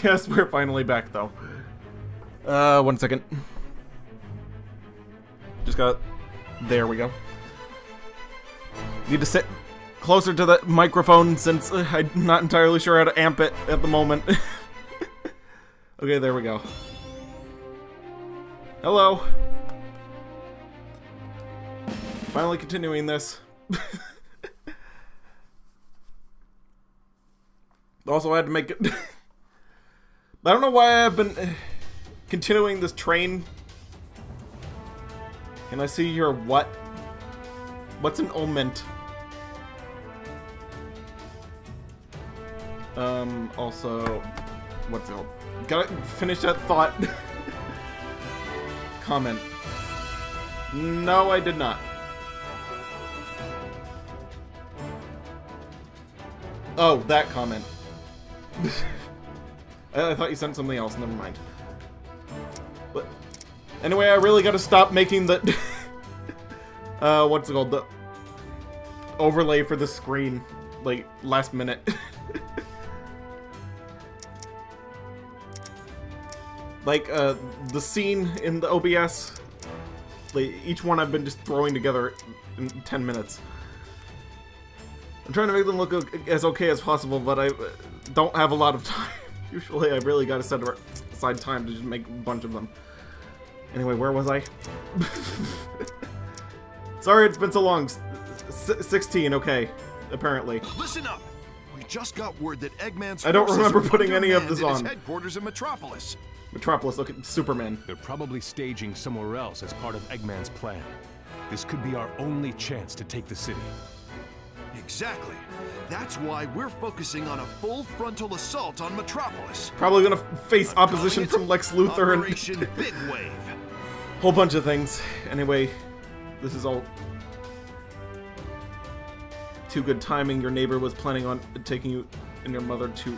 Yes, we're finally back, though. 1 second. Just got... There we go. Need to sit closer to the microphone since I'm not entirely sure how to amp it at the moment. Okay, there we go. Hello. Finally continuing this. Also, I had to make it... I don't know why I've been continuing this train. Can I see your what? What's an oment? Also, what's it? Gotta finish that thought. Comment. No, I did not. Oh, that comment. I thought you sent something else. Never mind. But anyway, I really gotta stop making the what's it called? The overlay for the screen, like, last minute. Like, the scene in the OBS, like, each one I've been just throwing together in 10 minutes. I'm trying to make them look as okay as possible, but I don't have a lot of time. Usually I really gotta set aside time to just make a bunch of them. Anyway, where was I? Sorry it's been so long. 16, okay. Apparently. Listen up! We just got word that Eggman's I don't remember putting any of this on. Headquarters in Metropolis. Metropolis, look at Superman. They're probably staging somewhere else as part of Eggman's plan. This could be our only chance to take the city. Exactly. That's why we're focusing on a full frontal assault on Metropolis. Probably gonna face opposition from Lex Luthor Operation Big Wave. Whole bunch of things. Anyway, this is all too good timing. Your neighbor was planning on taking you and your mother to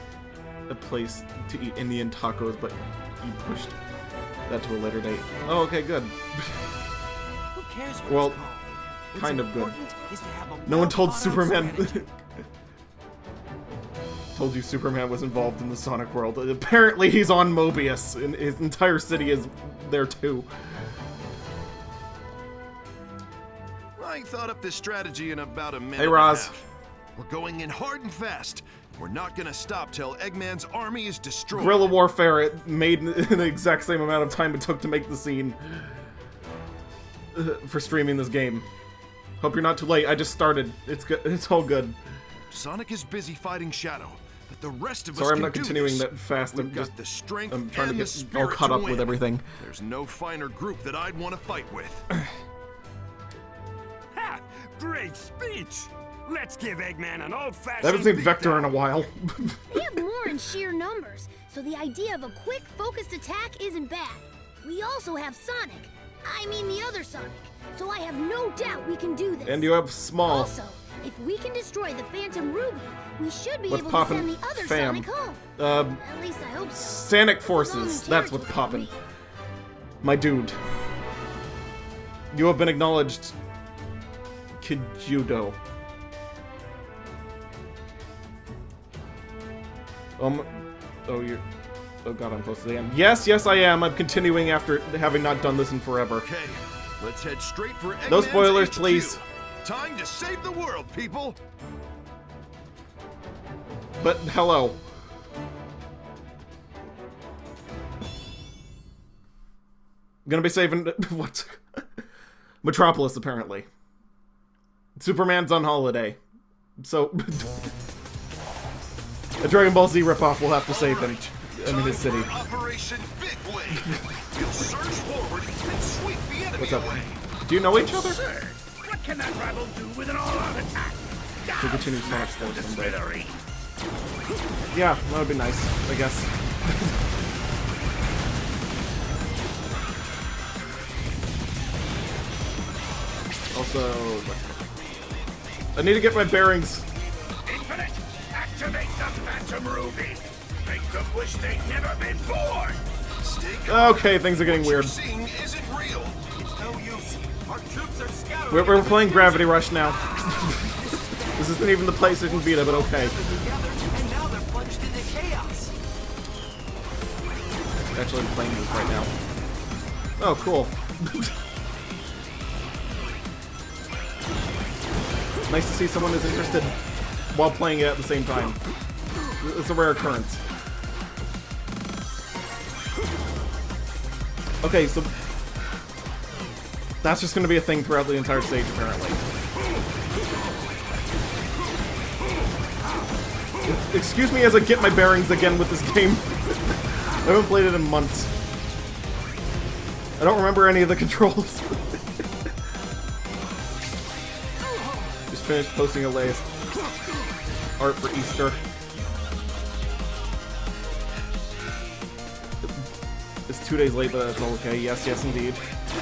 a place to eat Indian tacos, but you pushed that to a later date. Oh, okay, good. Who cares what Well, it's called? What's kind of good. important is to have a No one told well-thought-out Superman. strategy. Told you Superman was involved in the Sonic world. Apparently he's on Mobius, and his entire city is there too. I thought up this strategy in about a minute. Hey, Roz. And a half. We're going in hard and fast. We're not gonna stop till Eggman's army is destroyed. Guerrilla warfare, it made in the exact same amount of time it took to make the scene for streaming this game. Hope you're not too late. I just started. It's good. It's all good. Sonic is busy fighting Shadow, but the rest of us Sorry, I'm can not do continuing this. that fast. We've I'm got just. the strength I'm trying to and the get all spirit caught to up with win. everything. There's no finer group that I'd want to fight with. Ha! Great speech! Let's give Eggman an old-fashioned I haven't seen Vector in a while. They have more in sheer numbers, so the idea of a quick, focused attack isn't bad. We also have Sonic. I mean the other Sonic. So I have no doubt we can do this. And you have Small. Also, if we can destroy the Phantom Ruby, we should be What's able poppin', to send the other fam? Sonic home. At least I hope so. Sanic It's forces. all in That's what's territory poppin'. for me. My dude. You have been acknowledged, Kijudo. Oh, you're... Oh god, I'm close to the end. Yes, yes I am. I'm continuing after having not done this in forever. Okay, let's head straight for Eggman's No spoilers, HQ. please. Time to save the world, people! But, hello. Gonna be saving... what? Metropolis, apparently. Superman's on holiday. So... a Dragon Ball Z ripoff will have to save him. I mean, his city. Operation Big Wave. We'll surge forward and sweep the enemy What's up? away. Do you know each other? What can that rabble do with an all-out attack? To continue Sonic Force someday. Smithery. Yeah, that would be nice, I guess. Also, I need to get my bearings. Infinite, activate the Phantom Ruby. Make them wish they'd never been born. Stay calm. Okay, things are getting What you're weird. seeing isn't real. It's no use. Our troops are scattered. We're playing Gravity Rush now. This isn't even the PlayStation Vita, but okay. Together, and now they're plunged into chaos. actually playing this right now. Oh, cool. Nice to see someone is interested while playing it at the same time. It's a rare occurrence. Okay, so that's just going to be a thing throughout the entire stage, apparently. Excuse me as I get my bearings again with this game. I haven't played it in months. I don't remember any of the controls. Just finished posting a latest art for Easter. It's 2 days late, but that's all okay. Yes, yes, indeed.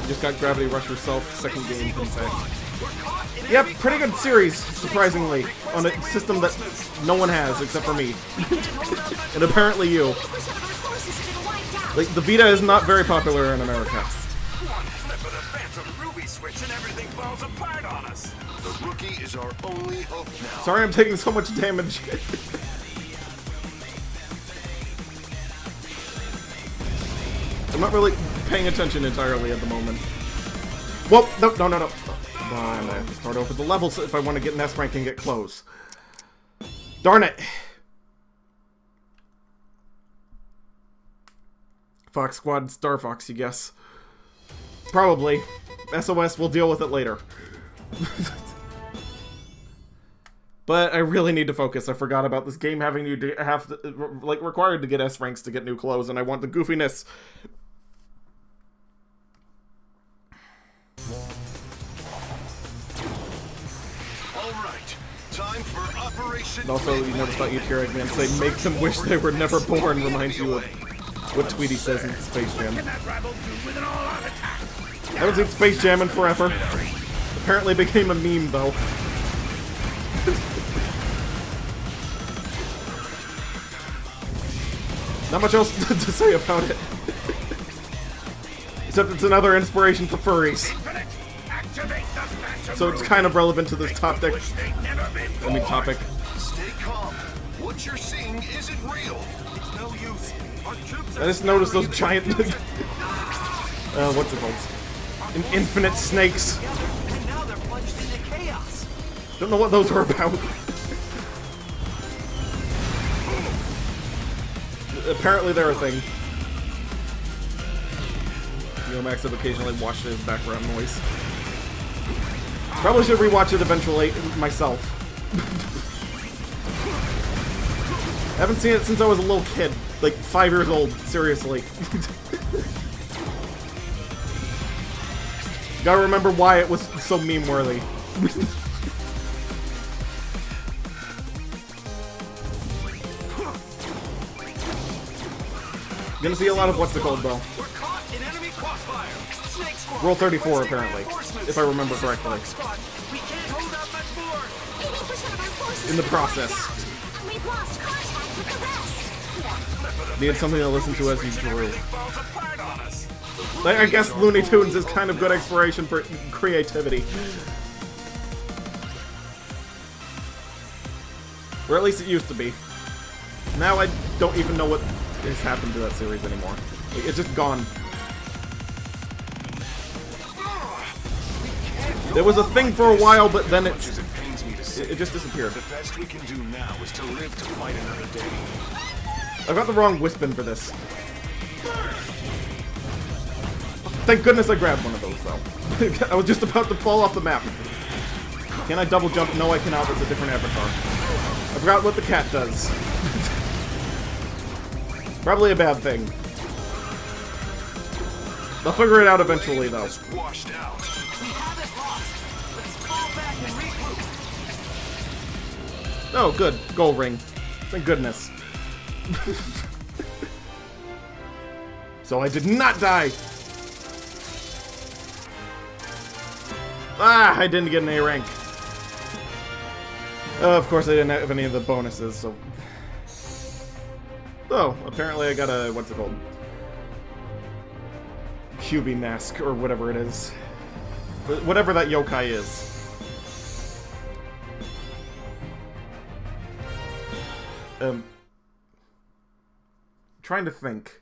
Just got Gravity Rush herself, second game, in fact. Yep, pretty good series, surprisingly, on a system that no one has except for me. And apparently you. Like, the Vita is not very popular in America. One slip of the Phantom Ruby switch and everything falls apart on us. The rookie is our only hope now. Sorry I'm taking so much damage. I'm not really paying attention entirely at the moment. Whoa, no. Come on, I have to start over the levels if I want to get an S rank and get close. Darn it. Fox Squad, Star Fox, you guess. Probably. SOS, we'll deal with it later. But I really need to focus. I forgot about this game having you required to get S ranks to get new clothes, and I want the goofiness. Alright, time for Operation. And also, you notice that you hear Eggman say, "Make them wish they were never born," reminds you of what Tweety says in Space Jam. I haven't seen Space Jam in forever. Apparently became a meme, though. Not much else to say about it. Except it's another inspiration for furries. So it's kind of relevant to this topic. Topic. Stay calm. What you're seeing isn't real. It's no use. Our troops I just noticed those giant... what's it called? Infinite snakes. and now they're plunged into chaos. Don't know what those are about. Apparently they're a thing. Max have occasionally watched it as background noise. Probably should rewatch it eventually myself. I haven't seen it since I was a little kid. Like 5 years old, seriously. Gotta remember why it was so meme-worthy. Gonna see a lot of what's it called, though. We're caught in enemy crossfire. Snake Squad. Roll 34, apparently, if I remember correctly. We can't hold out much more. 80% of our forces In the process. and we've lost contact with the rest. Needed something to listen to as you drew. Falls apart on us. I guess Looney Tunes is kind of good exploration for creativity. Or at least it used to be. Now I don't even know what has happened to that series anymore. It's just gone. There was a thing for a while, but then it just disappeared. The best we can do now is to live to fight another day. I've got the wrong Wispin for this. Thank goodness I grabbed one of those, though. I was just about to fall off the map. Can I double jump? No, I cannot. It's a different avatar. I forgot what the cat does. Probably a bad thing. They'll figure it out eventually, though. Washed out. We have it lost. Let's fall back and regroup. Oh, good. Goal ring. Thank goodness. So I did not die! Ah, I didn't get an A rank. Of course I didn't have any of the bonuses, so... Oh, apparently I got a... what's it called? QB mask, or whatever it is. Whatever that yokai is. Trying to think.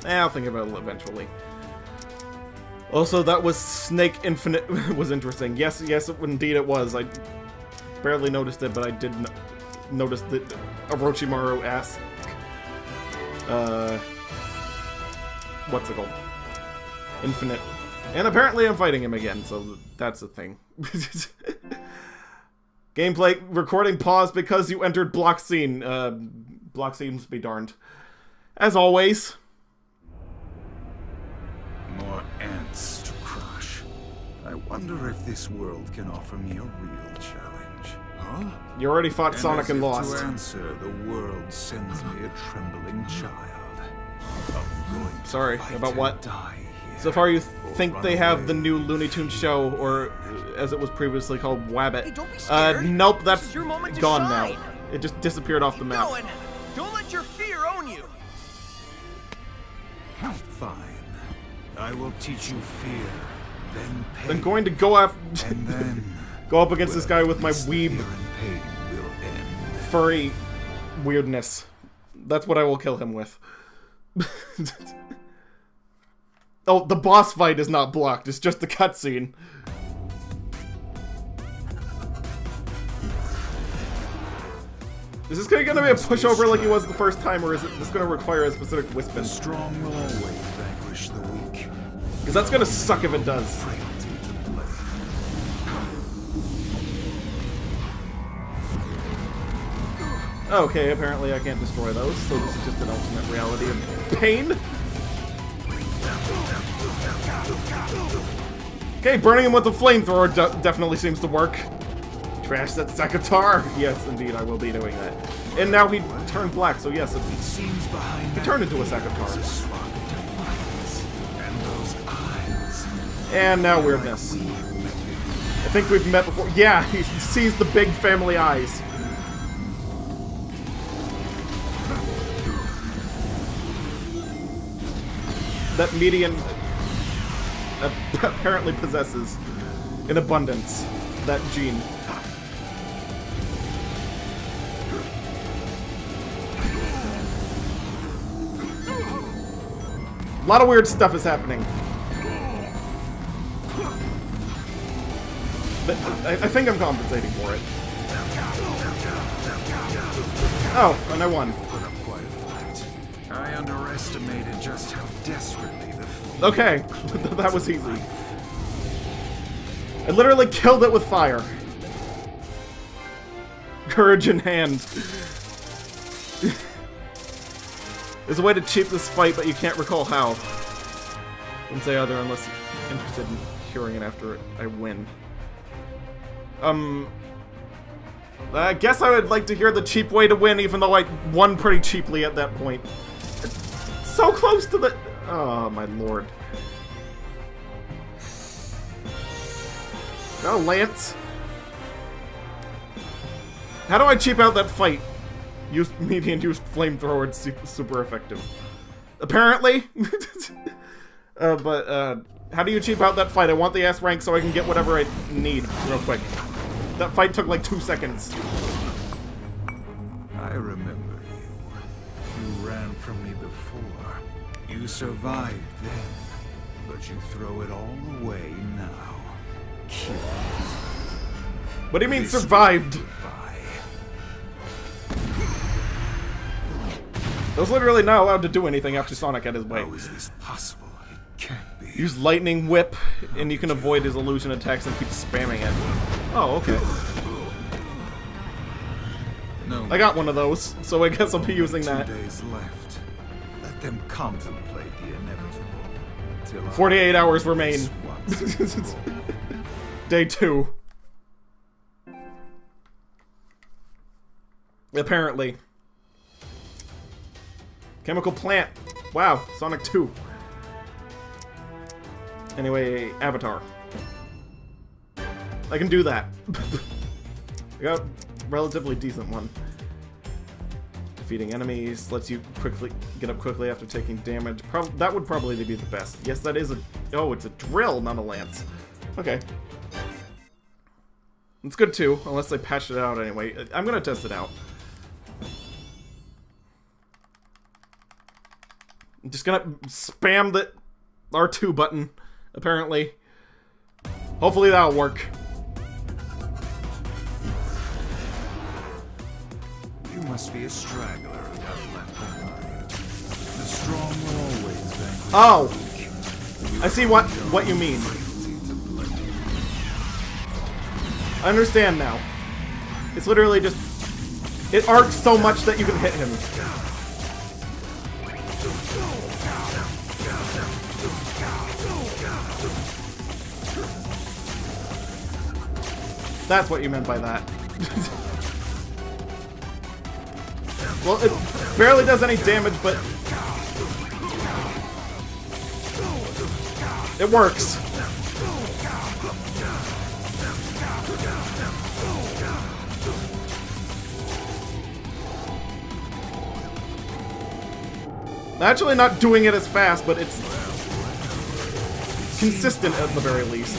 I'll think about it eventually. Also, that was Snake Infinite was interesting. Yes, indeed it was. I barely noticed it, but I did notice that Orochimaru asked, what's it called? Infinite. And apparently I'm fighting him again, so that's a thing. Gameplay recording paused because you entered block scene. Block scenes be darned. As always. More ants to crush. I wonder if this world can offer me a real challenge. Huh? You already fought Sonic and lost. To answer, the world sends me a trembling child. I'm going to Sorry, fight about and what? die here. So far you Or think run they have away. the new Looney Tunes show, or as it was previously called, Wabbit. Hey, don't be scared. Nope, This that's is your moment to gone shine. now. It just disappeared off the Keep map. going. Don't let your fear own you. Fine. I will teach you fear, then pain. I'm going to go up, And then go up against this guy with my this weeb fear and pain will end. furry weirdness. That's what I will kill him with. Oh, the boss fight is not blocked. It's just the cutscene. Is this gonna be a pushover like he was the first time, or is this gonna require a specific The Wispin? strong will always vanquish the weak. Because that's gonna suck if it does. Frailty to blame. Okay, apparently I can't destroy those, so this is just an alternate reality of pain. Okay, burning him with a flamethrower definitely seems to work. Trash that Sakatar! Yes, indeed, I will be doing that. And now he turned black, so yes, It seems behind he that turned into a fear is a Sakatar. spark of defiance. And those eyes. And now weirdness. I think we've met before. Yeah, he sees the big family eyes. That median apparently possesses in abundance that gene. A lot of weird stuff is happening. But I think I'm compensating for it. Oh, and I won. Put up quite a fight. I underestimated just how desperately the fear Okay, that was easy. I literally killed it with fire. Courage in hand. There's a way to cheat this fight, but you can't recall how. Wouldn't say other unless you're interested in hearing it after I win. I guess I would like to hear the cheap way to win, even though I won pretty cheaply at that point. It's so close to the... Oh, my lord. No, Lance. How do I cheap out that fight? Use median used flamethrower, it's super effective. Apparently. But how do you cheap out that fight? I want the S rank so I can get whatever I need real quick. That fight took like 2 seconds. I remember you. You ran from me before. You survived then, but you throw it all away now. Curious. What do you mean This survived? will goodbye. I was literally not allowed to do anything after Sonic had his way. How is this possible? It can't be. Use Lightning Whip, and you can avoid his illusion attacks and keep spamming it. Oh, okay. No. I got one of those, so I guess I'll be using that. 2 days left. Let them contemplate the inevitable. Till I 48 hours remain. once more. Day 2. Apparently. Chemical plant. Wow, Sonic 2. Anyway, Avatar. I can do that. I got a relatively decent one. Defeating enemies lets you quickly get up quickly after taking damage. That would probably be the best. Yes, that is a... Oh, it's a drill, not a lance. Okay. It's good too, unless they patched it out anyway. I'm gonna test it out. I'm just gonna spam the R2 button, apparently. Hopefully that'll work. You must be a straggler who got left behind. The strong will always vanquish. Oh! I see what you mean. I understand now. It's literally just... It arcs so much that you can hit him. That's what you meant by that. Well, it barely does any damage, but... It works. Actually not doing it as fast, but it's consistent at the very least.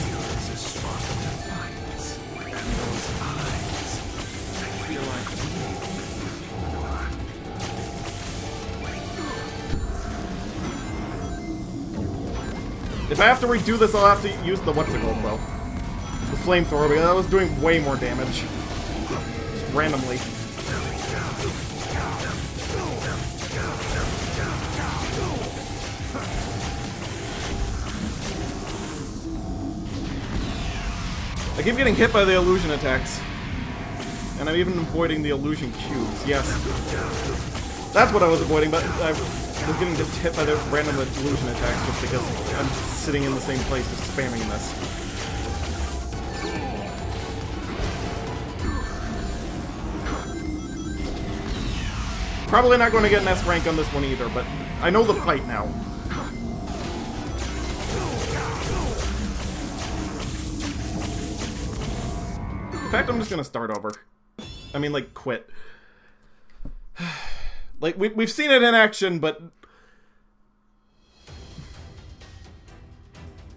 If I have to redo this, I'll have to use the what's-it-called, though. The flamethrower, because that was doing way more damage. Just randomly. I keep getting hit by the illusion attacks. And I'm even avoiding the illusion cubes, yes. That's what I was avoiding, but I was getting just hit by the random illusion attacks just because I'm sitting in the same place just spamming this. Probably not going to get an S rank on this one either, but I know the fight now. In fact, I'm just gonna start over. I mean, like, quit. Like, we've seen it in action, but...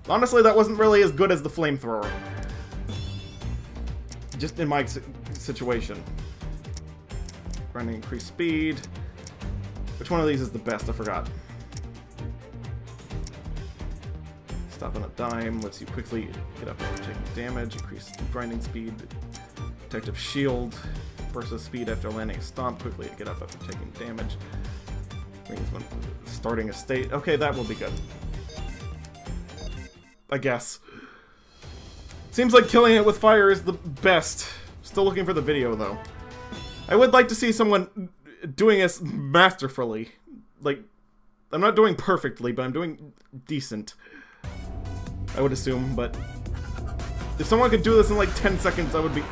honestly, that wasn't really as good as the flamethrower. Just in my situation. Grinding increased speed. Which one of these is the best? I forgot. Stop on a dime, lets you quickly get up after taking damage, increase grinding speed, protective shield, versus speed after landing a stomp, quickly get up after taking damage, brings when starting a state. Okay, that will be good. I guess. Seems like killing it with fire is the best. Still looking for the video, though. I would like to see someone doing this masterfully. Like, I'm not doing perfectly, but I'm doing decent. I would assume, but if someone could do this in like 10 seconds, that would be...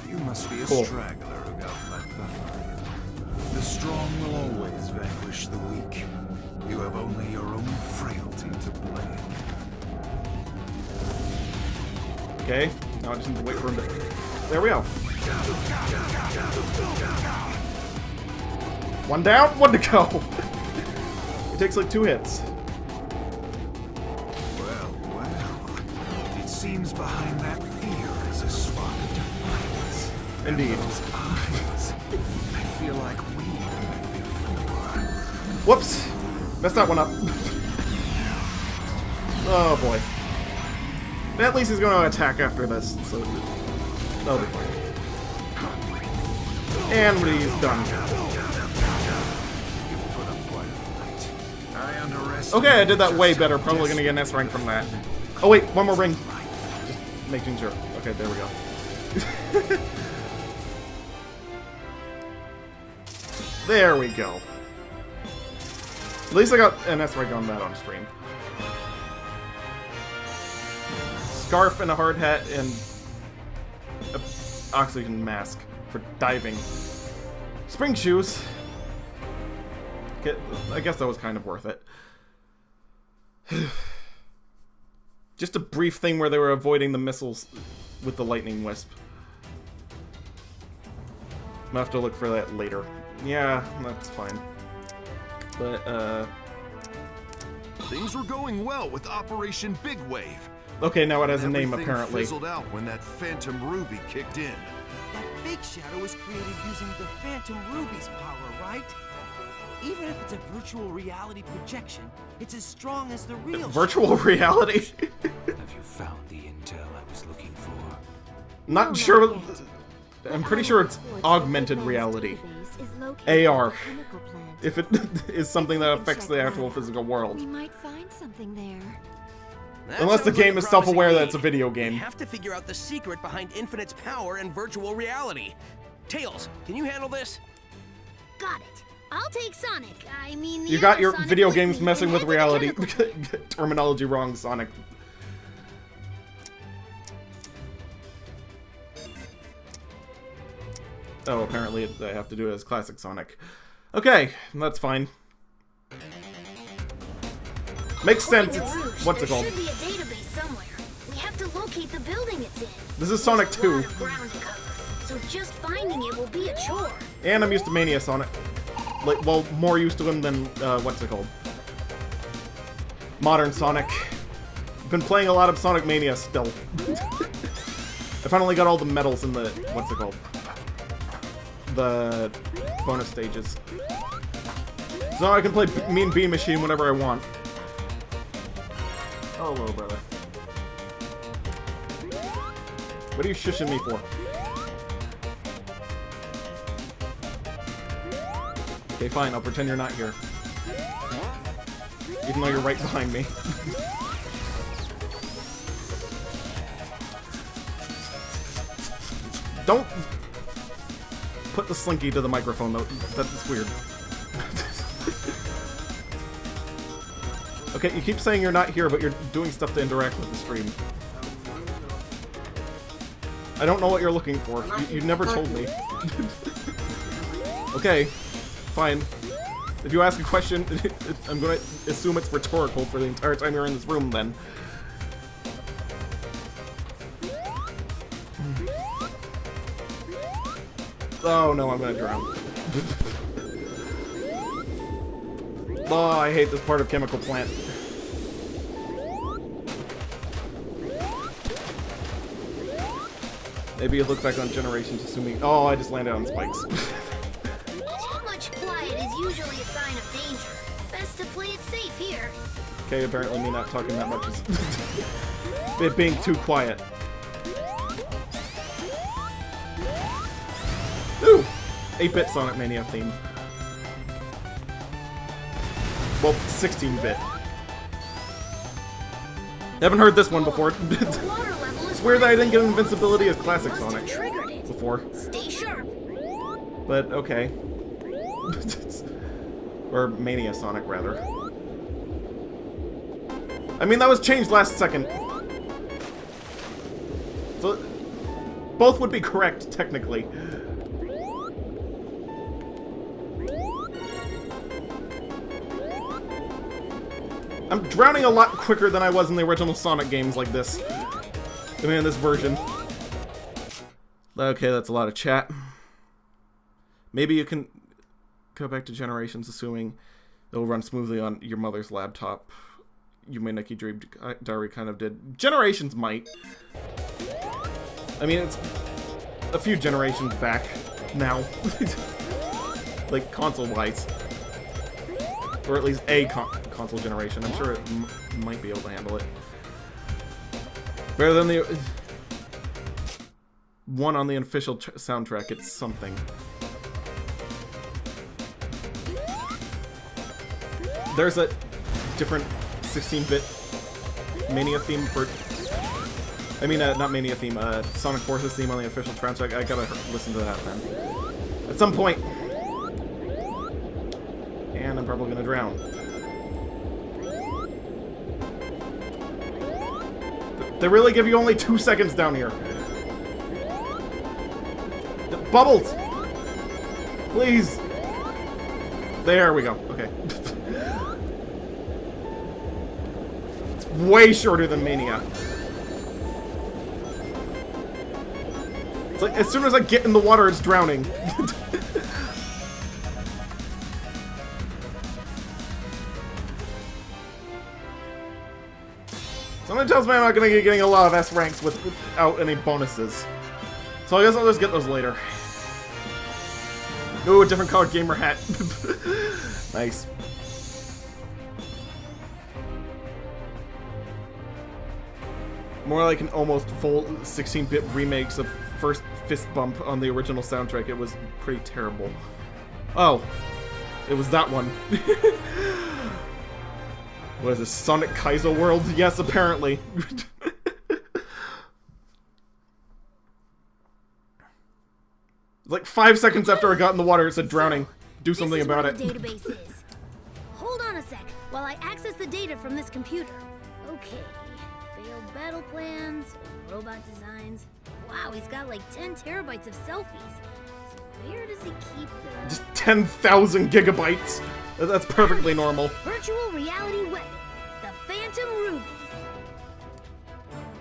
You must be a cool. straggler who got left behind. The strong will always vanquish the weak. You have only your own frailty to blame. Okay, now I just need to wait for him to... There we go. One down, one to go. It takes like 2 hits. Seems behind that fear is a spark of defiance. Indeed. Those eyes, I feel like we met before. Whoops! Messed that one up. Oh boy. At least he's going to attack after this, so that'll be fine. And he's done. Okay, I did that way better. Probably going to get an S rank from that. Oh wait, one more ring. Making sure. Okay, there we go. There we go. At least I got an S rank on that on stream. Scarf and a hard hat and an oxygen mask for diving. Spring shoes. I guess that was kind of worth it. Just a brief thing where they were avoiding the missiles with the lightning wisp. I'll have to look for that later. Yeah, that's fine. But, Things were going well with Operation Big Wave. okay, now it has a name, Everything apparently. fizzled out when that Phantom Ruby kicked in. That big shadow was created using the Phantom Ruby's power, right? Even if it's a virtual reality projection, it's as strong as the real. Virtual reality? Have you found the intel I was looking for? Not sure. I'm pretty sure it's augmented reality. AR. If it is something that affects the actual physical world. We might find something there. That Unless the sounds like game a is self-aware promising that it's a lead. video We game. have to figure out the secret behind Infinite's power and virtual reality. Tails, can you handle this? Got it. I'll take Sonic. I mean, the You got other your Sonic video with games me messing and with head to the reality chemical plant. terminology wrong, Sonic. Oh, apparently I have to do it as classic Sonic. Okay, that's fine. Makes sense. It's what's it called? There should be a database somewhere. We have to locate the building it's in. This is Sonic There's a 2. lot of ground to cover, so just finding it will be a chore. And I'm used to Mania Sonic. Like, well, more used to him than, what's it called? Modern Sonic. Been playing a lot of Sonic Mania still. I finally got all the medals in the, what's it called? The bonus stages. So now I can play Mean Bee Machine whenever I want. Oh, hello, brother. What are you shushing me for? Okay, fine, I'll pretend you're not here. Even though you're right behind me. Don't put the slinky to the microphone, though. That's weird. Okay, you keep saying you're not here, but you're doing stuff to interact with the stream. I don't know what you're looking for. You never told me. Okay, fine. If you ask a question, I'm gonna assume it's rhetorical for the entire time you're in this room, then. Oh no, I'm gonna drown. Oh, I hate this part of Chemical Plant. Maybe you look back on Generations assuming... Oh, I just landed on spikes. Too much quiet is usually a sign of danger. Best to play it safe here. Okay, apparently me not talking that much is... it being too quiet. Ooh! 8-bit Sonic Mania theme. Well, 16-bit. Haven't heard this one before. It's weird that I didn't get invincibility as classic Sonic before. Stay sharp. But, okay. Or Mania Sonic, rather. I mean, that was changed last second. So, both would be correct, technically. I'm drowning a lot quicker than I was in the original Sonic games like this. I mean, in this version. Okay, that's a lot of chat. Maybe you can go back to Generations, assuming it'll run smoothly on your mother's laptop. You may Nikki Dream Diary kind of did. Generations might. I mean, it's a few generations back now. Like, console-wise. Or at least a console generation. I'm sure it might be able to handle it. Better than the one on the official soundtrack. It's something. There's a different 16-bit Mania theme for... I mean, not Mania theme, Sonic Forces theme on the official soundtrack. I gotta listen to that then. At some point. And I'm probably gonna drown. They really give you only 2 seconds down here. Bubbles! Please! There we go. Okay. It's way shorter than Mania. It's like, as soon as I get in the water, it's drowning. Someone tells me I'm not gonna be getting a lot of S ranks without any bonuses. So I guess I'll just get those later. Ooh, a different colored gamer hat. Nice. More like an almost full 16-bit remakes of First Fist Bump on the original soundtrack. It was pretty terrible. Oh, it was that one. What is this, Sonic Kaizo World? Yes, apparently. Like 5 seconds after I got in the water, it said drowning. Do something about it. This is what the database is. Hold on a sec while I access the data from this computer. Okay. Failed battle plans, robot designs. Wow, he's got like 10 terabytes of selfies. So where does he keep the... Just 10,000 gigabytes. That's perfectly normal. Virtual reality weapon. The Phantom Ruby.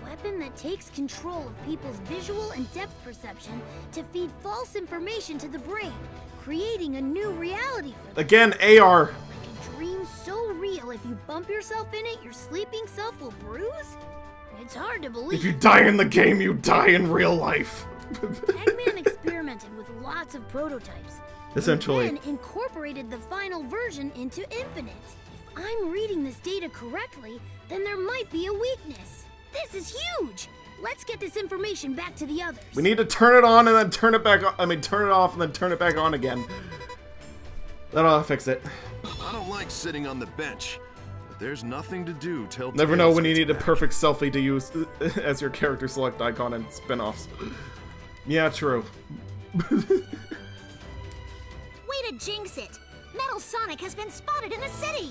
A weapon that takes control of people's visual and depth perception to feed false information to the brain, creating a new reality for them. Again, AR. Like a dream so real, if you bump yourself in it, your sleeping self will bruise? It's hard to believe. If you die in the game, you die in real life. Eggman experimented with lots of prototypes. Essentially. And then incorporated the final version into Infinite. If I'm reading this data correctly, then there might be a weakness. This is huge! Let's get this information back to the others. We need to turn it on and then turn it back on. I mean, turn it off and then turn it back on again. That'll fix it. I don't like sitting on the bench, but there's nothing to do till Never know Tails when you gets need a back. perfect selfie to use as your character select icon in spin-offs. Yeah, true. Way to jinx it! Metal Sonic has been spotted in the city!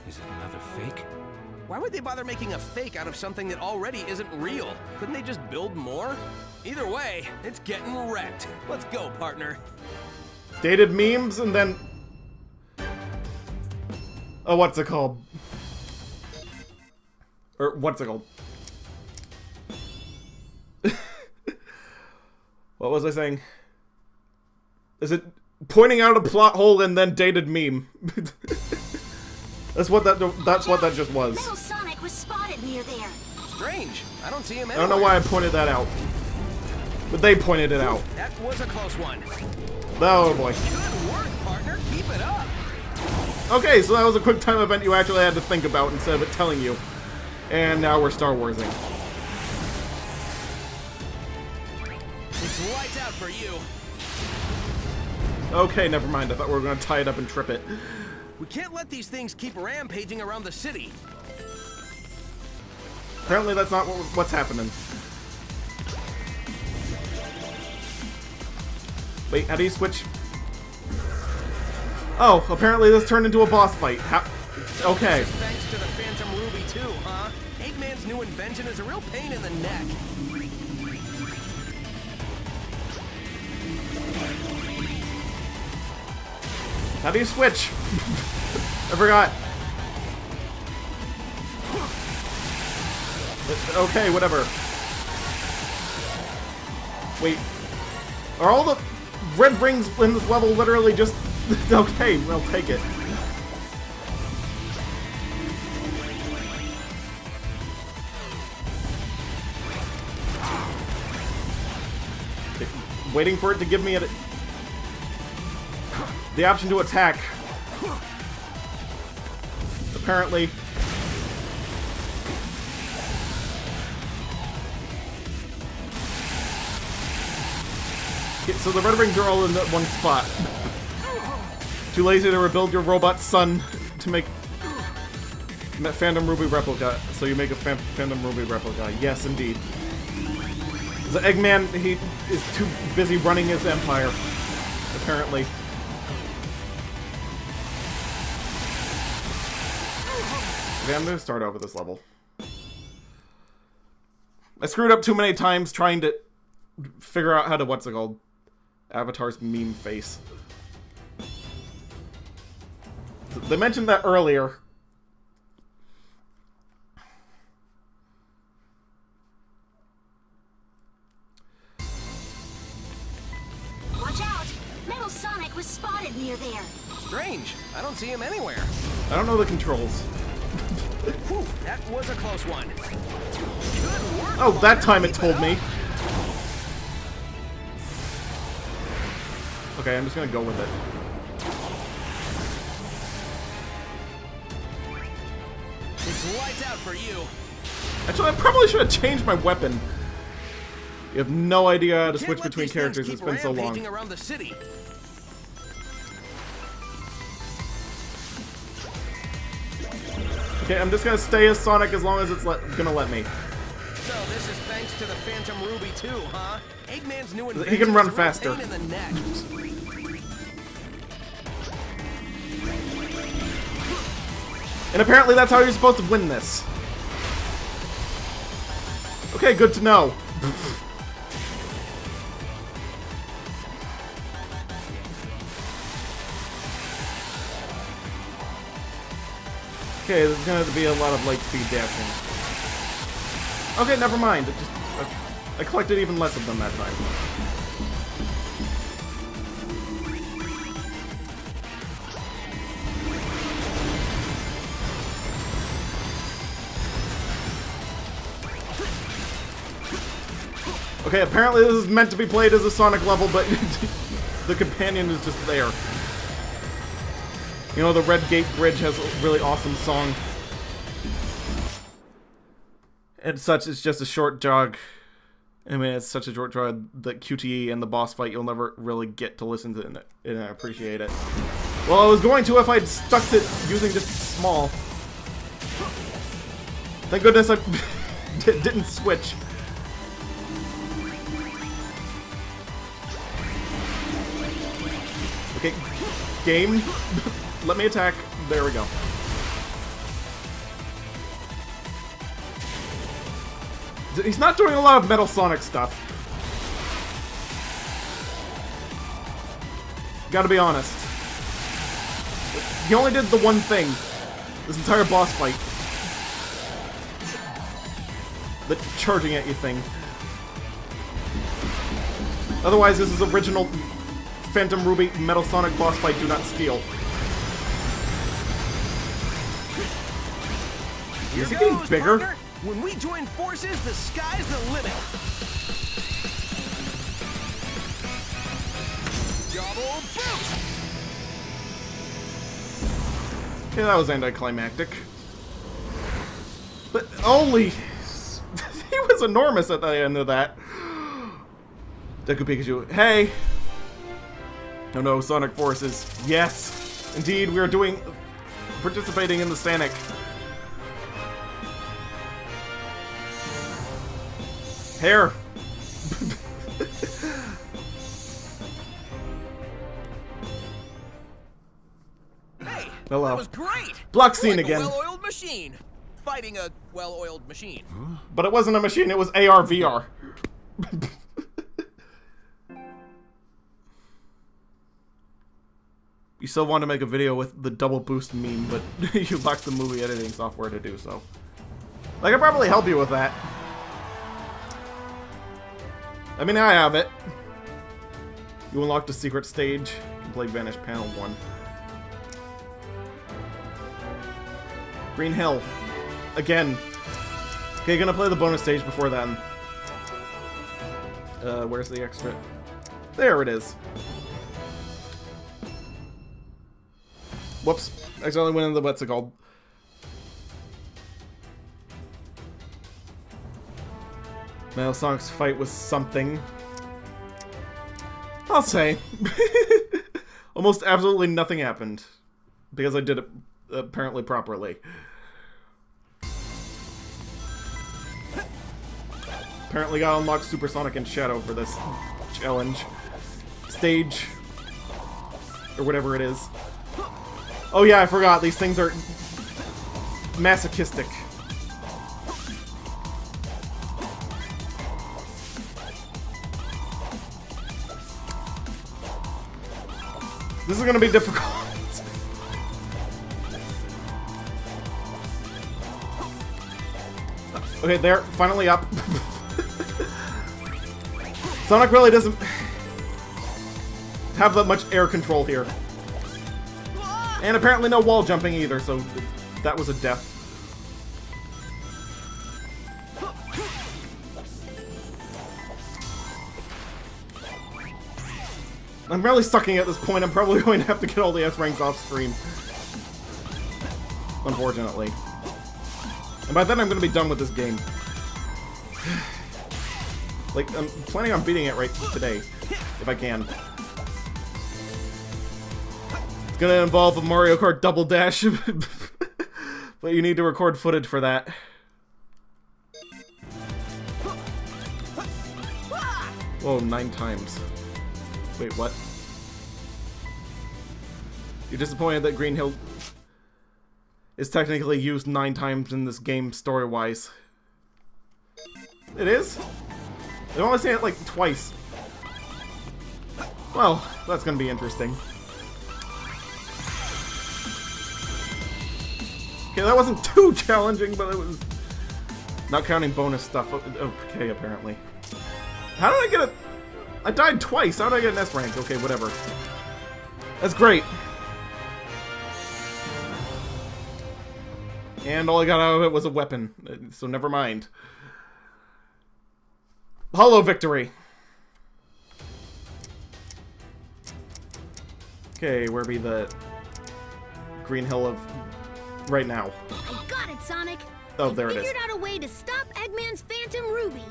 Is it another fake? Why would they bother making a fake out of something that already isn't real? Couldn't they just build more? Either way, it's getting wrecked. Let's go, partner. Dated memes and then... Oh, what's it called? Or, what's it called? What was I saying? Is it pointing out a plot hole and then dated meme? That's what that just was. Metal Sonic was spotted near there. Strange. I don't see him I anywhere. don't know why I pointed that out. But they pointed it out. That was a close one. Oh boy. Good work, partner. Keep it up. Okay, so that was a quick time event you actually had to think about instead of it telling you. And now we're Star Warsing. It's lights out for you. Okay, never mind. I thought we were going to tie it up and trip it. We can't let these things keep rampaging around the city. Apparently that's not what's happening. Wait, how do you switch? Oh, apparently this turned into a boss fight. Okay. Thanks to the Phantom Ruby too, huh? Eggman's new invention is a real pain in the neck. How do you switch? I forgot. Okay, whatever. Wait. Are all the red rings in this level literally just... Okay, we'll take it. Waiting for it to give me the option to attack. Apparently. So the red rings are all in that one spot. Too lazy to rebuild your robot son to make Phantom Ruby replica. So you make a Phantom Ruby replica. Yes, indeed. The Eggman, he is too busy running his empire, apparently. Okay, I'm gonna start over this level. I screwed up too many times trying to figure out how to, what's it called? Avatar's meme face. They mentioned that earlier. Watch out! Metal Sonic was spotted near there. Strange. I don't see him anywhere. I don't know the controls. Whew, that was a close one. Good work. Oh, that time it told me. Okay, I'm just gonna go with it. lights out for you. Actually, I probably should have changed my weapon. You have no idea how to Can't switch let between these things characters. keep It's been so long. rampaging around the city. Okay, I'm just gonna stay as Sonic as long as it's gonna let me. So this is thanks to the Phantom Ruby too, huh? Eggman's new invention He can run is a real faster. pain in the neck. And apparently that's how you're supposed to win this. Okay, good to know. Okay, there's gonna be a lot of light speed dashing. Okay, never mind. I collected even less of them that time. Okay, apparently this is meant to be played as a Sonic level, but the companion is just there. You know, the Red Gate Bridge has a really awesome song. And such, it's just a short jog. I mean, it's such a short jog, the QTE and the boss fight, you'll never really get to listen to it, and I appreciate it. Well, I was going to if I'd stuck to using just small. Thank goodness I didn't switch. Okay, game. Let me attack. There we go. He's not doing a lot of Metal Sonic stuff. Gotta be honest. He only did the one thing. This entire boss fight. The charging at you thing. Otherwise, this is original Phantom Ruby Metal Sonic boss fight, do not steal. Is he getting bigger? Partner. When we join forces, the sky's the limit. Double boost! Yeah, that was anticlimactic. But only... he was enormous at the end of that. Deku Pikachu, hey! Oh no, Sonic Forces. Yes! Indeed, we are participating in the Sanic. Hair! Hey, hello. that was great! Block scene Like again. A well-oiled machine. Fighting a well-oiled machine. But it wasn't a machine, it was AR VR. You still want to make a video with the double boost meme, but you lack the movie editing software to do so. I could probably help you with that. I mean, I have it. You unlocked a secret stage. You can play Vanish Panel 1. Green Hill. Again. Okay, gonna play the bonus stage before then. Where's the extra? There it is. Whoops. I accidentally went into the what's it called? Metal Sonic's fight was something. I'll say. Almost absolutely nothing happened. Because I did it apparently properly. Apparently gotta unlock Super Sonic and Shadow for this challenge. Stage. Or whatever it is. Oh yeah, I forgot. These things are masochistic. This is gonna be difficult. Okay, there. Finally up. Sonic really doesn't have that much air control here. And apparently no wall jumping either, so that was a death. I'm really sucking at this point. I'm probably going to have to get all the S ranks off stream. Unfortunately. And by then I'm gonna be done with this game. Like, I'm planning on beating it right today, if I can. It's gonna involve a Mario Kart Double Dash, but you need to record footage for that. Whoa, 9 times. Wait, what? You're disappointed that Green Hill is technically used 9 times in this game story-wise. It is? I've only seen it like twice. Well, that's gonna be interesting. Okay, that wasn't too challenging, but it was... Not counting bonus stuff. Okay, apparently. How did I get a... I died twice. How did I get an S rank? Okay, whatever. That's great. And all I got out of it was a weapon. So never mind. Hollow victory. Okay, where be the Green Hill of right now? I got it, Sonic. Oh, there it is. I figured out a way to stop Eggman's Phantom Ruby.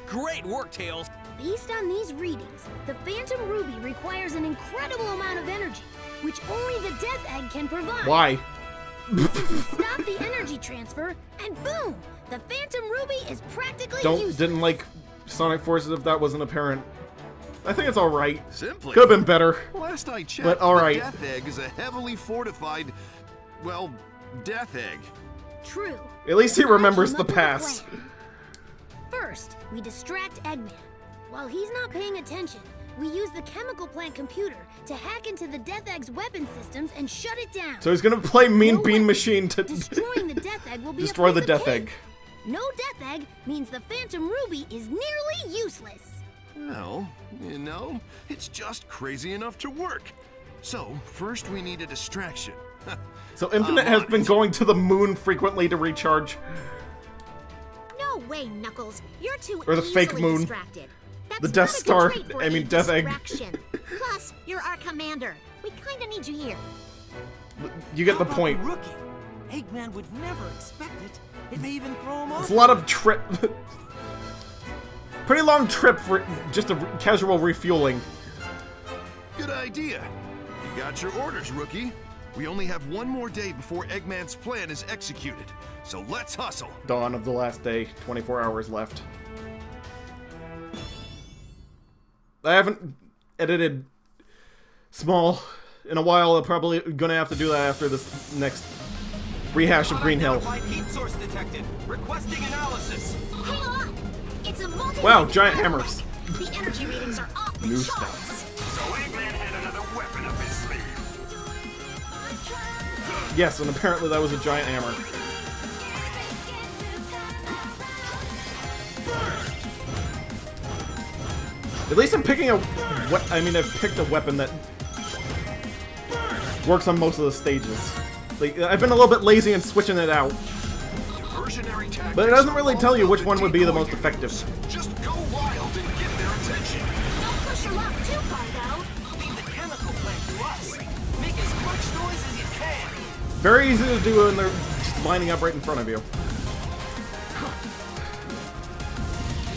Great work, Tails. Based on these readings, the Phantom Ruby requires an incredible amount of energy, which only the Death Egg can provide. Why? Stop the energy transfer, and boom! The Phantom Ruby is practically useless. Didn't like Sonic Forces if that wasn't apparent. I think it's alright. Simply. Could have been better. Last I checked, But alright. the Death Egg is a heavily fortified, well, Death Egg. True. At least he remembers I the came up with a past. plan. First, we distract Eggman. While he's not paying attention, we use the chemical plant computer to hack into the Death Egg's weapon systems and shut it down. So he's gonna play Mean No Bean weapon. Machine to Destroying the Death Egg will be destroy a the piece of Death cake. Egg. No Death Egg means the Phantom Ruby is nearly useless. Well, you know, it's just crazy enough to work. So, first we need a distraction. So Infinite has been going to the moon frequently to recharge. No way, Knuckles. You're too Or the fake easily moon. distracted. That's The Death not a good Star, trait for I mean a Death Egg. distraction. Plus, you're our commander. We kinda need you here. You get How the about point. the rookie? Eggman would never expect it. It may even throw him off. It's a lot of trip. Pretty long trip for just a casual refueling. Good idea. You got your orders, rookie. We only have one more day before Eggman's plan is executed. So let's hustle. Dawn of the last day, 24 hours left. I haven't edited Small in a while. I'm probably gonna have to do that after this next rehash of Green Hill. Heat source detected. Requesting analysis. Hang on! It's a multi- Wow, giant hammers. The energy readings are off the New charts. stuff. So Eggman had another weapon up his sleeve. Yes, and apparently that was a giant hammer. At least I'm picking I've picked a weapon that works on most of the stages. Like, I've been a little bit lazy in switching it out, Diversionary tactics but it doesn't are really all tell you about which one would be the most decoy effective. units. Just go wild and get their attention. Don't push your luck too far, though. Leave the chemical plant to us. Make as much noise as you can. Very easy to do when they're just lining up right in front of you.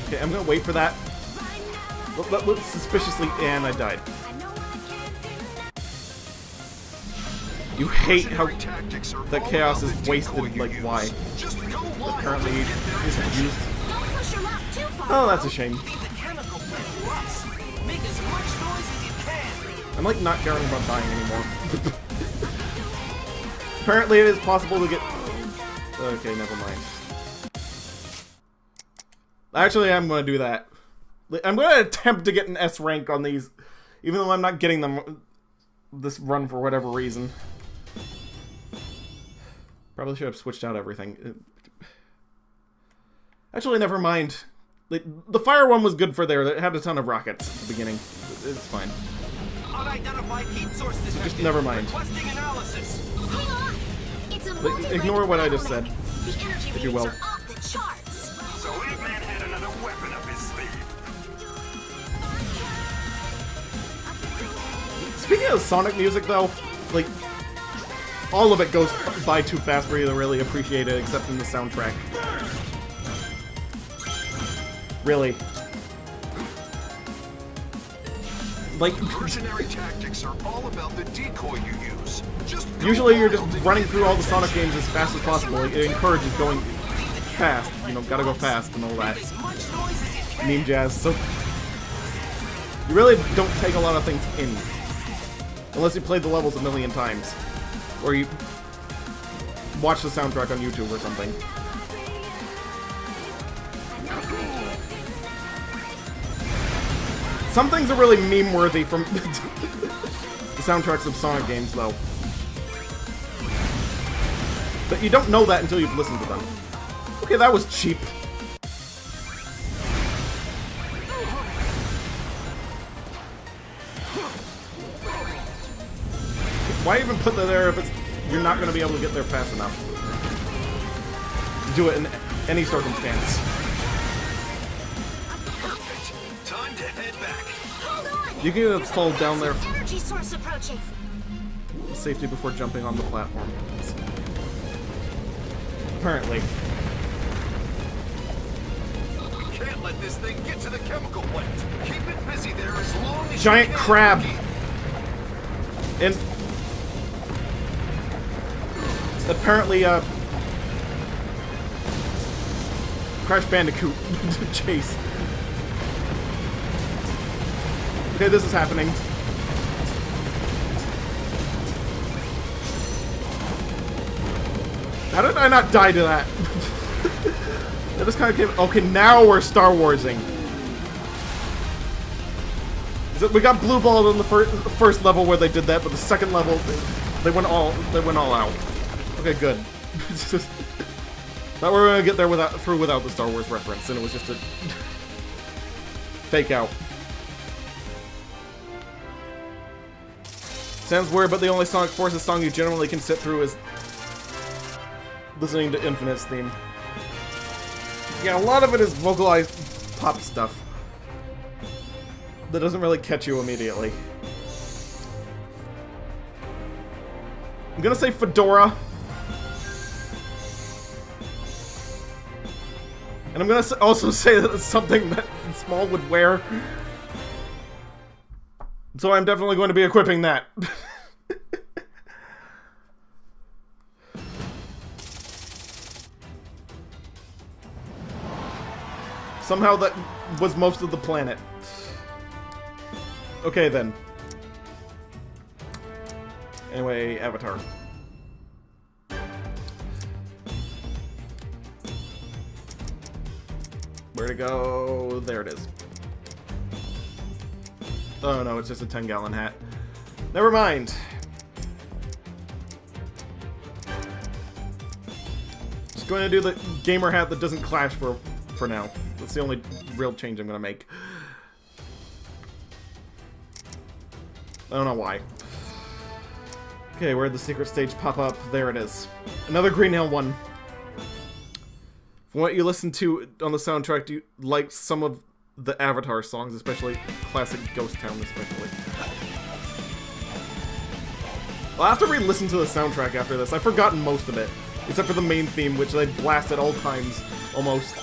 Okay, I'm gonna wait for that. Look suspiciously, and I died. You hate how Diversionary tactics are the all chaos about is the wasted, decoy you like, use. why? Just go wild Apparently and get their isn't attention. used. Don't push your luck too far. Oh, that's a shame. Leave the chemical plant to us. Make as much noise as you can. I'm like not caring about dying anymore. Apparently it is possible to get... Okay, never mind. Actually, I'm gonna do that. I'm gonna attempt to get an S rank on these, even though I'm not getting them this run for whatever reason. Probably should have switched out everything. Actually, never mind. The fire one was good for there. It had a ton of rockets at the beginning. It's fine. Unidentified heat source detected. Just never mind. Requesting analysis. Hang on! It's a But multi-layered ignore what I just bottleneck. said, The energy if you readings will. are off the charts. So Eggman had another weapon up his sleeve. Speaking of Sonic music, though, like, all of it goes by too fast for you to really appreciate it, except in the soundtrack. Really. Like, Mercenary tactics are all about the decoy you use. Usually you're just running through all the Sonic games as fast as possible. It encourages going fast. You know, gotta go fast and all that. Meme jazz. So you really don't take a lot of things in. Unless you played the levels a million times. Or you watch the soundtrack on YouTube or something. Some things are really meme-worthy from the soundtracks of Sonic games, though. But you don't know that until you've listened to them. Okay, that was cheap. Why even put that there if it's, you're not going to be able to get there fast enough? Do it in any circumstance. Time to head back. Hold on. You can get fall down there. Energy source approaching. Safety before jumping on the platform. Apparently. Can't let this thing get to the chemical plant. Keep it busy there as long as Giant you can. crab! And apparently, Crash Bandicoot chase. Okay, this is happening. How did I not die to that? That just kind of came. Okay, now we're Star Warsing. We got blue balled in the first level where they did that, but the second level they went all out. Okay, good. Thought we were gonna get there without the Star Wars reference, and it was just a fake out. Sounds weird, but the only Sonic Forces song you generally can sit through is listening to Infinite's theme. Yeah, a lot of it is vocalized pop stuff that doesn't really catch you immediately. I'm gonna say Fedora. And I'm gonna also say that it's something that Small would wear. So I'm definitely going to be equipping that. Somehow that was most of the planet. Okay then. Anyway, Avatar. Where to go? There it is. Oh no, it's just a 10-gallon hat. Never mind. Just going to do the gamer hat that doesn't clash for now. That's the only real change I'm going to make. I don't know why. Okay, where'd the secret stage pop up? There it is. Another Green Hill one. From what you listen to on the soundtrack, do you like some of the Avatar songs, especially classic Ghost Town, especially? I'll have to re-listen to the soundtrack after this. I've forgotten most of it, except for the main theme, which I blast at all times, almost.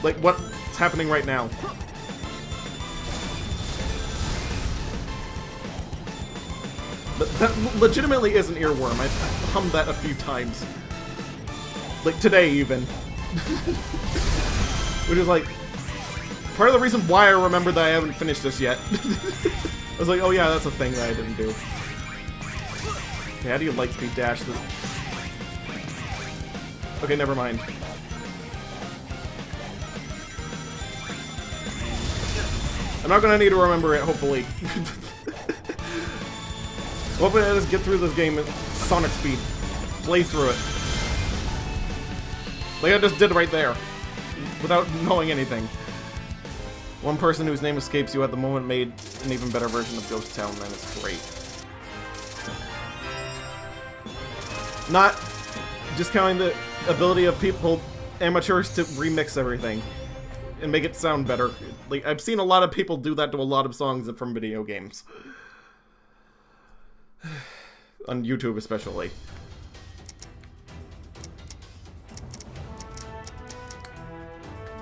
Like what's happening right now. But that legitimately is an earworm. I've hummed that a few times. Like today, even. Which is like part of the reason why I remember that I haven't finished this yet. I was like, oh yeah, that's a thing that I didn't do. Okay, how do you lightspeed dash this? Okay, never mind. I'm not gonna need to remember it, hopefully. Hopefully I just get through this game at Sonic speed. Play through it. Like I just did right there. Without knowing anything. One person whose name escapes you at the moment made an even better version of Ghost Town, and it's great. Not discounting the ability of people, amateurs, to remix everything. And make it sound better. Like, I've seen a lot of people do that to a lot of songs from video games. On YouTube especially.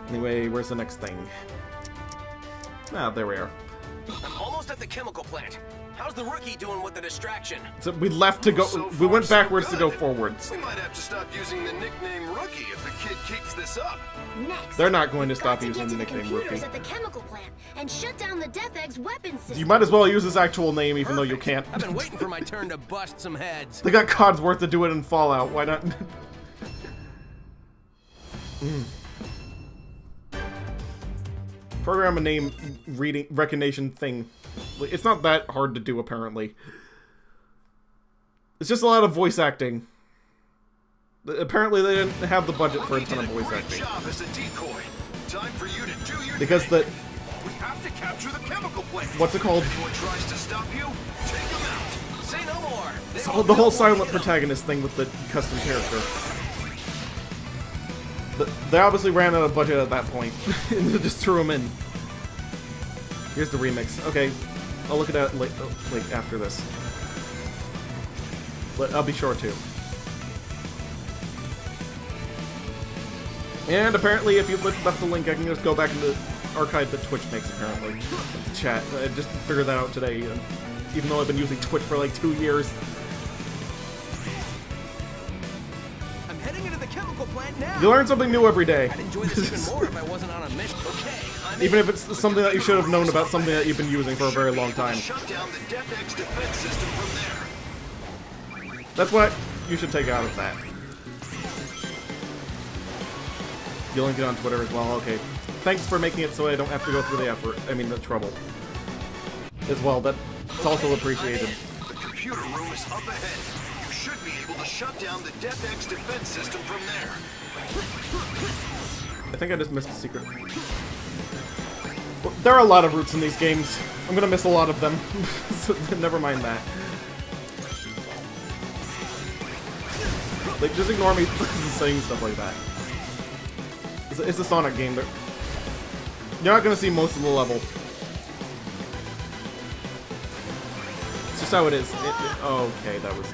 Anyway, where's the next thing? Ah, there we are. I'm almost at the chemical plant. How's the rookie doing with the distraction? So we left to go. So we far, went so backwards to go good. forwards. We might have to stop using the nickname Rookie if the kid keeps this up. Next, They're not going to we've stop got to using get the to nickname computers Rookie. at the chemical plant and shut down the Death Egg's weapon system. You might as well use his actual name, even though you Perfect. can't. I've been waiting for my turn to bust some heads. They got Codsworth to do it in Fallout. Why not? Program a name reading recognition thing. It's not that hard to do, apparently. It's just a lot of voice acting. Apparently, they didn't have the budget for a ton of voice acting. Job as a decoy. Time for you to do your Because thing. the We have to capture the chemical plant. what's it called? If anyone tries to stop you, take him out. Say no more. They So won't the whole know silent what hit 'em. protagonist thing with the custom character. They obviously ran out of budget at that point. And they just threw him in. Here's the remix. Okay, I'll look at that like after this. But I'll be sure to. And apparently, if you left the link, I can just go back into the archive that Twitch makes, apparently. Chat. I just figured that out today, even though I've been using Twitch for like 2 years. I'm heading into the chemical plant now. You learn something new every day. I'd enjoy this even more if I wasn't on a mission. Okay, I'm Even in. if it's something that you should have known about something that you've been using for a very long time. Shut down the Death Egg's defense system from there. That's what you should take out of that. You'll link it on Twitter as well. Okay. Thanks for making it so I don't have to go through the effort. I mean, the trouble. As well. That's also appreciated. The computer room is up ahead. You should be able to shut down the Death Egg's defense system from there. I think I just missed a secret. Well, there are a lot of routes in these games. I'm gonna miss a lot of them. So never mind that. Like, just ignore me saying stuff like that. It's a Sonic game. You're not gonna see most of the level. It's just how it is. Oh, okay, that was...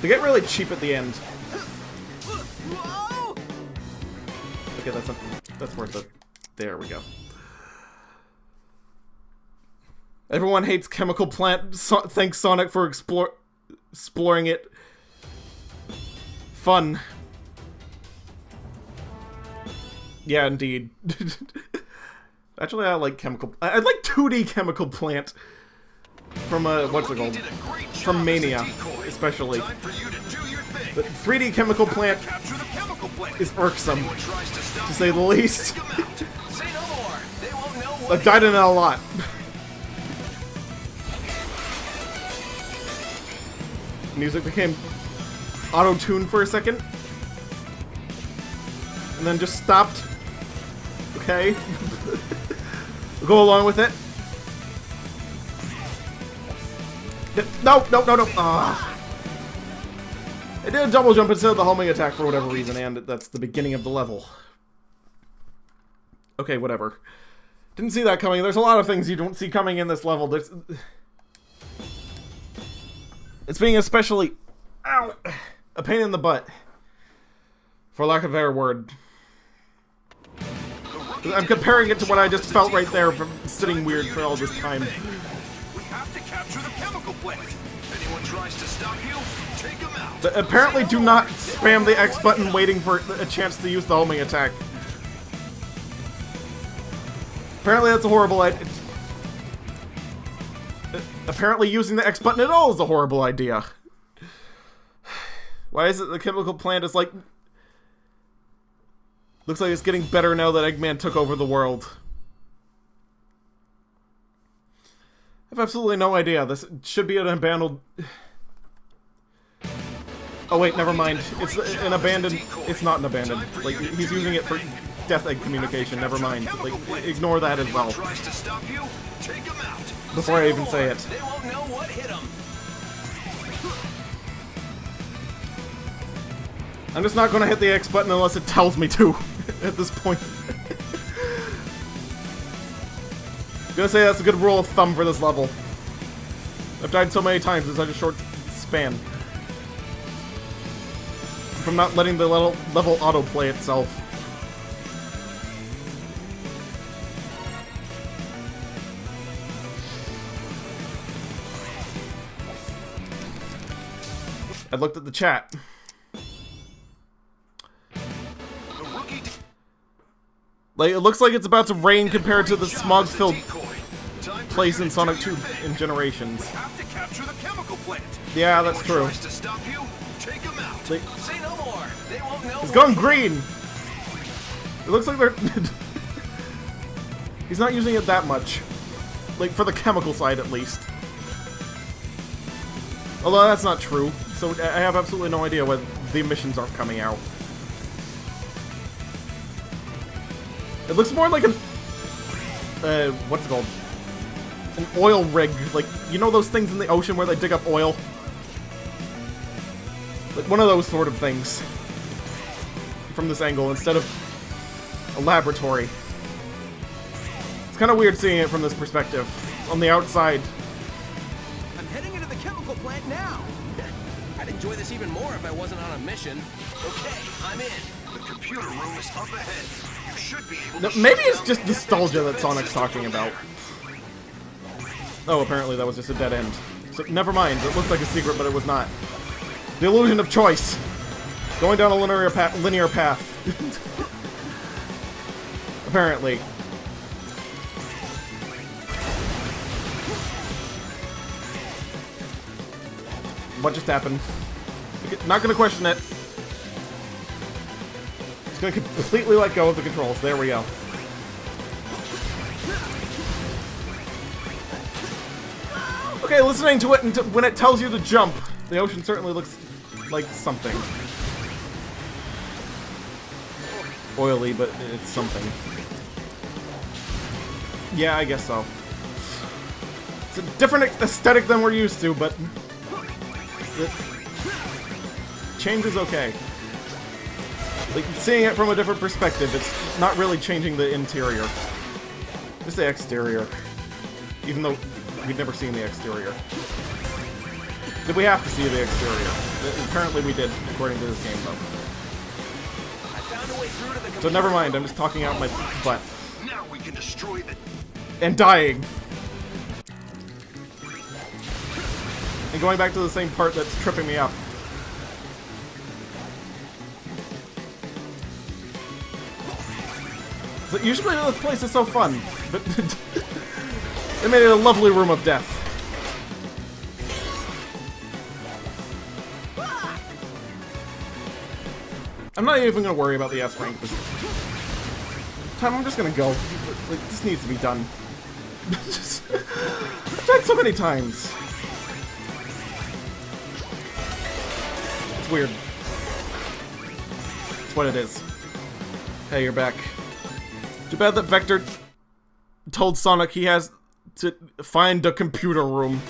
They get really cheap at the end. Okay, that's worth it. There we go. Everyone hates chemical plant. Thanks Sonic for exploring it. Fun. Yeah, indeed. Actually, I like chemical. I like 2D chemical plant from what's it called? From Mania, especially. But 3D chemical plant is irksome, to say the least. Say no more. They won't know what. I've died in it a lot. Music became auto-tuned for a second. And then just stopped. Okay. We'll go along with it. No, no, no, no. I did a double jump instead of the homing attack for whatever reason, and that's the beginning of the level. Okay, whatever. Didn't see that coming. There's a lot of things you don't see coming in this level. It's being especially... Ow! A pain in the butt. For lack of a better word. I'm comparing it to what I just felt right there from sitting weird for all this time. We have to capture the chemical plant. If anyone tries to stop you, take them out. But apparently do not spam the X button waiting for a chance to use the homing attack. Apparently that's a horrible idea. Apparently using the X button at all is a horrible idea. Why is it the chemical plant is like... Looks like it's getting better now that Eggman took over the world. I have absolutely no idea. This should be an abandoned... Oh wait, never mind. It's an abandoned... It's not an abandoned. Like, he's using it for Death Egg communication. Never mind. Like, ignore that as well. Before I even say it. They won't know what hit 'em. I'm just not gonna hit the X button unless it tells me to, at this point. I'm gonna say that's a good rule of thumb for this level. I've died so many times in such a short span. From not letting the level autoplay itself. I looked at the chat. Like, it looks like it's about to rain compared to the smog-filled place in Sonic 2 in Generations. Yeah, that's true. Like, Say no more. They won't know. it's going green! It looks like they're... He's not using it that much. Like, for the chemical side, at least. Although, that's not true. So, I have absolutely no idea when the emissions aren't coming out. It looks more like an... what's it called? An oil rig. Like, you know those things in the ocean where they dig up oil? Like, one of those sort of things. From this angle, instead of a laboratory. It's kind of weird seeing it from this perspective. On the outside. I'm heading into the chemical plant now. I'd enjoy this even more if I wasn't on a mission. Okay, I'm in. The computer room is up ahead. You should be able to Maybe it's just nostalgia that Sonic's talking about. Oh, apparently that was just a dead end. So, never mind. It looked like a secret, but it was not. The illusion of choice. Going down a linear path. Apparently. What just happened? Not gonna question it. Just gonna completely let go of the controls. There we go. Okay, listening to it when it tells you to jump, the ocean certainly looks like something. Oily, but it's something. Yeah, I guess so. It's a different aesthetic than we're used to, but... change is okay. Like, seeing it from a different perspective, it's not really changing the interior. Just the exterior. Even though we'd never seen the exterior. Did we have to see the exterior? Apparently we did, according to this game, though. So never mind, I'm just talking out my butt. Now we can destroy the... And dying. And going back to the same part that's tripping me up. So usually this place is so fun, but they made it a lovely room of death. I'm not even gonna worry about the S rank this time. I'm just gonna go. Like, this needs to be done. I've died so many times. It's weird. It's what it is. Hey, you're back. Too bad that Vector told Sonic he has to find a computer room.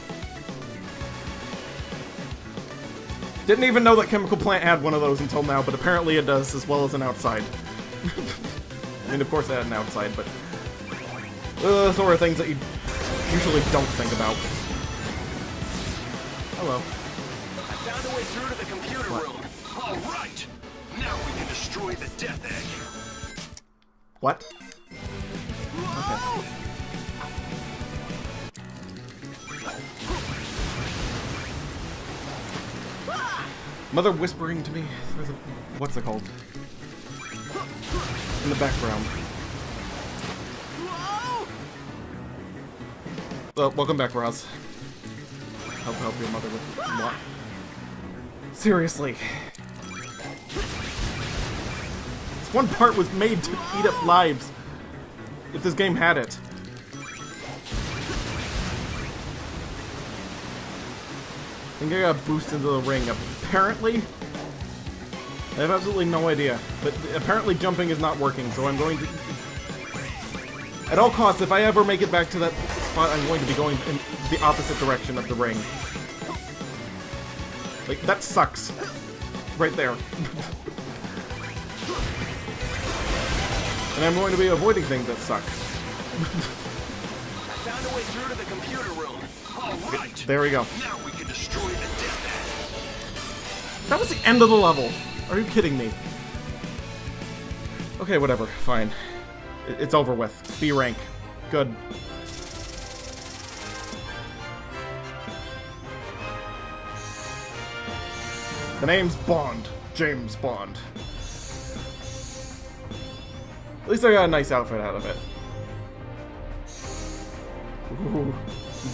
Didn't even know that Chemical Plant had one of those until now, but apparently it does, as well as an outside. I mean, of course it had an outside, but... sort of things that you usually don't think about. Hello. I found a way through to the computer room. All right. Now we can destroy the Death Egg. What? Okay. Mother whispering to me through the... what's it called? In the background. Welcome back, Roz. Help your mother with what? Seriously. This one part was made to eat up lives. If this game had it. I think I got boosted into the ring. Apparently, I have absolutely no idea. But apparently jumping is not working, so I'm going to... At all costs, if I ever make it back to that spot, I'm going to be going in the opposite direction of the ring. Like, that sucks. Right there. And I'm going to be avoiding things that suck. found a way through to the computer room. All right. There we go. Now we can destroy the death. That was the end of the level. Are you kidding me? Okay, whatever. Fine. It's over with. B rank. Good. The name's Bond. James Bond. At least I got a nice outfit out of it. Ooh.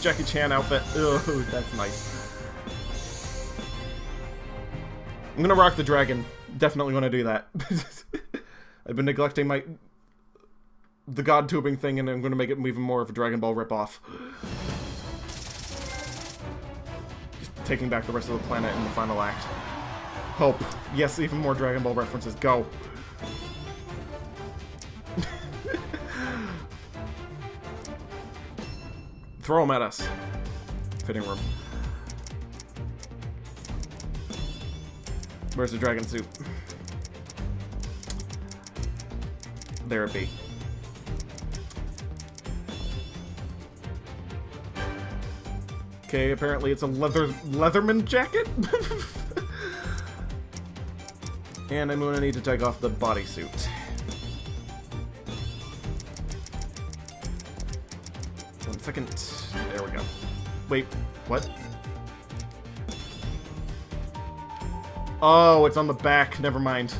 Jackie Chan outfit. Ooh, that's nice. I'm gonna rock the dragon. Definitely gonna do that. I've been neglecting the god tubing thing, and I'm gonna make it even more of a Dragon Ball ripoff. Just taking back the rest of the planet in the final act. Hope. Yes, even more Dragon Ball references. Go. Throw them at us. Fitting room. Where's the dragon suit? There it be. Okay, apparently it's a Leatherman jacket? And I'm gonna need to take off the bodysuit. One second. There we go. Wait, what? Oh, it's on the back. Never mind.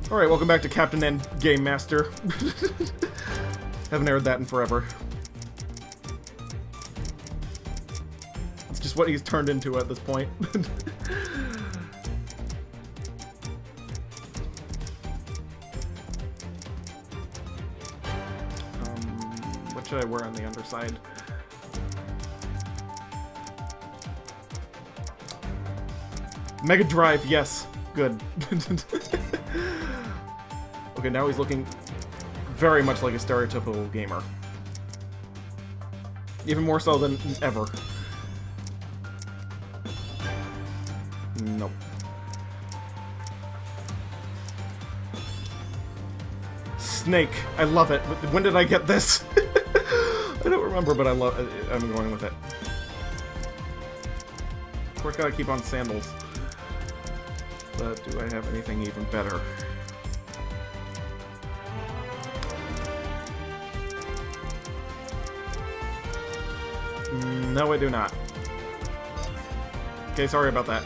Alright, welcome back to Captain and Game Master. Haven't aired that in forever. It's just what he's turned into at this point. What should I wear on the underside? Mega Drive, yes. Good. Okay, now he's looking very much like a stereotypical gamer. Even more so than ever. Nope. Snake. I love it. When did I get this? I don't remember, but I love it. I'm going with it. Of course, gotta keep on sandals. But do I have anything even better? No, I do not. Okay, sorry about that.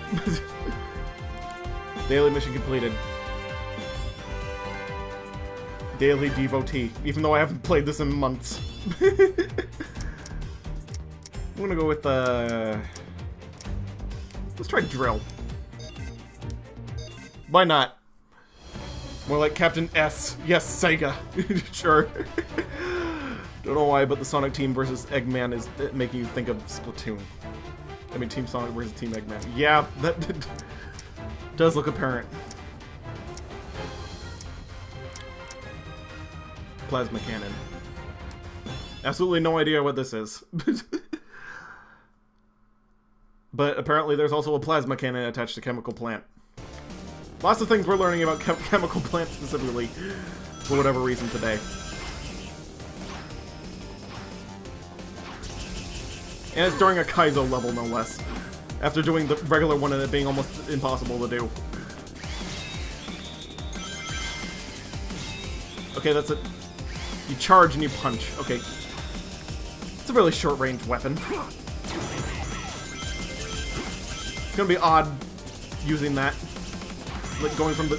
Daily mission completed. Daily devotee, even though I haven't played this in months. I'm gonna go with, let's try drill. Why not? More like Captain S. Yes, Sega. Sure. Don't know why, but the Sonic team versus Eggman is making you think of Splatoon. I mean, Team Sonic versus Team Eggman. Yeah, that does look apparent. Plasma cannon. Absolutely no idea what this is. But apparently there's also a plasma cannon attached to Chemical Plant. Lots of things we're learning about Chemical Plant specifically, for whatever reason today. And it's during a Kaizo level, no less. After doing the regular one and it being almost impossible to do. Okay, that's it. You charge and you punch. Okay. It's a really short-range weapon. It's gonna be odd using that. Like going from the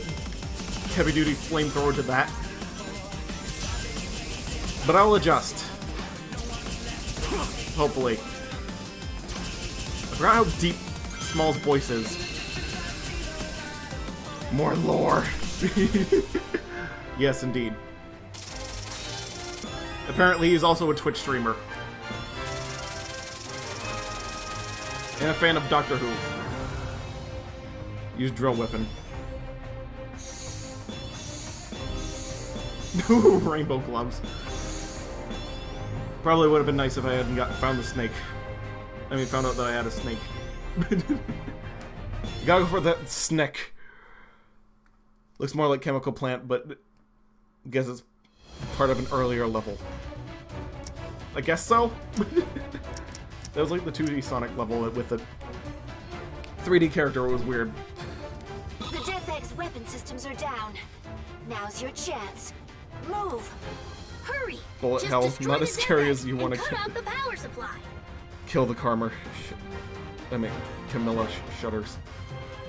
heavy-duty flamethrower to that. But I'll adjust. Hopefully. I forgot how deep Small's voice is. More lore. Yes, indeed. Apparently he's also a Twitch streamer. And a fan of Doctor Who. Use drill weapon. Ooh, rainbow gloves. Probably would have been nice if I hadn't found the snake. I mean, found out that I had a snake. You gotta go for that snake. Looks more like Chemical Plant, but I guess it's part of an earlier level. I guess so? That was like the 2D Sonic level with the 3D character. It was weird. The Death Egg's weapon systems are down. Now's your chance. Move. Hurry! Bullet Just hell, destroy not the as scary Death as you Egg want and to cut out the power supply. kill the Karmer. I mean, Camilla shudders.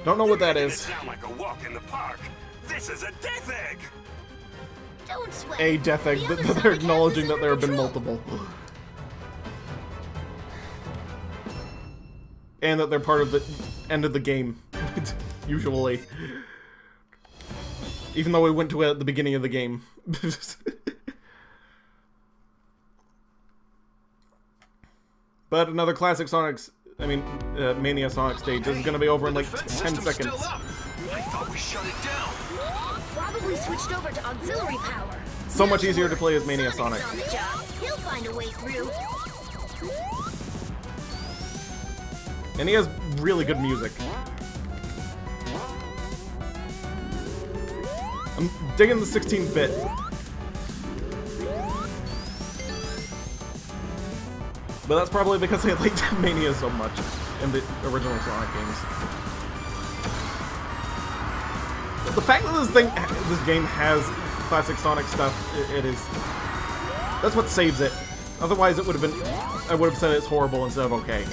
Don't know what that It is. sound like a walk in the park. This is a Death Egg. Don't sweat. A Death Egg, The but other they're Sonic acknowledging has that there have been this under multiple. And that they're part of the end of the game, usually. Even though we went to it at the beginning of the game. But another classic Sonic's, Mania Sonic stage. This is gonna be over in like 10 System's seconds. still up. I thought we shut it down. Probably switched over to auxiliary power. So much Not to easier to worry, play as Mania Sonic. Sonic's on the job. He'll find a way through. And he has really good music. I'm digging the 16-bit. But that's probably because I liked Mania so much in the original Sonic games. But the fact that this game has classic Sonic stuff, that's what saves it. Otherwise it would have been, I would have said it's horrible instead of okay.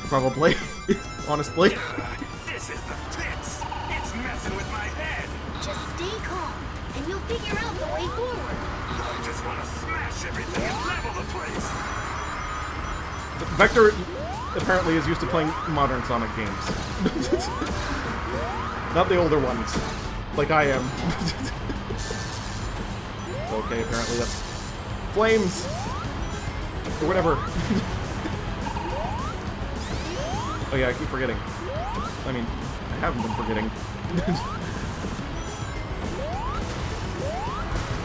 Probably, honestly. This is the pits. It's messing with my head. Just stay calm, and you'll figure out the way forward. I just want to smash everything and level the place. Vector apparently is used to playing modern Sonic games. Not the older ones, like I am. Okay, apparently that's flames, or whatever. Oh yeah, I keep forgetting. I mean, I haven't been forgetting.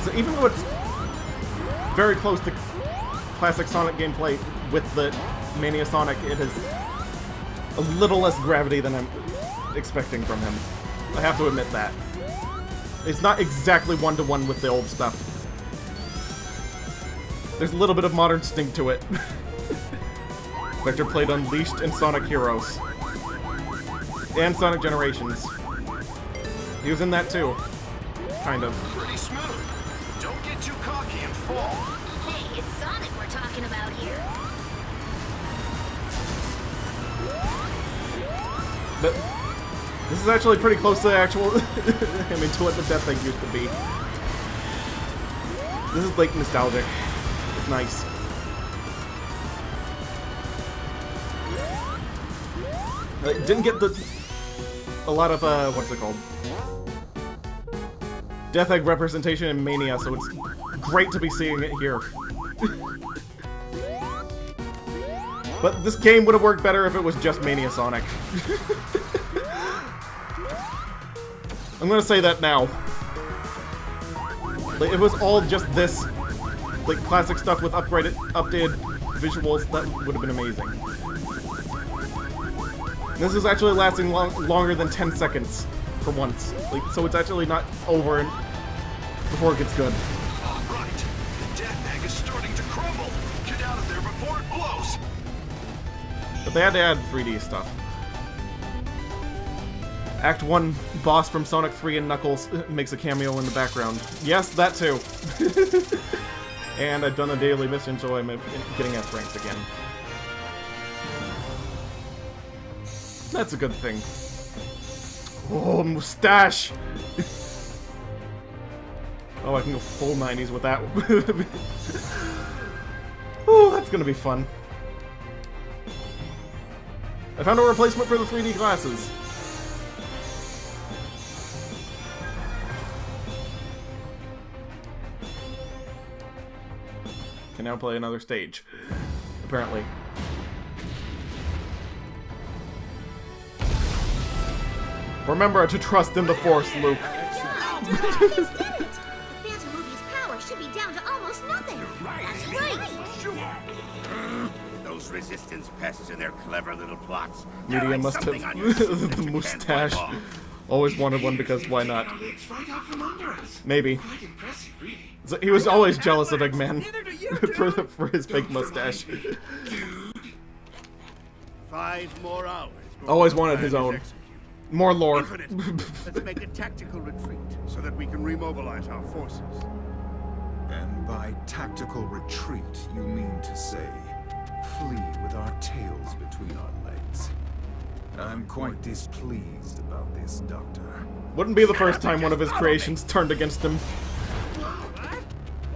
So even though it's very close to classic Sonic gameplay with the Mania Sonic, it has a little less gravity than I'm expecting from him. I have to admit that. It's not exactly one-to-one with the old stuff. There's a little bit of modern stink to it. Vector played Unleashed and Sonic Heroes. And Sonic Generations. He was in that too. Kind of. Pretty smooth. Don't get too cocky and fall. Hey, it's Sonic we're talking about here. But this is actually pretty close to the actual, to what the Death Egg used to be. This is like nostalgic. It's nice. Didn't get a lot of, what's it called? Death Egg representation in Mania, so it's great to be seeing it here. But this game would have worked better if it was just Mania Sonic. I'm gonna say that now. Like, if it was all just this, like, classic stuff with updated visuals, that would have been amazing. This is actually lasting longer than 10 seconds, for once. Like, so it's actually not over before it gets good. All right. The Death Egg is starting to crumble. Get out of there before it blows. But they had to add 3D stuff. Act 1 boss from Sonic 3 and Knuckles makes a cameo in the background. Yes, that too. And I've done the daily mission, so I'm getting S ranks again. That's a good thing. Oh, mustache! Oh, I can go full 90s with that. Oh, that's gonna be fun. I found a replacement for the 3D glasses. Can now play another stage, apparently. Remember to trust in the Force, Luke. The Phantom Ruby's power should be down to almost nothing. That's right. Those resistance pests and their clever little plots. Media must have the mustache. Always wanted one because why not? It's right out from under us. Maybe. Quite impressive, really. So he was always jealous of Eggman Neither do you, dude. for his fake mustache. 5 more hours. before Always the wanted plan his is own. executed. More lore. Infinite. Let's make a tactical retreat so that we can remobilize our forces. And by tactical retreat, you mean to say, flee with our tails between our legs. I'm quite displeased about this, Doctor. Wouldn't be the first time one of his creations turned against him.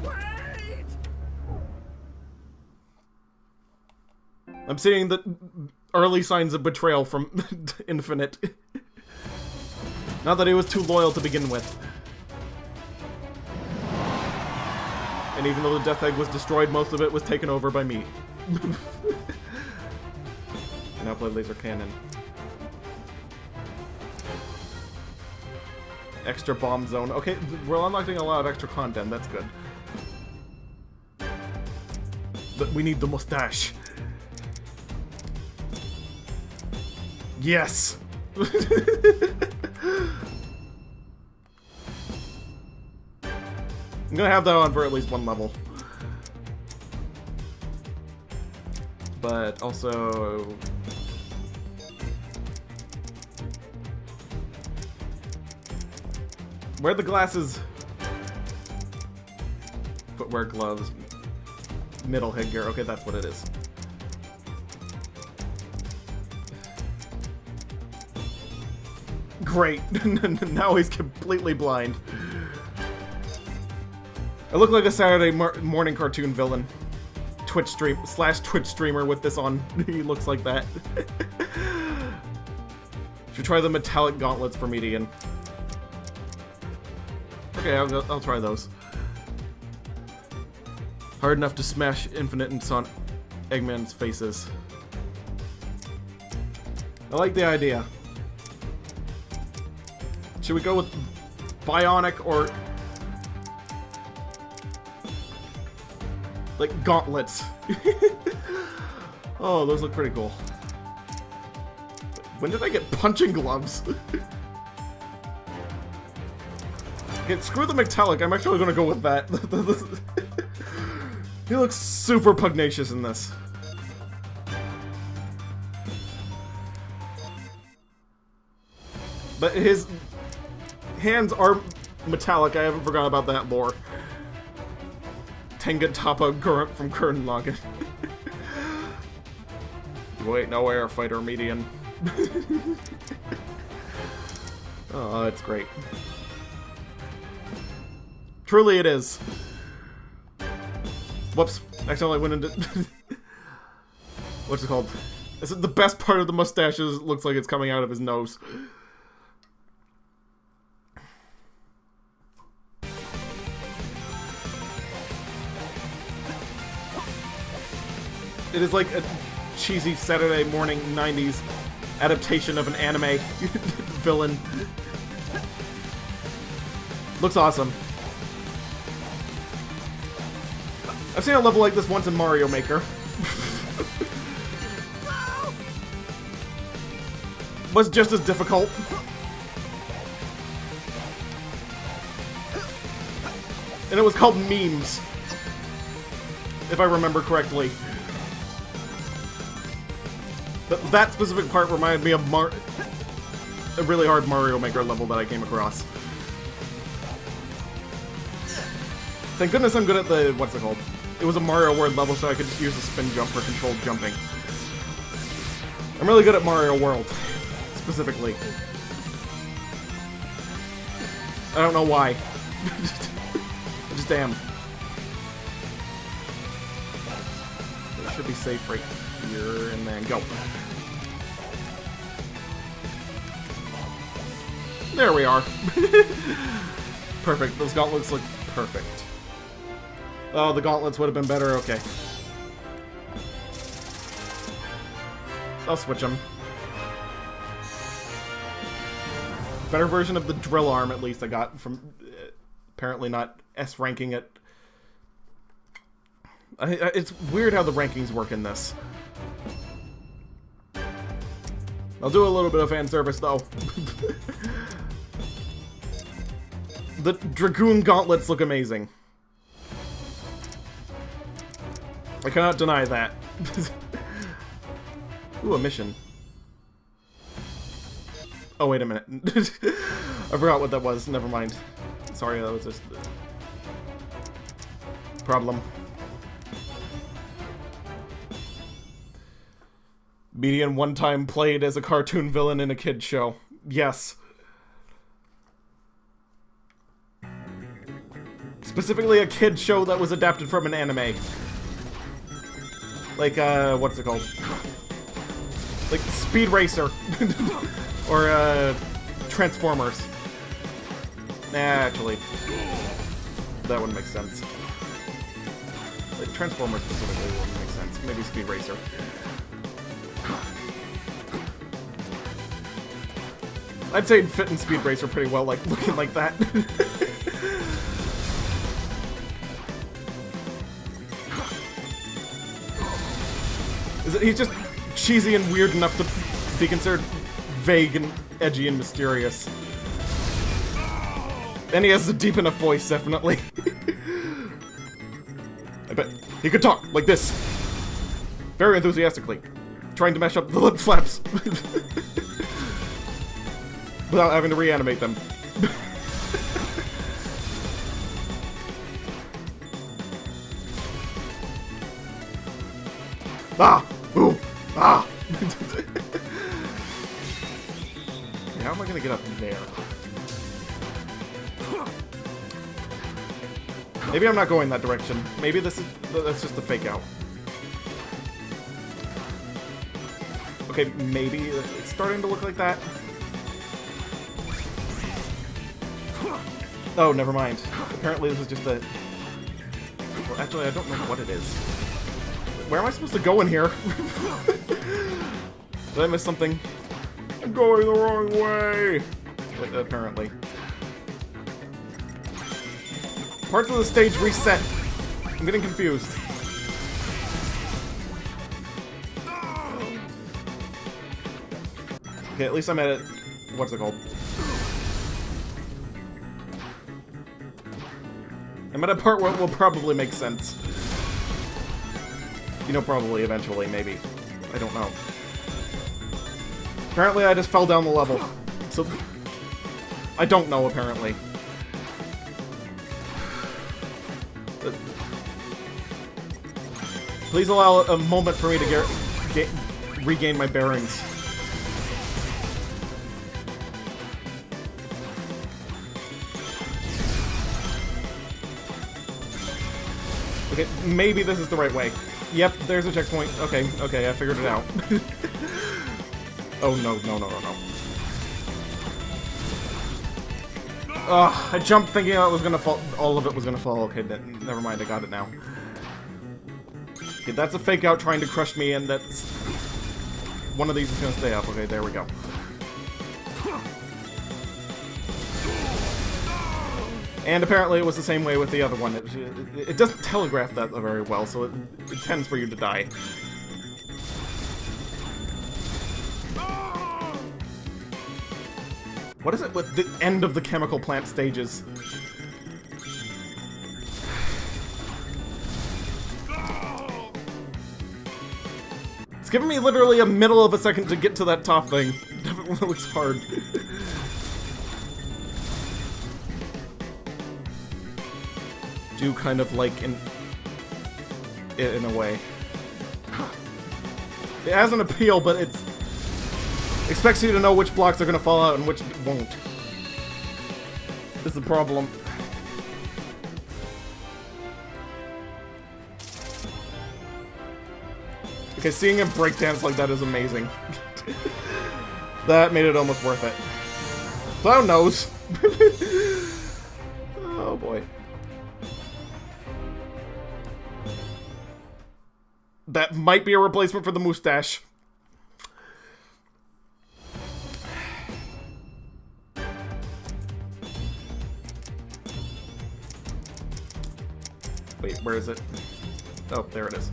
Wait! I'm seeing the early signs of betrayal from Infinite. Not that he was too loyal to begin with. And even though the Death Egg was destroyed, most of it was taken over by me. And now play Laser Cannon. Extra bomb zone. Okay, we're unlocking a lot of extra content. That's good. But we need the mustache. Yes! I'm gonna have that on for at least one level. But also... where are the glasses? Footwear, gloves, middle headgear. Okay, that's what it is. Great. Now he's completely blind. I look like a Saturday morning cartoon villain. Twitch streamer with this on. He looks like that. Should try the metallic gauntlets for median. Okay, I'll try those. Hard enough to smash Infinite and Eggman's faces. I like the idea. Should we go with bionic or like gauntlets? Oh, those look pretty cool. When did I get punching gloves? Okay, screw the metallic. I'm actually gonna go with that. He looks super pugnacious in this. But his hands are metallic. I haven't forgot about that lore. Tenga Toppa Gurnt from Gurren Lagann. Wait, no air fighter median. Oh, it's great. Truly it is. Whoops. Accidentally went into... What's it called? This is the best part of the mustache is it looks like it's coming out of his nose. It is like a cheesy Saturday morning 90s adaptation of an anime villain. Looks awesome. I've seen a level like this once in Mario Maker. Was just as difficult. And it was called Memes. If I remember correctly. But that specific part reminded me of a really hard Mario Maker level that I came across. Thank goodness I'm good at the, what's it called? It was a Mario World level, so I could just use the spin jump for controlled jumping. I'm really good at Mario World, specifically. I don't know why. I just am. It should be safe right here, and then go. There we are. Perfect. Those gauntlets look perfect. Oh, the gauntlets would have been better. Okay. I'll switch them. Better version of the drill arm, at least, I got from... apparently not S-ranking it. It's weird how the rankings work in this. I'll do a little bit of fan service, though. The Dragoon gauntlets look amazing. I cannot deny that. Ooh, a mission. Oh, wait a minute. I forgot what that was. Never mind. Sorry, that was just... problem. Median one time played as a cartoon villain in a kid's show. Yes. Specifically a kid's show that was adapted from an anime. Like, what's it called? Like, Speed Racer. Or, Transformers. Nah, actually. That wouldn't make sense. Like, Transformers specifically wouldn't make sense. Maybe Speed Racer. I'd say it'd fit in Speed Racer pretty well, like, looking like that. He's just cheesy and weird enough to be considered vague and edgy and mysterious. And he has a deep enough voice, definitely. I bet he could talk like this. Very enthusiastically. Trying to mash up the lip flaps. Without having to reanimate them. Ah! Ooh! Ah! How am I gonna get up there? Maybe I'm not going that direction. Maybe that's just a fake out. Okay, maybe it's starting to look like that. Oh, never mind. Apparently this is just a... Well, actually, I don't know what it is. Where am I supposed to go in here? Did I miss something? I'm going the wrong way! Like, apparently. Parts of the stage reset. I'm getting confused. Okay, at least I'm at it. What's it called? I'm at a part where it will probably make sense. You know, probably, eventually, maybe. I don't know. Apparently I just fell down the level. So... I don't know, apparently. Please allow a moment for me to regain my bearings. Okay, maybe this is the right way. Yep, there's a checkpoint. Okay, okay, I figured it out. Oh, no, no, no, no, no. Ugh, I jumped thinking it was gonna fall. All of it was gonna fall. Okay, never mind, I got it now. Okay, that's a fake out trying to crush me, and that's... One of these is gonna stay up. Okay, there we go. And apparently it was the same way with the other one. It doesn't telegraph that very well, so it tends for you to die. What is it with the end of the chemical plant stages? It's giving me literally a middle of a second to get to that top thing. Definitely looks hard. Do kind of like in a way. It has an appeal, but it's expects you to know which blocks are gonna fall out and which won't. This is the problem. Okay, seeing him breakdance like that is amazing. That made it almost worth it. Clown knows. Oh boy. That might be a replacement for the mustache. Wait, where is it? Oh, there it is.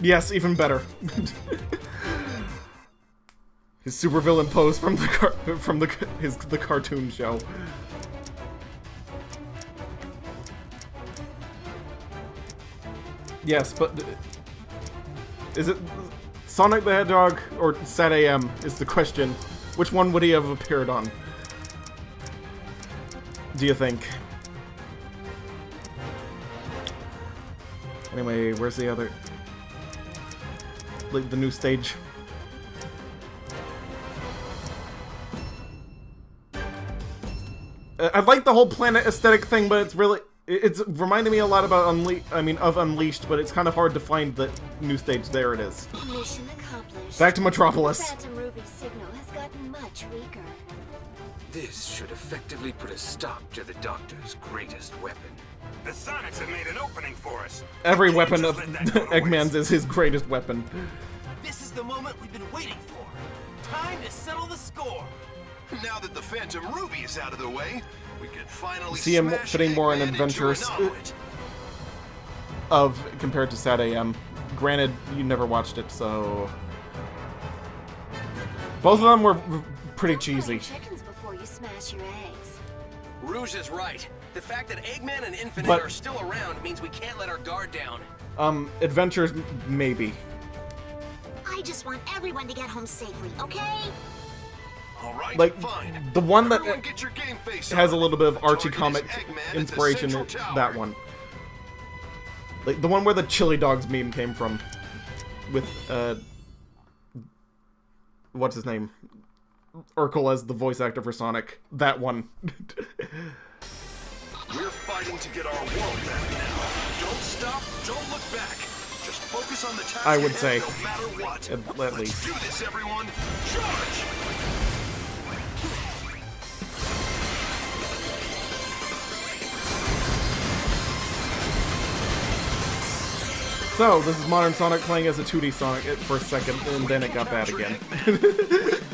Yes, even better. His supervillain pose from the cartoon show. Yes, but is it Sonic the Hedgehog or Sad AM is the question. Which one would he have appeared on? Do you think? Anyway, where's the other... like, the new stage? I like the whole planet aesthetic thing, but it's really... it's reminding me a lot about Unleashed, but it's kind of hard to find the new stage. There it is. Mission accomplished. Back to Metropolis. The Phantom Ruby's signal has gotten much weaker. This should effectively put a stop to the Doctor's greatest weapon. The Sonics have made an opening for us. Every We can't weapon just of let that go to Eggman's waste. is his greatest weapon. This is the moment we've been waiting for. Time to settle the score. Now that the Phantom Ruby is out of the way, we can finally See him smash fitting more in Eggman into Adventures an omelet. of compared to Sad AM. Granted, you never watched it, so both of them were pretty cheesy. Chickens before you smash your eggs. Rouge is right. The fact that Eggman and Infinite But- are still around means we can't let our guard down. Adventures, maybe. I just want everyone to get home safely, okay? All right, Like, fine. the one that Everyone get your game face has a on. little bit of The Archie target is comic Eggman at the inspiration in Central Tower. that one. Like, the one where the chili dogs meme came from. With, what's his name? Urkel as the voice actor for Sonic. That one. We're fighting to get our world back now. Don't stop, don't look back. Just focus on the task I would ahead say. no matter what. At Let's least. do this, everyone. Charge! So, this is modern Sonic playing as a 2D Sonic for a second, and then it got bad again.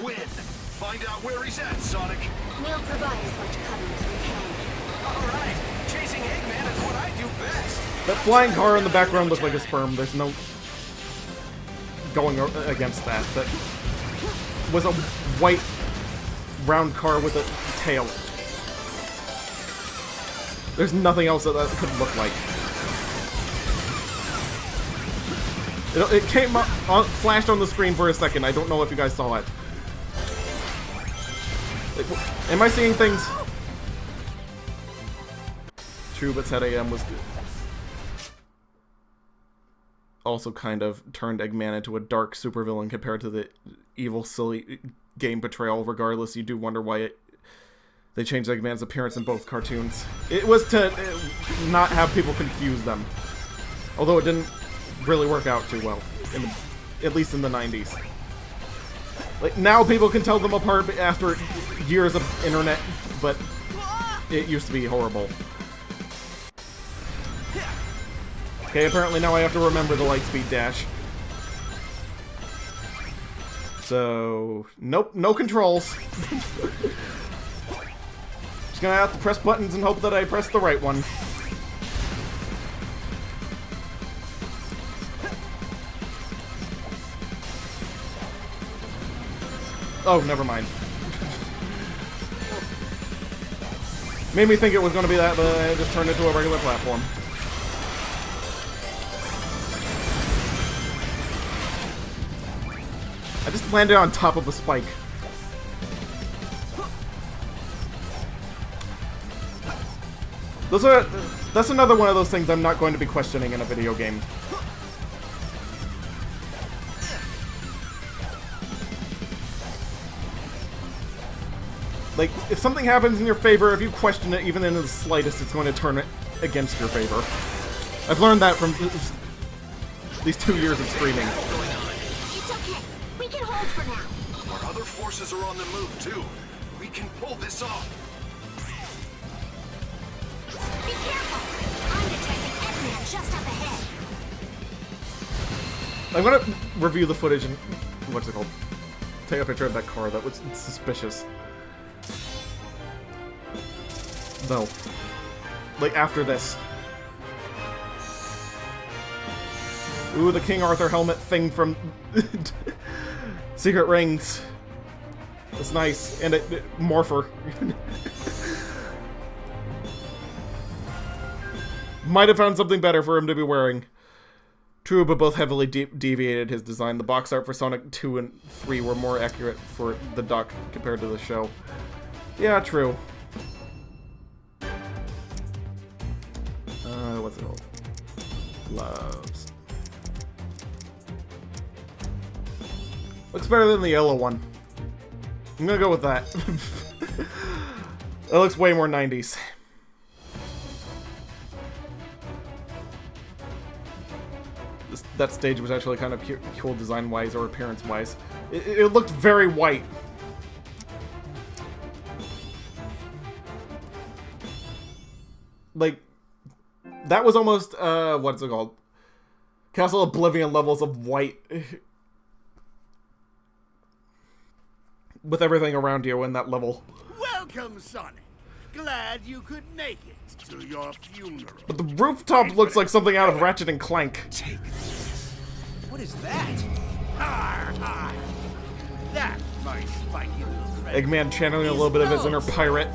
Win. Find out where he's at, Sonic. We'll provide as much cover as we can. All right, chasing Eggman is what I do best. That flying car in the background looked like a sperm. There's no going against that. That was a white round car with a tail. There's nothing else that could look like. It came up, flashed on the screen for a second. I don't know if you guys saw it. Am I seeing things? True, but Sad AM was also kind of turned Eggman into a dark supervillain compared to the evil, silly game portrayal. Regardless, you do wonder why they changed Eggman's appearance in both cartoons. It was to not have people confuse them. Although it didn't really work out too well, at least in the 90s. Like, now people can tell them apart after years of internet, but it used to be horrible. Okay, apparently now I have to remember the Lightspeed dash. So, nope, no controls. Just gonna have to press buttons and hope that I press the right one. Oh, never mind. Made me think it was going to be that, but it just turned into a regular platform. I just landed on top of a spike. That's another one of those things I'm not going to be questioning in a video game. Like, if something happens in your favor, if you question it even in the slightest, it's going to turn it against your favor. I've learned that from these 2 years of streaming. It's okay. We can hold for now. Our other forces are on the move, too. We can pull this off. Be careful. I'm detecting Eggman just up ahead. I'm gonna review the footage and what's it called? Take a picture of that car. That was suspicious. No. Like, after this. Ooh, the King Arthur helmet thing from Secret Rings. It's nice. And Morpher. Might have found something better for him to be wearing. True, but both heavily deviated his design. The box art for Sonic 2 and 3 were more accurate for the dock compared to the show. Yeah, true. What's it called? Gloves. Looks better than the yellow one. I'm gonna go with that. That looks way more 90s. That stage was actually kind of cool design-wise or appearance-wise. It looked very white. Like, that was almost, what's it called? Castle Oblivion levels of white. With everything around you in that level. Welcome, Sonic. Glad you could make it to your funeral. But the rooftop looks like something out of Ratchet and Clank. What is that? Har, har. That, my spiky little friend, Eggman channeling a little bit of his inner pirate.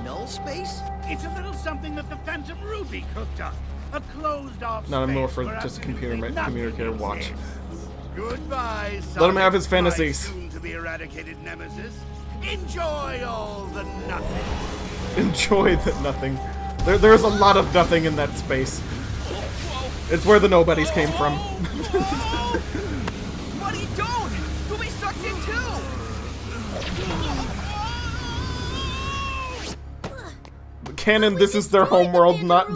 Null space? it's a little something that the Phantom Ruby cooked up. A closed-off Not a more space for where just a absolutely nothing communicator watch. exists. Goodbye, Sonic, Let him have his my fantasies. soon-to-be eradicated nemesis. Enjoy all the nothing. Enjoy the nothing. There's a lot of nothing in that space. It's where the nobodies came from. Buddy, don't! You'll be sucked in too! Canon, this is their home world, not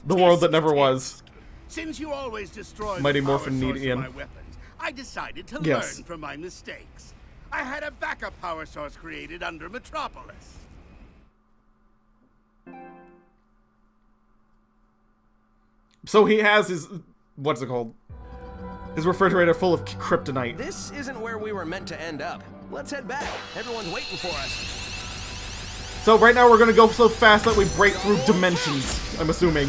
the world that never was. Since you always destroy Mighty the power Morphin source of Needian. my weapons, I decided to Yes. learn from my mistakes. I had a backup power source created under Metropolis. So he has his, what's it called? His refrigerator full of kryptonite. This isn't where we were meant to end up. Let's head back. Everyone's waiting for us. So right now we're gonna go so fast that we break through dimensions, I'm assuming.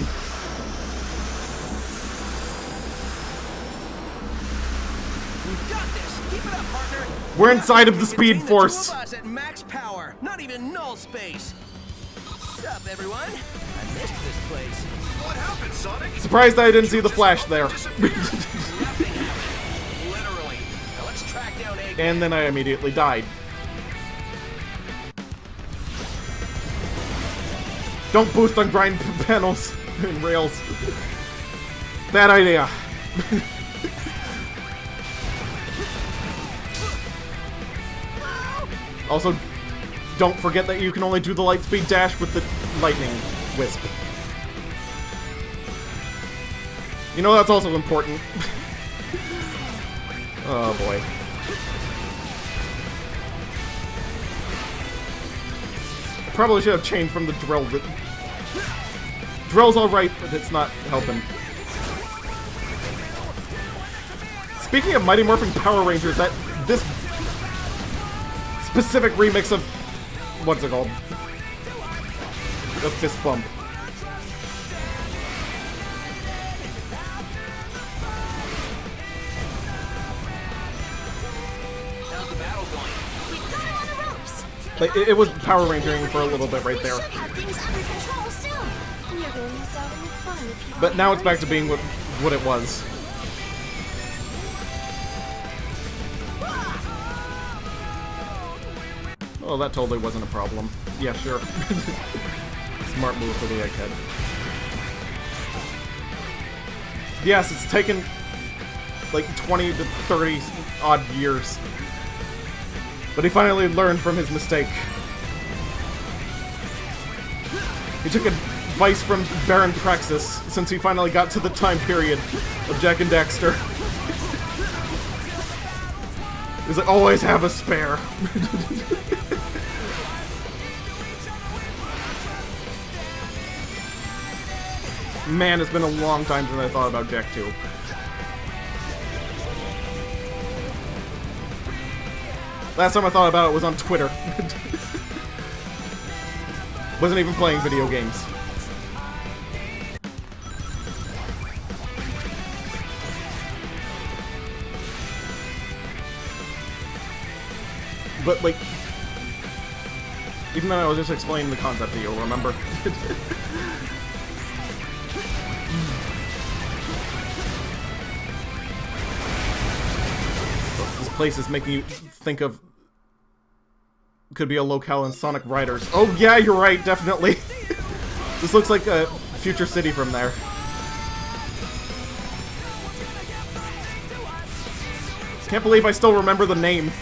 We've got this. Keep it up, partner. We're inside of the Speed Between Force. The two of us at max power. Not even null space. What's up, everyone? I missed this place. What happened, Sonic? Surprised I didn't see the flash there. Nothing happened. Literally. Now let's track down Eggman. And then I immediately died. Don't boost on grind panels and rails. Bad idea. Also, don't forget that you can only do the light speed dash with the lightning wisp. You know that's also important. Oh boy. I probably should have changed from the drill. Drill's alright, but it's not helping. Speaking of Mighty Morphin Power Rangers, this specific remix of what's it called? The fist bump. How's the battle going? We've got him on the ropes. Like, it was Power Rangering for a little bit right there. We should have things under control soon. You're gonna miss out on the fun if you But now it's back to being what it was. Oh, that totally wasn't a problem. Yeah, sure. Smart move for the egghead. Yes, it's taken like 20 to 30 odd years. But he finally learned from his mistake. He took advice from Baron Praxis since he finally got to the time period of Jak and Daxter. He's like, always have a spare. Man, it's been a long time since I thought about Jak 2. Last time I thought about it was on Twitter. Wasn't even playing video games. but like, even though I was just explaining the concept to you, remember? This place is making you think of, could be a locale in Sonic Riders. Oh yeah, you're right, definitely. This looks like a future city from there. Can't believe I still remember the name.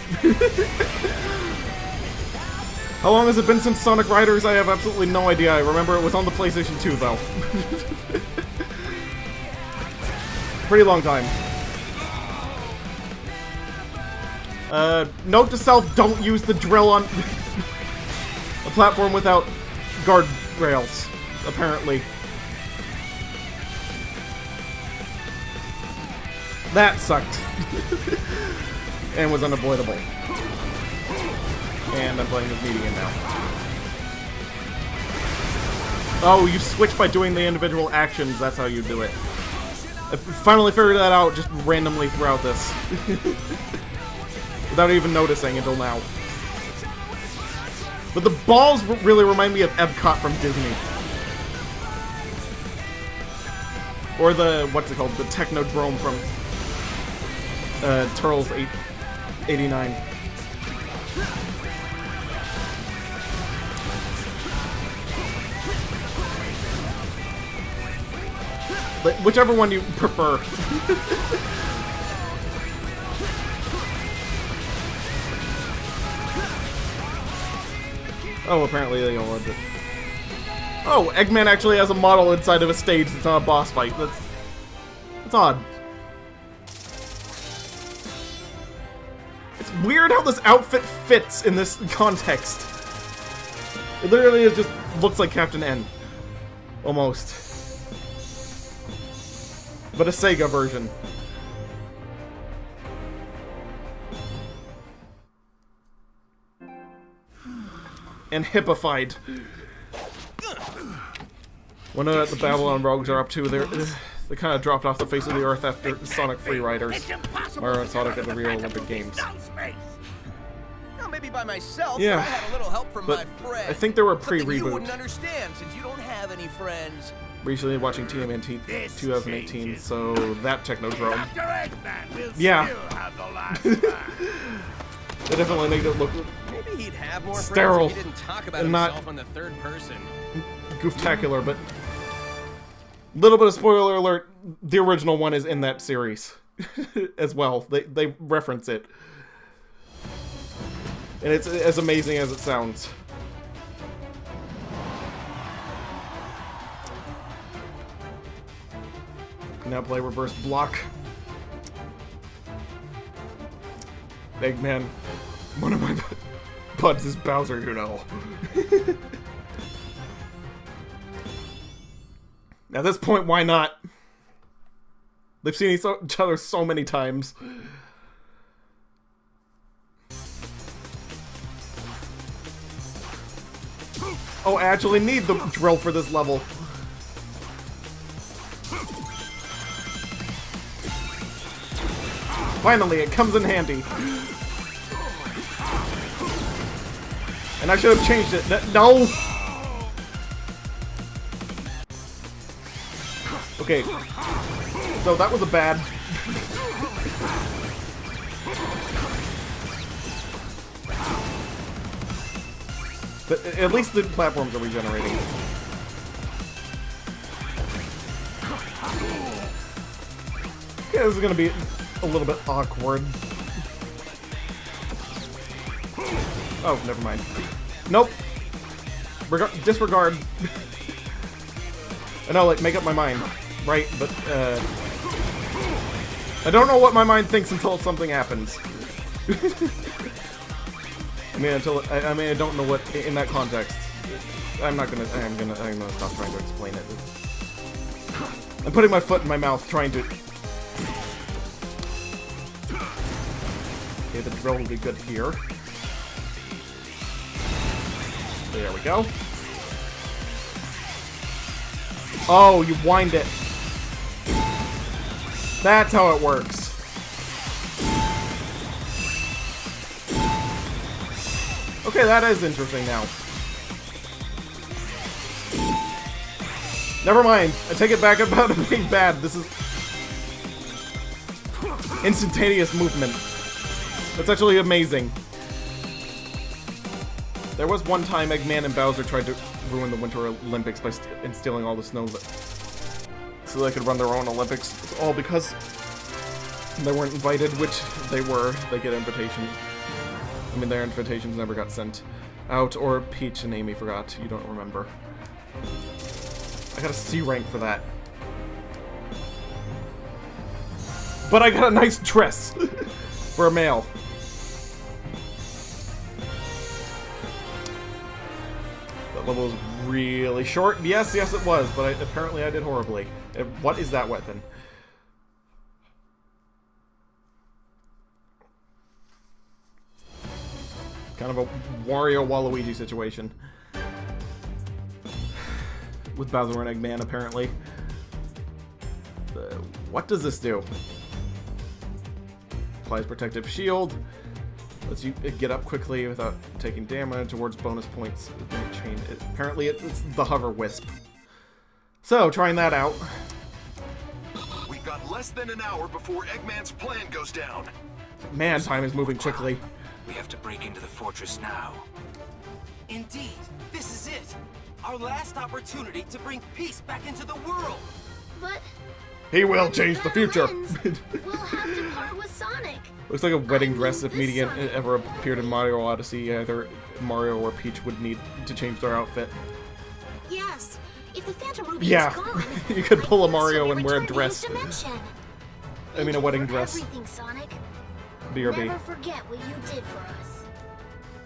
How long has it been since Sonic Riders? I have absolutely no idea. I remember it was on the PlayStation 2, though. Pretty long time. Note to self, don't use the drill on a platform without guardrails, apparently. That sucked. And was unavoidable. And I'm playing as medium now. Oh, you switch by doing the individual actions, that's how you do it. I finally figured that out just randomly throughout this. Without even noticing until now. But the balls really remind me of Epcot from Disney. Or the, what's it called, the Technodrome from Turtles 89. Whichever one you prefer. Oh, apparently they all loved it. Oh, Eggman actually has a model inside of a stage that's not a boss fight. That's odd. It's weird how this outfit fits in this context. It literally just looks like Captain N. Almost. But a Sega version. And hippified. Wonder what the Babylon Rogues are up to. They kind of dropped off the face of the earth after Sonic Free Riders. Or Sonic at the real Olympic Games. Well, maybe by myself, yeah, I had a little help from my friend. I think they were pre-reboot. You wouldn't understand since you don't have any friends. Recently watching TMNT 2018, so that Technodrome. Yeah. They definitely made it look Maybe he'd have more sterile friends if he didn't talk about and not himself on the third person. gooftacular, but little bit of spoiler alert, the original one is in that series as well. They reference it. And it's as amazing as it sounds. Now play reverse block. Eggman. One of my buds is Bowser, you know. At this point, why not? They've seen each other so many times. Oh, I actually need the drill for this level. Finally, it comes in handy. And I should have changed it. No! Okay. So that was a bad... But at least the platforms are regenerating. Yeah, this is gonna be a little bit awkward. Oh, never mind. Nope. Disregard. I know, like, make up my mind. Right, but, I don't know what my mind thinks until something happens. I mean, I don't know what, in that context. I'm gonna stop trying to explain it. I'm putting my foot in my mouth, trying to... Okay, the drill will be good here. There we go. Oh, you wind it. That's how it works. Okay, that is interesting now. Never mind. I take it back about it being bad. This is instantaneous movement. That's actually amazing. There was one time Eggman and Bowser tried to ruin the Winter Olympics by stealing all the snow so they could run their own Olympics. All because they weren't invited, which they were. They get invitations. I mean, their invitations never got sent out, or Peach and Amy forgot. You don't remember. I got a C rank for that. But I got a nice dress for a male. That level was really short. Yes, yes it was, but apparently I did horribly. What is that weapon? Kind of a Wario-Waluigi situation. With Bowser and Eggman, apparently. What does this do? Applies protective shield. Lets you get up quickly without taking damage towards bonus points. Apparently it's the Hover Wisp. So, trying that out. We've got less than an hour before Eggman's plan goes down. Man, time is moving quickly. We have to break into the fortress now. Indeed, this is it. Our last opportunity to bring peace back into the world. But he will change the future. We'll have to part with Sonic. Looks like a wedding dress if Median ever appeared in Mario Odyssey. Either Mario or Peach would need to change their outfit. Yes, if the Phantom Ruby is Yeah, gone, you could pull a I Mario and wear a return to dress. his dimension. I mean, a wedding dress. Everything, Sonic. BRB. Never forget what you did for us.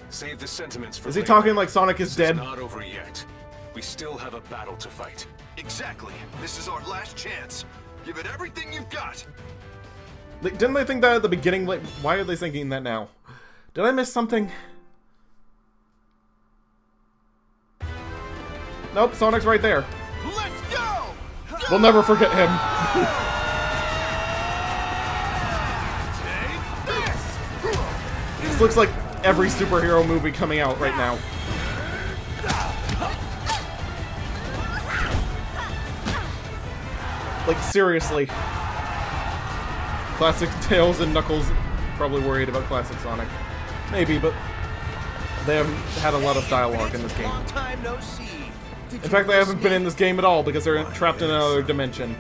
Save the sentiments for Is he later. talking like Sonic is dead? It's not over yet. We still have a battle to fight. Exactly. This is our last chance. Give it everything you've got. Didn't they think that at the beginning? Like, why are they thinking that now? Did I miss something? Nope, Sonic's right there. Let's go! We'll never forget him. This looks like every superhero movie coming out right now. Like, seriously. Classic Tails and Knuckles probably worried about classic Sonic. Maybe, but they haven't had a lot of dialogue in this game. Long time no see. In fact, they haven't been in this game at all because they're trapped in another dimension.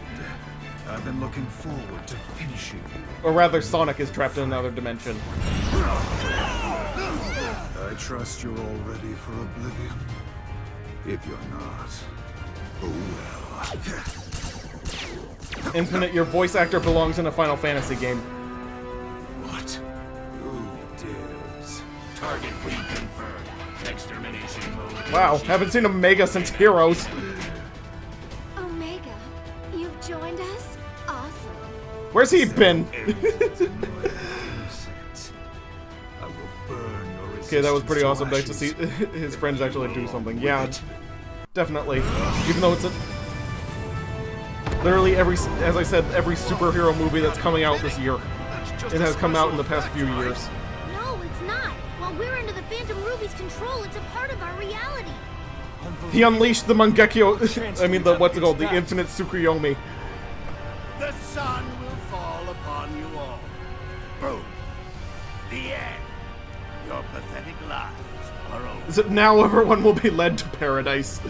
I've been looking forward to finishing you. Or rather, Sonic is trapped in another dimension. I trust you're all ready for oblivion. If you're not, oh well. Infinite, your voice actor belongs in a Final Fantasy game. What? Who dares? Target reconfirmed. Extermination mode. Wow, haven't seen Omega since Heroes. Omega, you've joined us? Awesome. Where's he been? Okay, that was pretty awesome. Nice to see his friends actually do something. Yeah, definitely. Even though it's literally as I said, every superhero movie that's coming out this year. It has come out in the past few years. No, it's not. While we're under the Phantom Ruby's control, it's a part of our reality. He unleashed the Mangekyo, I mean the, what's it called, the Infinite Tsukuyomi. The sun will fall upon you all. Boom. The end. Your pathetic lives are over. So now everyone will be led to paradise.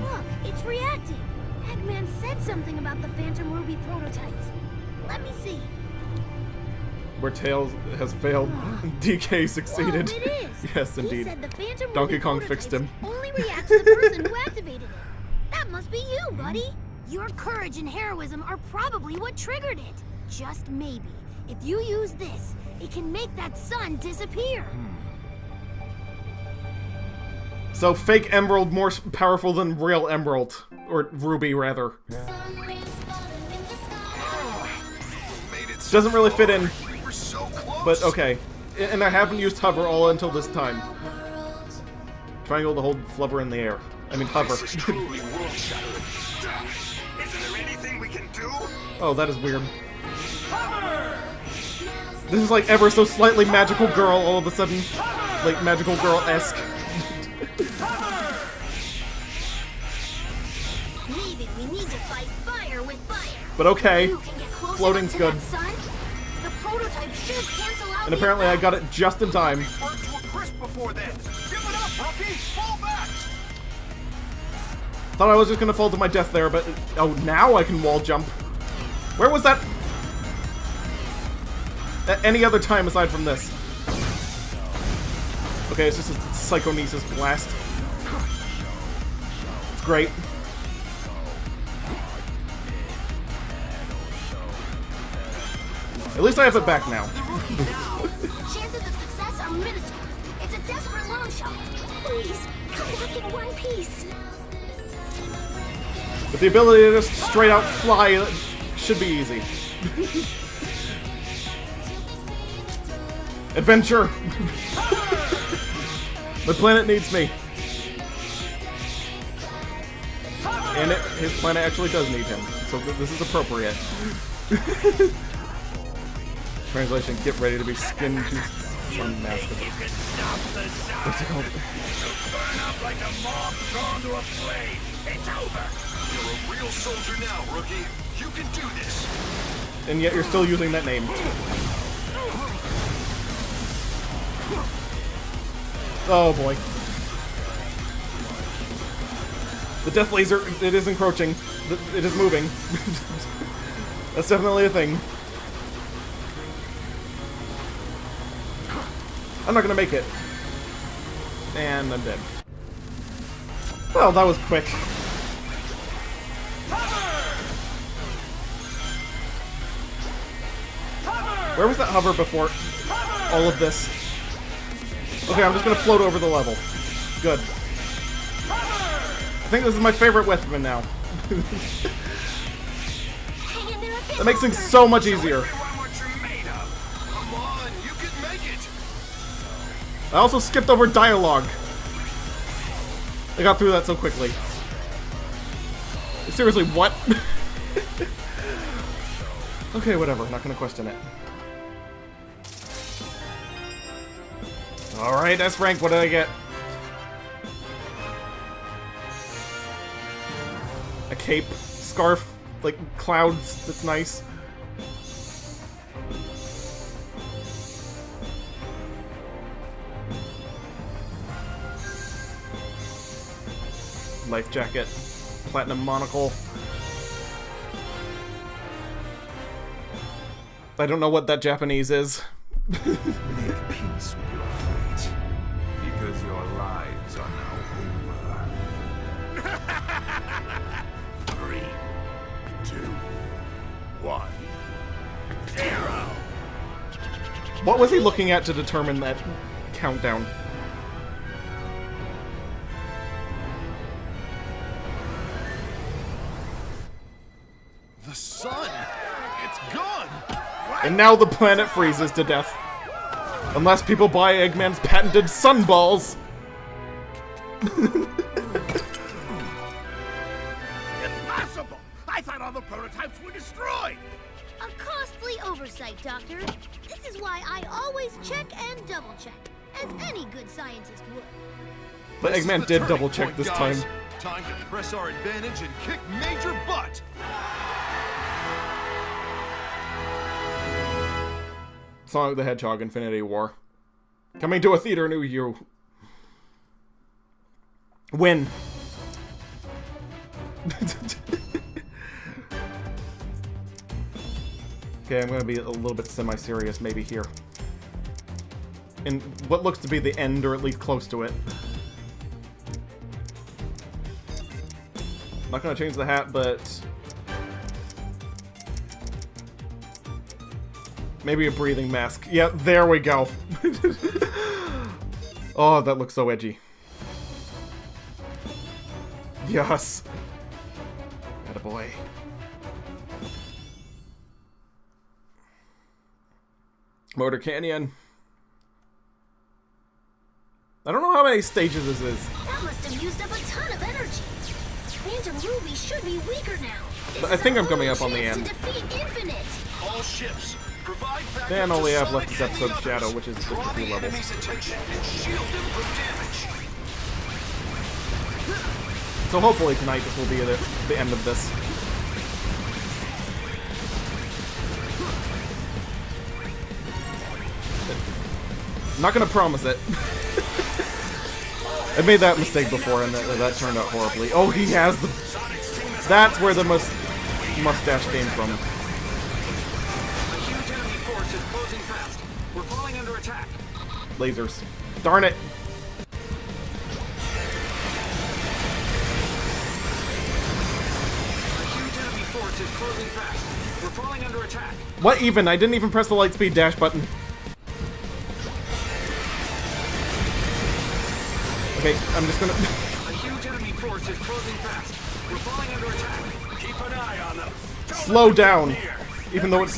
Look, it's reacting. Eggman said something about the Phantom Ruby prototypes. Let me see. Where Tails has failed, DK succeeded. Whoa, it is. Yes, He indeed. said the Phantom Donkey Ruby Kong fixed him. only reacts to the person who activated it. That must be you, buddy. Your courage and heroism are probably what triggered it. Just maybe, if you use this, it can make that sun disappear. So fake Emerald more powerful than real Emerald. Or Ruby, rather. Doesn't really fit in. We were so close. But okay. And I haven't used hover all until this time. Triangle to hold Flubber in the air. I mean hover. This is truly world-shattering. Isn't there anything we can do? Oh, that is weird. This is like ever so slightly magical girl all of a sudden. Like magical girl-esque. Maybe we need to fight fire with fire. But okay. You can get close Floating's enough good. to that sun. The prototype should cancel out And apparently I got it just in time. Burn to a crisp before then. Give it up, rookie! Fall back! Thought I was just gonna fall to my death there, but oh, now I can wall jump. Where was that? At any other time aside from this? Okay, it's just a psychonesis blast. It's great. At least I have it back now. Chances of success are minuscule. It's a desperate long shot. Please, come back in one piece. With the ability to just straight out fly, it should be easy. Adventure! The planet needs me. And his planet actually does need him, so this is appropriate. Translation, get ready to be skinned to sun mask. What's it called? Burn up like a moth drawn to a flame. It's over. You're a real soldier now, rookie. You can do this. And yet you're still using that name. Oh boy. The death laser, it is encroaching. It is moving. That's definitely a thing. I'm not gonna make it. And I'm dead. Well, that was quick. Where was that hover before all of this? Okay, I'm just gonna float over the level. Good. I think this is my favorite weapon now. That makes things so much easier. Come on, you can make it. I also skipped over dialogue. I got through that so quickly. Seriously, what? Okay, whatever. Not gonna question it. Alright, S rank. What did I get? A cape, scarf, like clouds. That's nice. Life jacket, platinum monocle. I don't know what that Japanese is. Make peace with your fate, because your lives are now over. 3, 2, 1, 0. What was he looking at to determine that countdown? The sun! It's gone! And now the planet freezes to death. Unless people buy Eggman's patented sunballs. Impossible! I thought all the prototypes were destroyed! A costly oversight, Doctor. This is why I always check and double check, as any good scientist would. But This is Eggman the did turning double check point, this guys. time. Time to press our advantage and kick major butt! Sonic the Hedgehog Infinity War. Coming to a theater near you. Win. Okay, I'm gonna be a little bit semi-serious maybe here. In what looks to be the end, or at least close to it. Not gonna change the hat, but maybe a breathing mask. Yeah, there we go. Oh, that looks so edgy. Yes. Attaboy. Motor Canyon. I don't know how many stages this is. That must have used up a ton of energy. Phantom Ruby should be weaker now. But I think I'm coming up on the end. To defeat Infinite. All ships, Dan only have left this episode Shadow, which is just a few levels. So hopefully tonight this will be the end of this. I'm not gonna promise it. I made that mistake before and that turned out horribly. Oh, he has the... That's where the mustache came from. Lasers. Darn it! What even? I didn't even press the lightspeed dash button. Okay, I'm just gonna... A huge enemy force is closing fast. We're falling under attack. Keep an eye on them. Slow down. Even though it's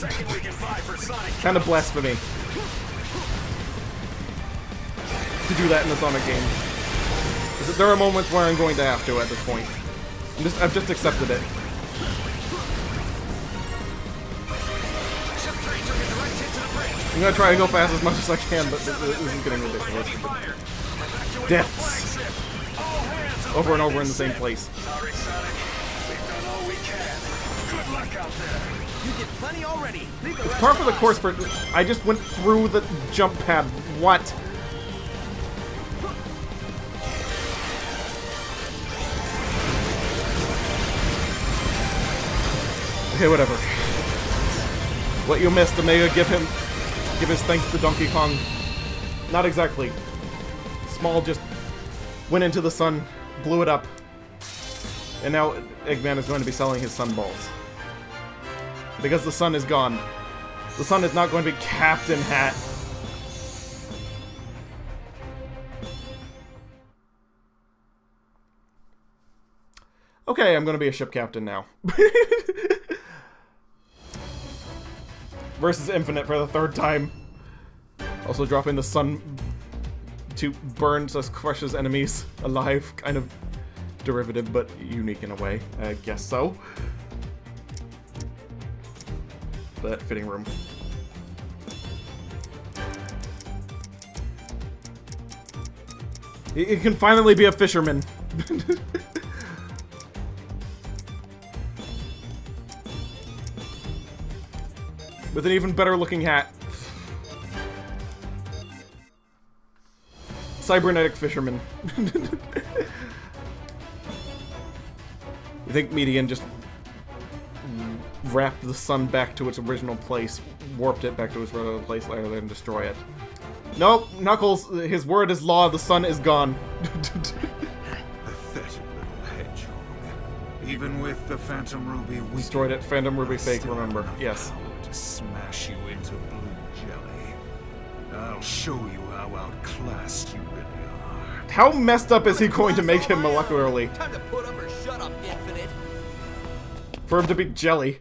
kind of blasphemy to do that in a Sonic game. There are moments where I'm going to have to at this point. I've just accepted it. I'm gonna try to go fast as much as I can, but this is getting ridiculous. Deaths. Over and over in the same place. Sorry, Sonic. We've done all we can. Good luck out there. You get plenty already. It's par for the course for... I just went through the jump pad. What? Okay, whatever. What you missed, Omega, give his thanks to Donkey Kong. Not exactly. Small just went into the sun, blew it up, and now Eggman is going to be selling his sun balls. Because the sun is gone. The sun is not going to be Captain Hat. Okay, I'm going to be a ship captain now. Versus Infinite for the third time. Also dropping the sun to burn / crushes enemies alive. Kind of derivative, but unique in a way. I guess so. That fitting room. He can finally be a fisherman. With an even better looking hat. Cybernetic fisherman. You think Median just wrapped the sun back to its original place, warped it back to its original place rather than destroy it? Nope, Knuckles, his word is law, the sun is gone. Pathetic little hedgehog. Even with the Phantom Ruby, we destroyed it. Phantom Ruby fake, remember. Yes. To smash you into blue jelly. I'll show you how outclassed you really are. How messed up is he going to make him molecularly? Time to put up or shut up, Infinite. For him to be jelly.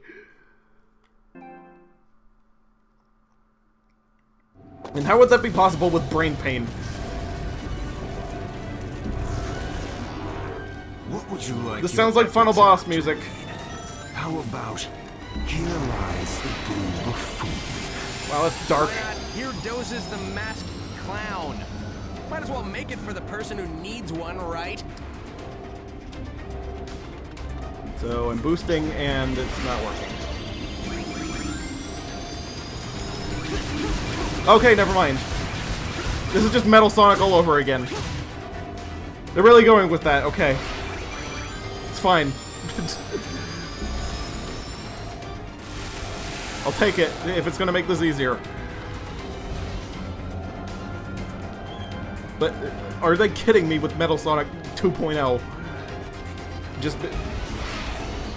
And how would that be possible with brain pain? What would you like? This sounds like Final Boss music. How about here lies the blue buffoon? Wow, that's dark. Here dozes the masked clown. Might as well make it for the person who needs one, right? So I'm boosting and it's not working. Okay, never mind. This is just Metal Sonic all over again. They're really going with that, okay. It's fine. I'll take it if it's gonna make this easier. But are they kidding me with Metal Sonic 2.0? Just...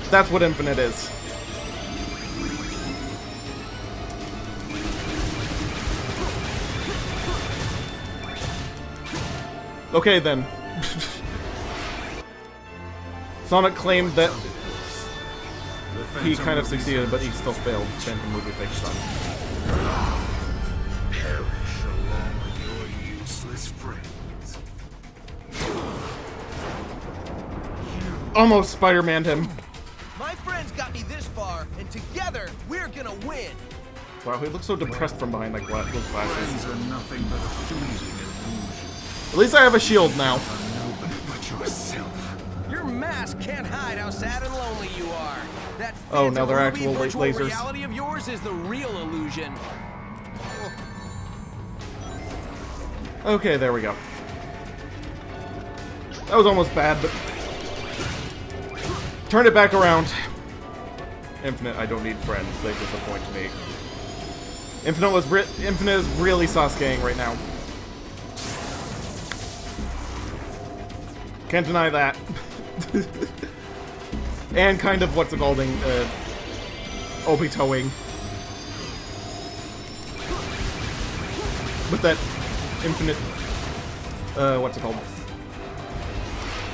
That's what Infinite is. Okay then. Sonic claimed that he kind of succeeded, but he still failed. Phantom Ruby fake son. Perish along with your useless friends. Almost Spider-Man'd him. My friends got me this far, and together we're gonna win. Wow, he looks so depressed from behind those glasses. Friends are nothing but a fleeting illusion. At least I have a shield now. Nobody but yourself. Your mask can't hide how sad and lonely you are. That Oh, now they're phantom actual ruby virtual lasers. reality of yours is the real illusion. Okay, there we go. That was almost bad, but... Turn it back around. Infinite, I don't need friends. They disappoint me. Infinite is really Sasuke-ing right now. Can't deny that. And kind of what's it called, Obitoing. With that infinite, what's it called?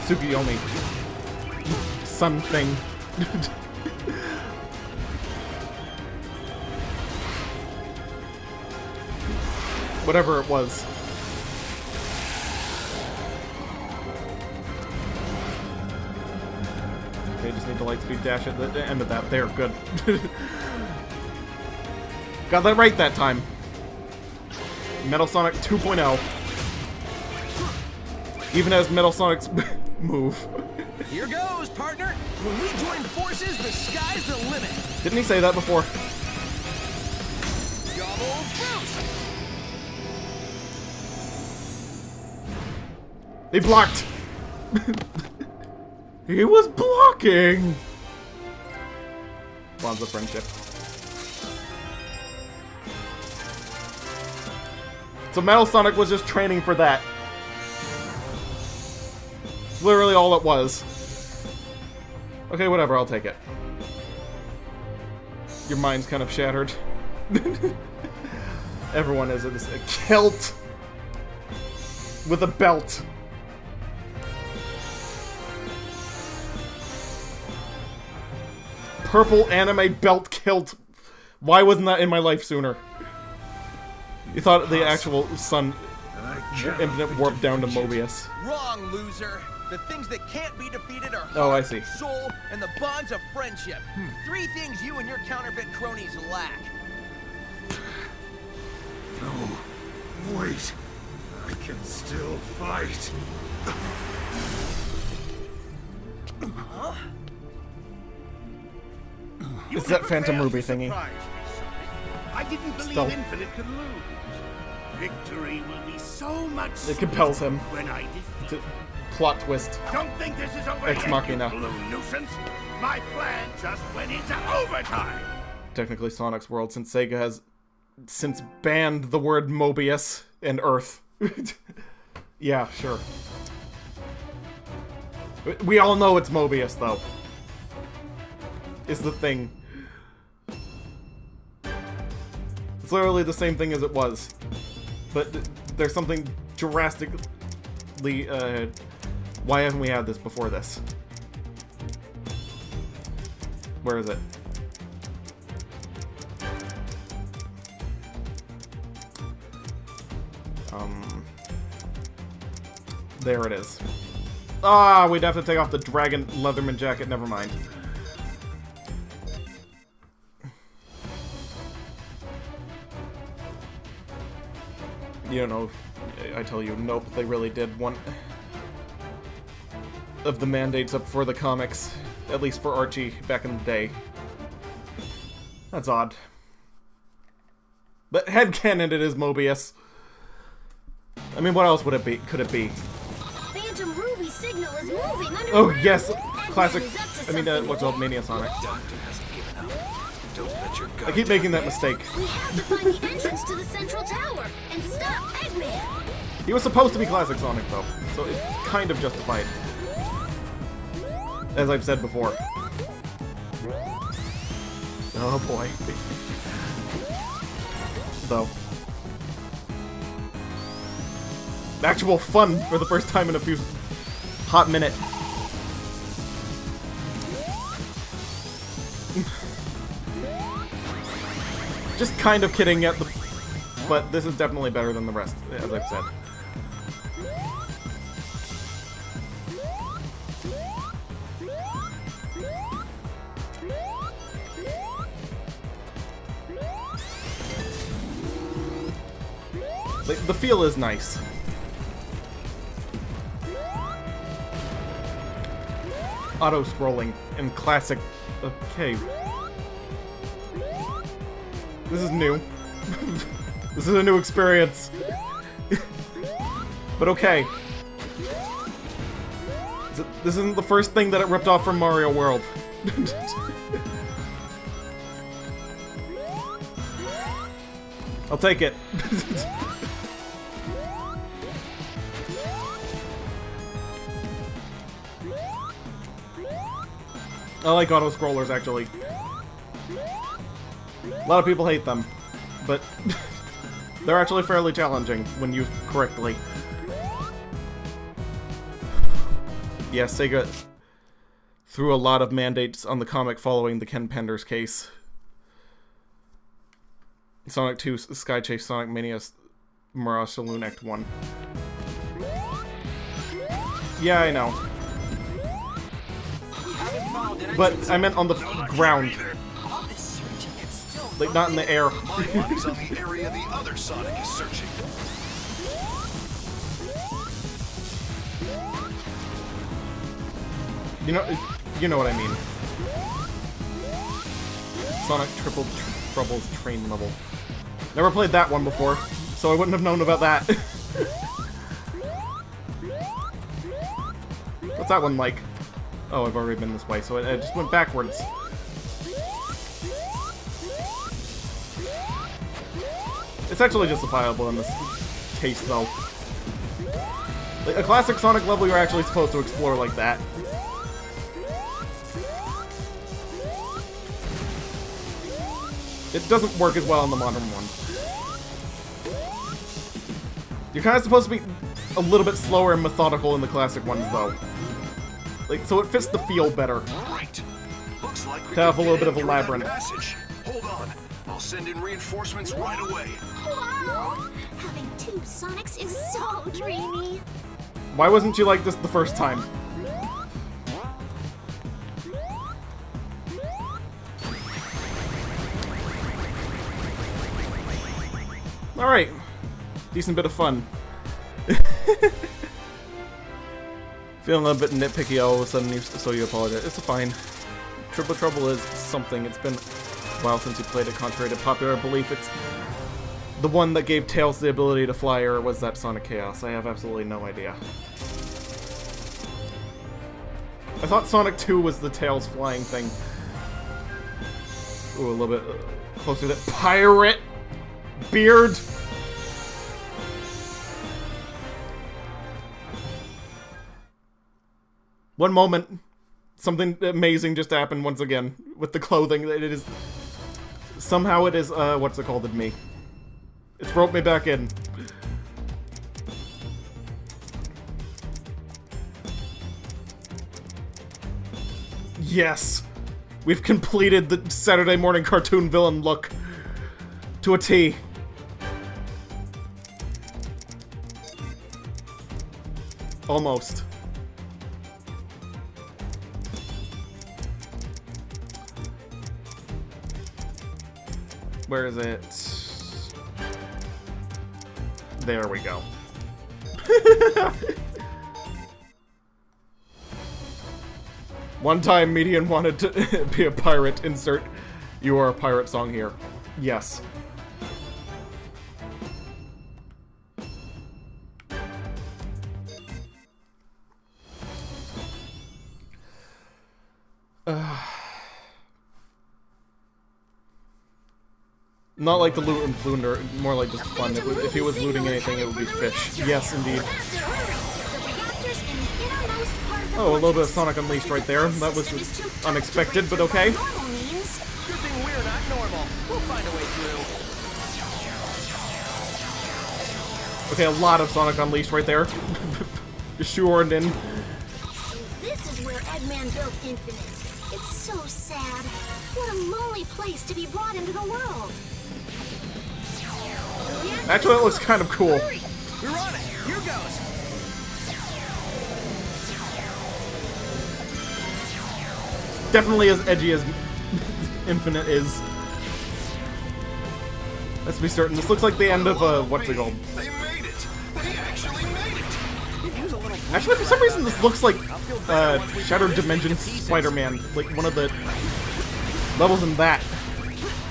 Tsukiyomi. Sun thing. Whatever it was. Okay, just need the light speed dash at the end of that. There, good. Got that right that time. Metal Sonic 2.0. Even as Metal Sonic's move. Here goes, partner. When we join forces, the sky's the limit. Didn't he say that before? Double boost. He blocked! He was blocking! Bonds of friendship. So Metal Sonic was just training for that. It's literally all it was. Okay, whatever, I'll take it. Your mind's kind of shattered. Everyone is a kilt with a belt. Purple anime belt kilt. Why wasn't that in my life sooner? You thought the actual sun infinite warped down to Mobius. Wrong, loser. The things that can't be defeated are Oh, I heart, see. soul, and the bonds of friendship. 3 things you and your counterfeit cronies lack. No, wait. I can still fight. Huh? You It's that never Phantom failed Ruby to thingy. surprise me, Sonic. I didn't believe Still. Infinite could lose. Victory will be so much It compels him when I defeat. to plot twist. Don't think this is over Ex yet, Machina. you blue nuisance. My plan just went into overtime. Technically Sonic's world, since Sega has since banned the word Mobius and Earth. Yeah, sure. We all know it's Mobius, though. Is the thing. It's literally the same thing as it was. But there's something drastically... why haven't we had this before this? Where is it? There it is. Ah, we'd have to take off the dragon Leatherman jacket, never mind. You know, I tell you, nope, they really did one of the mandates up for the comics, at least for Archie back in the day. That's odd. But headcanon, it is Mobius. I mean, what else would it be? Could it be? Phantom Ruby signal is moving underground. Oh, yes! Classic. Eggman is up to I mean, something. what's called Mania Sonic. Doctor hasn't given up. Don't let your I keep making that mistake. We have to find the entrance to the central tower and stop Eggman. He was supposed to be Classic Sonic, though, so it's kind of justified. As I've said before. Oh boy. Though. Actual fun for the first time in a few hot minute. Just kind of kidding at the, but this is definitely better than the rest, as I've said. Like, the feel is nice. Auto-scrolling in classic... Okay. This is new. This is a new experience. But okay. This isn't the first thing that it ripped off from Mario World. I'll take it. I like auto-scrollers, actually. A lot of people hate them, but they're actually fairly challenging when used correctly. Yeah, Sega threw a lot of mandates on the comic following the Ken Penders case. Sonic 2, Sky Chase, Sonic Mania, Mirage Saloon Act 1. Yeah, I know. But I meant on the ground. Like, not in the air. My money's on the area the other Sonic is searching. You know what I mean. Sonic Triple Trouble's train level. Never played that one before, so I wouldn't have known about that. What's that one like? Oh, I've already been this way, so I just went backwards. It's actually justifiable in this case, though. Like, a classic Sonic level you're actually supposed to explore like that. It doesn't work as well in the modern one. You're kind of supposed to be a little bit slower and methodical in the classic ones, though. Like, so it fits the feel better. Right. Looks like we to have a can little bit of a get through that labyrinth. passage. Hold on. I'll send in reinforcements right away. Wow! Having two Sonics is so dreamy. Why wasn't you like this the first time? Alright. Decent bit of fun. Feeling a little bit nitpicky all of a sudden, so you apologize. It's fine. Triple Trouble is something. It's been a while since you played it, contrary to popular belief. It's the one that gave Tails the ability to fly, or was that Sonic Chaos? I have absolutely no idea. I thought Sonic 2 was the Tails flying thing. Ooh, a little bit closer to that pirate beard. One moment, something amazing just happened once again with the clothing. It is somehow it is what's it called in me? It's brought me back in. Yes, we've completed the Saturday morning cartoon villain look to a T. Almost. Where is it? There we go. One time Median wanted to be a pirate. Insert "You Are a Pirate" song here. Yes. Not like the loot and plunder, more like just fun. If he was looting anything, it would be fish. Yes, indeed. Oh, a little bit of Sonic Unleashed right there. That was unexpected, but okay. Good thing we're not normal. We'll find a way through. Okay, a lot of Sonic Unleashed right there. Shoehorned in. This is where Eggman built Infinite. It's so sad. What a lonely place to be brought into the world. Actually, that looks kind of cool. Hurry! You're on it. Here goes. Definitely as edgy as Infinite is. Let's be certain. This looks like the end of, what's it called? They made it! They actually made it! Actually, for some reason, this looks like, Shattered Dimensions Spider-Man. Like, one of the levels in that.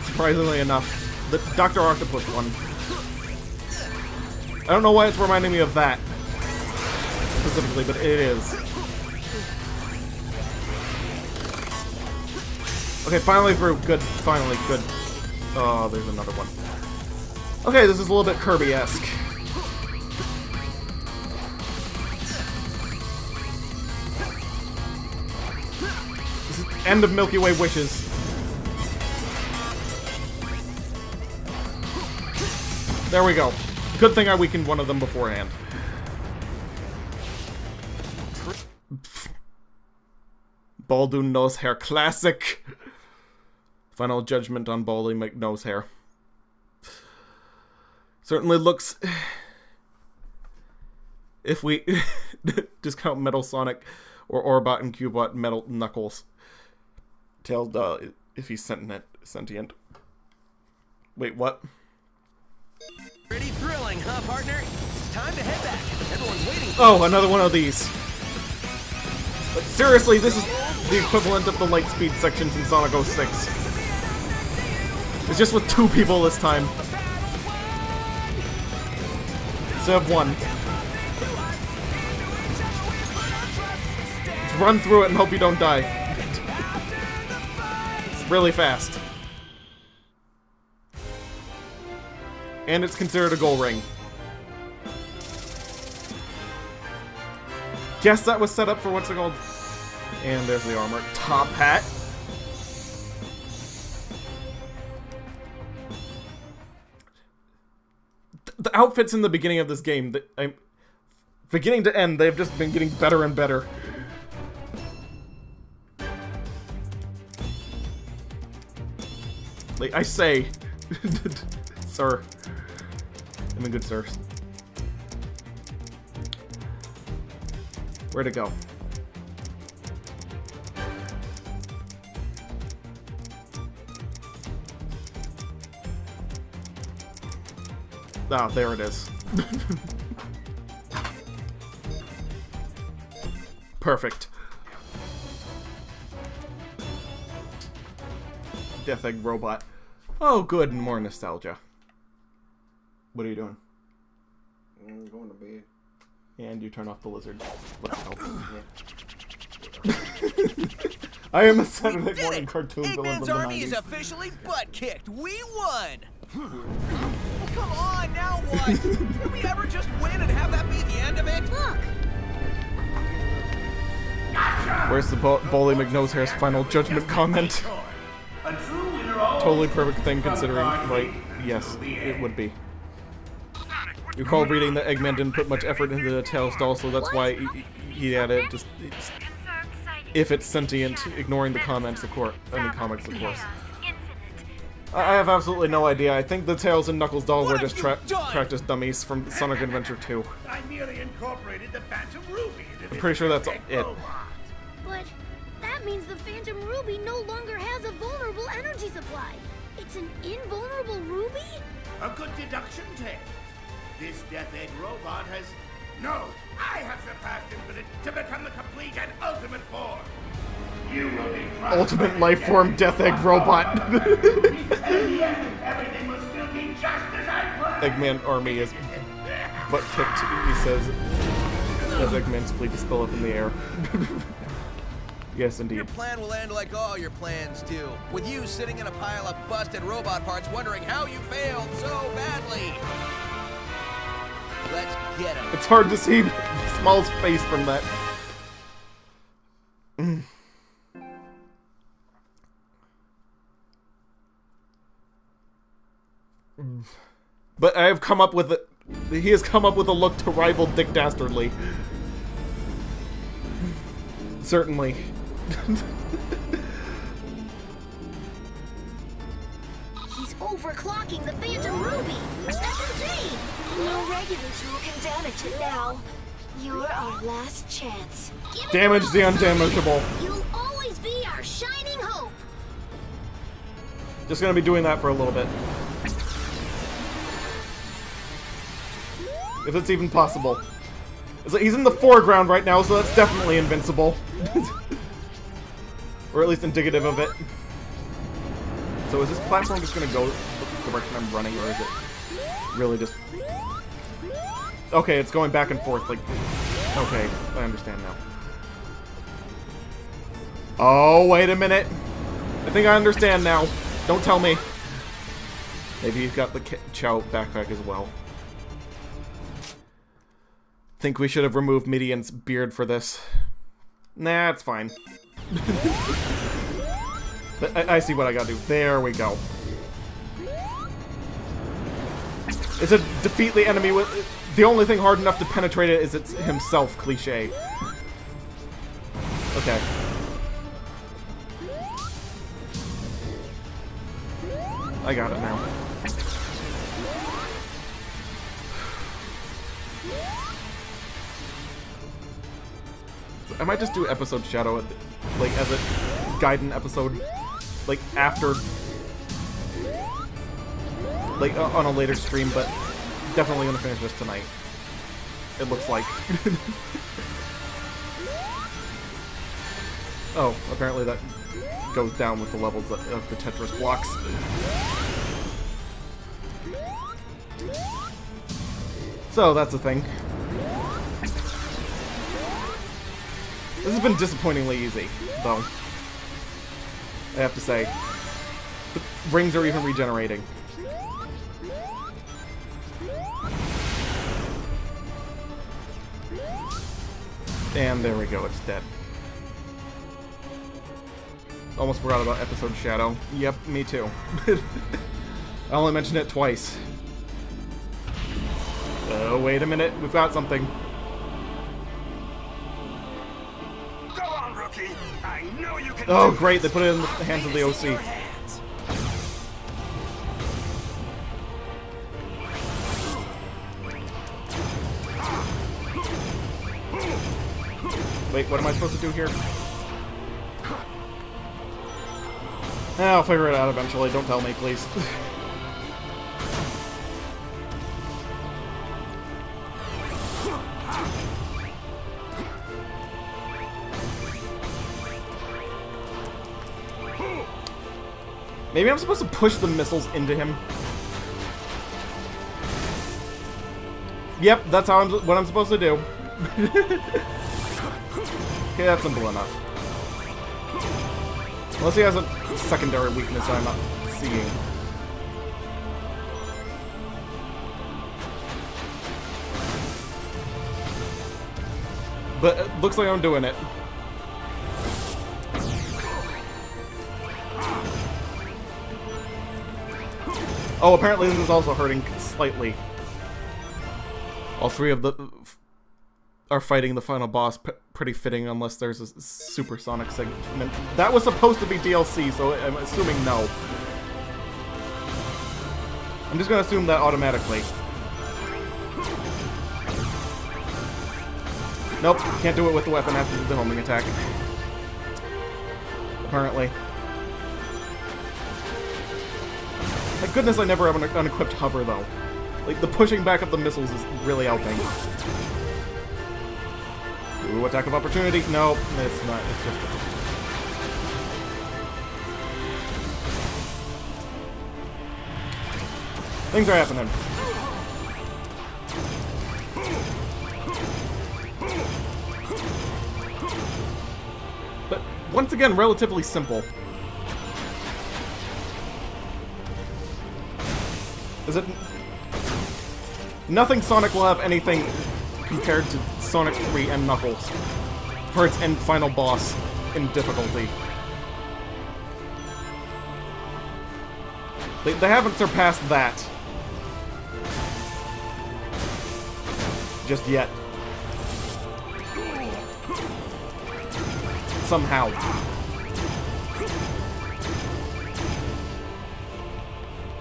Surprisingly enough. The Dr. Octopus one. I don't know why it's reminding me of that. Specifically, but it is. Okay, finally through. Good. Finally, good. Oh, there's another one. Okay, this is a little bit Kirby-esque. This is end of Milky Way Wishes. There we go. Good thing I weakened one of them beforehand. Baldoon Nose Hair Classic. Final judgment on Baldy McNose Hair. Certainly looks... If we discount Metal Sonic or Orbot and Cubot, Metal Knuckles. Tails, if he's sentient. Wait, what? Pretty thrilling, huh, partner? It's time to head back. Everyone's waiting. Oh, another one of these. Like, seriously, this is the equivalent of the Lightspeed sections in Sonic 06. It's just with 2 people this time. Instead of 1. Just run through it and hope you don't die. It's really fast. And it's considered a goal ring. Guess that was set up for what's it called? And there's the armor. Top hat. The outfits in the beginning of this game, beginning to end, they've just been getting better and better. Like I say, sir. I mean, good sir. Where'd it go? Ah, there it is. Perfect. Death Egg Robot. Oh, good, more nostalgia. What are you doing? I'm going to bed. And you turn off the lizard. Let's help. I am a Saturday morning cartoon villain from the 90s. Eggman's army is officially butt-kicked. We won! Come on, now what? Can we ever just win and have that be the end of it? Look! Where's the Bully McNosehair's final judgment comment? Totally perfect thing considering, right? Yes, it would be. You recall reading that Eggman didn't put much effort into the tail stall, so that's why he had it. Just if it's sentient, ignoring the comments, of course. I mean, comics, of course. I have absolutely no idea. I think the Tails and Knuckles doll were just practice dummies from Sonic Adventure 2. I merely incorporated the Phantom Ruby into I'm pretty sure that's it. But that means the Phantom Ruby no longer has a vulnerable energy supply. It's an invulnerable ruby? A good deduction, Tails. This Death Egg robot has... No! I have surpassed Infinite to become the complete and ultimate form! You will be... Ultimate life form Death Egg robot. Everything will still be just as I planned! Eggman army is butt kicked, he says. As Eggman's fleet is still up in the air. Yes, indeed. Your plan will end like all your plans do, with you sitting in a pile of busted robot parts wondering how you failed so badly. Let's get him. It's hard to see Small's face from that. But I have come up with it. He has come up with a look to rival Dick Dastardly. Certainly. He's overclocking the Phantom Ruby. That's insane. No regular tool can damage it now. You're our last chance. Damage the undamageable. You'll always be our shining hope. Just gonna be doing that for a little bit. If it's even possible. He's in the foreground right now, so that's definitely invincible. Or at least indicative of it. So is this platform just gonna go the direction I'm running, or is it really just... Okay, it's going back and forth, like... Okay, I understand now. Oh, wait a minute. I think I understand now. Don't tell me. Maybe he's got the Chow backpack as well. Think we should have removed Midian's beard for this. Nah, it's fine. But I see what I gotta do. There we go. It's a defeat the enemy with... The only thing hard enough to penetrate it is it's himself, cliche. Okay. I got it now. I might just do episode Shadow, like, as a Gaiden episode, like, after, like, on a later stream, but definitely gonna finish this tonight. It looks like. Oh, apparently that goes down with the levels of the Tetris blocks. So, that's a thing. This has been disappointingly easy, though. I have to say. The rings are even regenerating. And there we go, it's dead. Almost forgot about episode Shadow. Yep, me too. I only mentioned it twice. Oh, wait a minute, we've got something. Oh, great, they put it in the hands of the OC. Wait, what am I supposed to do here? I'll figure it out eventually, don't tell me, please. Maybe I'm supposed to push the missiles into him. Yep, that's how what I'm supposed to do. Okay, that's simple enough. Unless he has a secondary weakness I'm not seeing. But it looks like I'm doing it. Oh, apparently this is also hurting slightly. All three of the are fighting the final boss, pretty fitting unless there's a supersonic segment. That was supposed to be DLC, so I'm assuming no. I'm just gonna assume that automatically. Nope, can't do it with the weapon after the homing attack. Apparently. Thank goodness I never have an unequipped hover, though. Like, the pushing back of the missiles is really helping. Ooh, attack of opportunity. Nope, it's not. It's just... Things are happening. But, once again, relatively simple. Is it... Nothing Sonic will have anything compared to Sonic 3 and Knuckles for its end final boss in difficulty. They haven't surpassed that. Just yet. Somehow.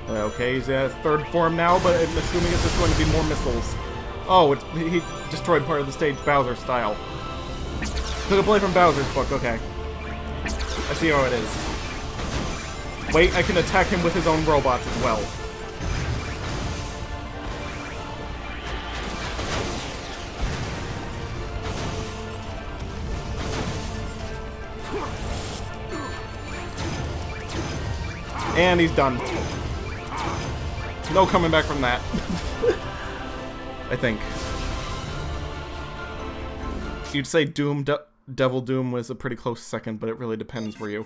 Okay, he's at third form now, but I'm assuming it's just going to be more missiles. Oh, he destroyed part of the stage Bowser style. Took a play from Bowser's book, okay. I see how it is. Wait, I can attack him with his own robots as well. And he's done. No coming back from that. I think. You'd say Devil Doom was a pretty close second, but it really depends where you...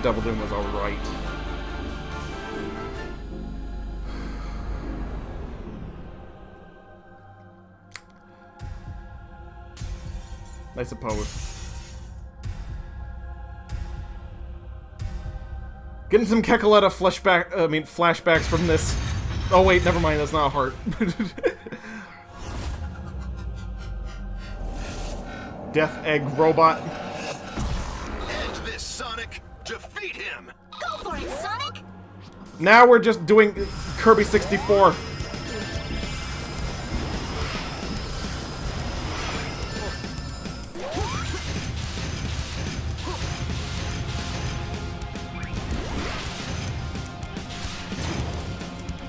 Devil Doom was alright. I suppose. Getting some Kekaletta flashbacks from this. Oh wait, never mind, that's not a heart. Death Egg Robot. End this, Sonic! Defeat him! Go for it, Sonic! Now we're just doing Kirby 64.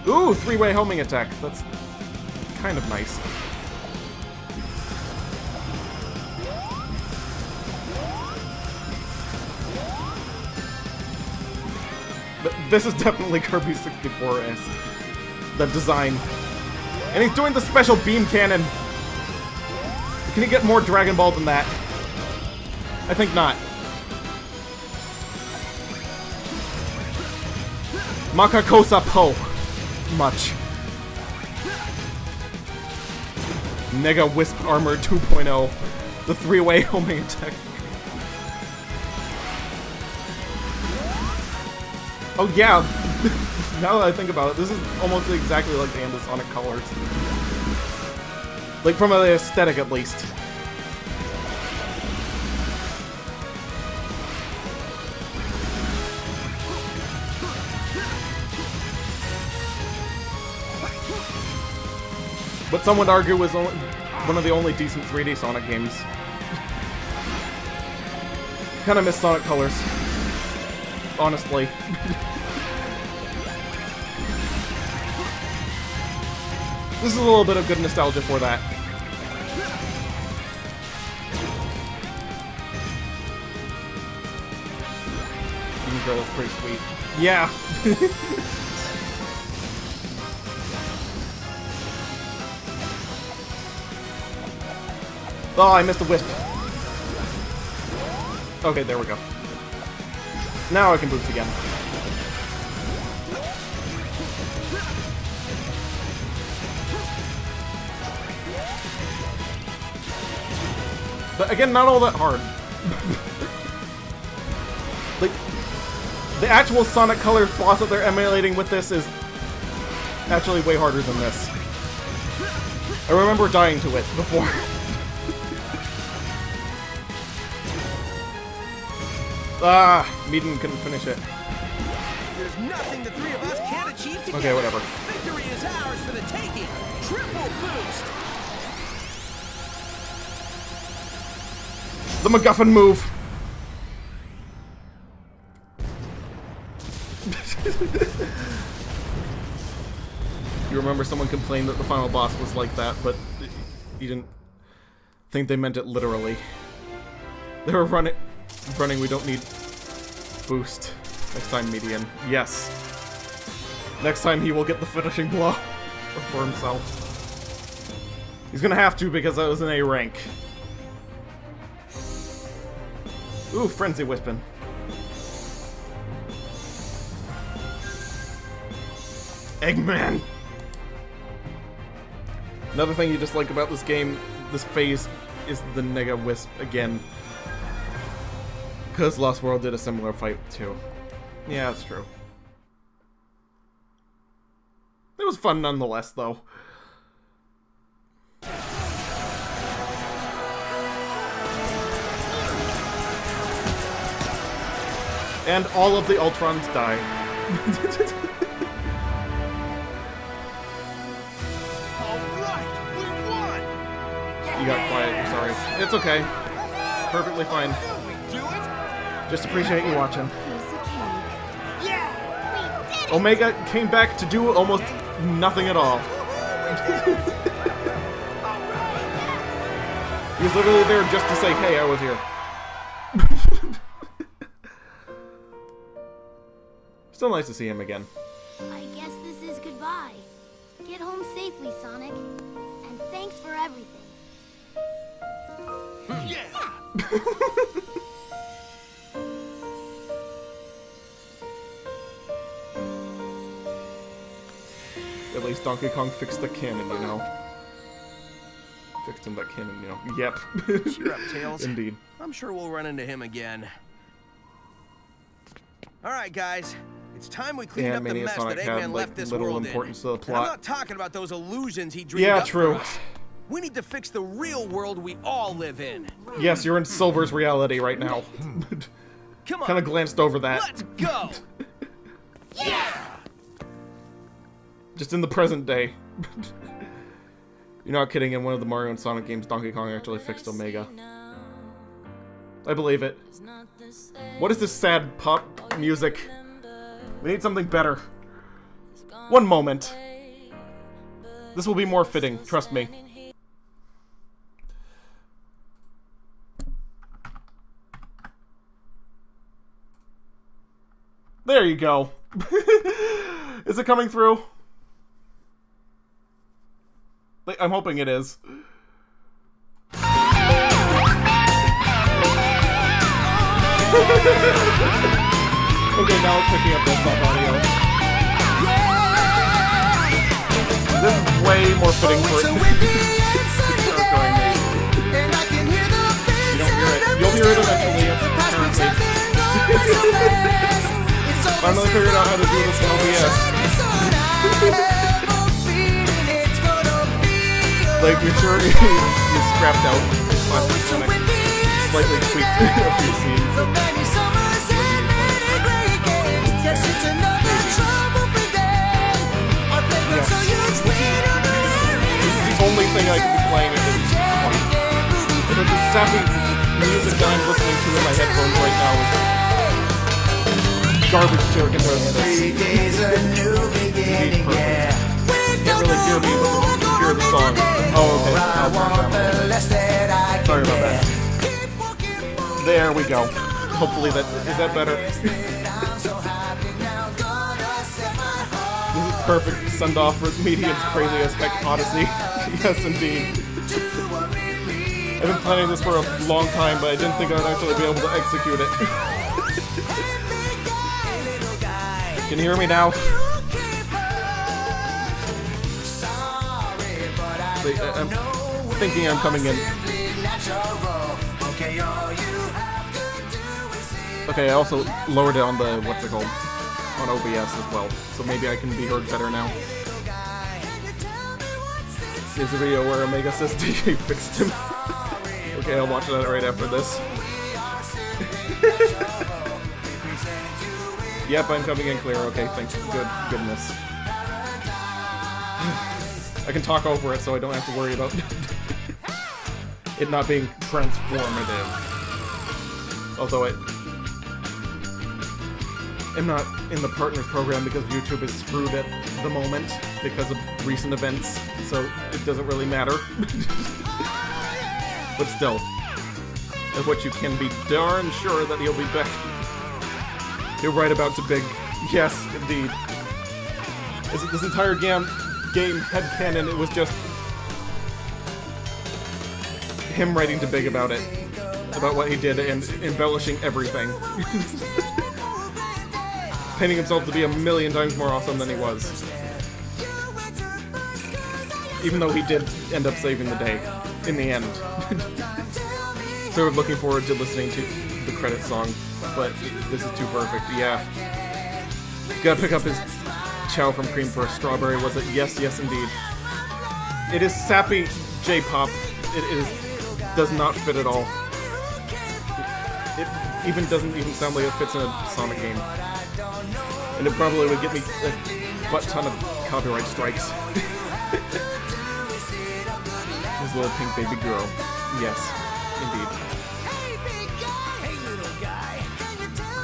Ooh, three-way homing attack. That's kind of nice. But this is definitely Kirby 64-esque. The design. And he's doing the special beam cannon. Can he get more Dragon Ball than that? I think not. Makakosa Po. Much. Mega Wisp Armor 2.0. The three-way homing attack. Oh yeah, now that I think about it, this is almost exactly like the end of Sonic Colors. Like from the aesthetic at least. But some would argue was one of the only decent 3D Sonic games. Kinda miss Sonic Colors. Honestly. This is a little bit of good nostalgia for that. Girl is pretty sweet. Yeah! Oh, I missed a wisp. Okay, there we go. Now I can boost again. But again, not all that hard. Like, the actual Sonic Colors boss that they're emulating with this is actually way harder than this. I remember dying to it before. Ah, Meaden couldn't finish it. There's nothing the three of us can't achieve together. Okay, whatever. Victory is ours for the taking. Triple boost. The MacGuffin move. You remember someone complained that the final boss was like that, but you didn't think they meant it literally. They were running, we don't need boost. Next time, Median. Yes. Next time he will get the finishing blow for himself. He's gonna have to because that was an A rank. Ooh, Frenzy Wispin. Eggman! Another thing you dislike about this game, this phase, is the Nega Wisp again. Because Lost World did a similar fight too. Yeah, that's true. It was fun nonetheless, though. And all of the Ultrons die. Alright, we won! You got quiet, I'm sorry. It's okay. Perfectly fine. Just appreciate you watching. Omega came back to do almost nothing at all. He was literally there just to say, hey, I was here. Still nice to see him again. I guess this is goodbye. Get home safely, Sonic. And thanks for everything. Yeah! At least Donkey Kong fixed the cannon, you know. Fixed him that cannon, you know. Yep. Cheer up, Tails. Indeed. I'm sure we'll run into him again. Alright, guys. It's time we cleaned up the Mania mess Sonic that had Eggman like left this little world importance in. to the And I'm plot. not talking about those illusions he dreamed Yeah, up true. for us. We need to fix the real world we all live in. Yes, you're in Silver's reality right now. Come on. Kind of glanced over that. Let's go. Yeah. Just in the present day. You're not kidding, in one of the Mario and Sonic games, Donkey Kong actually fixed Omega. I believe it. What is this sad pop music? We need something better. One moment. This will be more fitting, trust me. There you go. Is it coming through? I'm hoping it is. Okay, now it's picking up desktop audio. This is way more fitting for it. You don't hear it. You'll hear it eventually, apparently. Finally figured out how to do this in OBS. Like, you're sure you scrapped out classic Sonic, slightly tweaked a few scenes. This is the only thing I could be playing at this point. And the sappy music that I'm listening to in my headphones right now is garbage to a comparison. Indeed perfect. Can't really hear me, but you can hear the song. Oh, okay. Sorry about that. There we go. Hopefully that... Is that better? This is perfect send-off for Median's Crazy as Heck Odyssey. Yes, indeed. I've been planning this for a long time, but I didn't think I'd actually be able to execute it. Can you hear me now? I'm thinking I'm coming in. Okay, I also lowered down the, what's it called, on OBS as well, so maybe I can be heard better now. There's a video where Omega says DJ fixed him. Okay, I'll watch that right after this. Yep, I'm coming in clear. Okay, thank goodness. I can talk over it, so I don't have to worry about it not being transformative. Although I'm not in the partners program because YouTube is screwed at the moment because of recent events, so it doesn't really matter. But still, of what you can be darn sure that he'll be back. You're right about to big. Yes, indeed. This entire game headcanon, it was just him writing to Big about it. About what he did and embellishing everything. Painting himself to be a million times more awesome than he was. Even though he did end up saving the day in the end. So we're looking forward to listening to the credit song, but this is too perfect. Yeah. Gotta pick up his chow from Cream for a Strawberry, was it? Yes, yes indeed. It is sappy J-pop. It does not fit at all. It even doesn't even sound like it fits in a Sonic game. And it probably would get me a butt ton of copyright strikes. This little pink baby girl. Yes, indeed.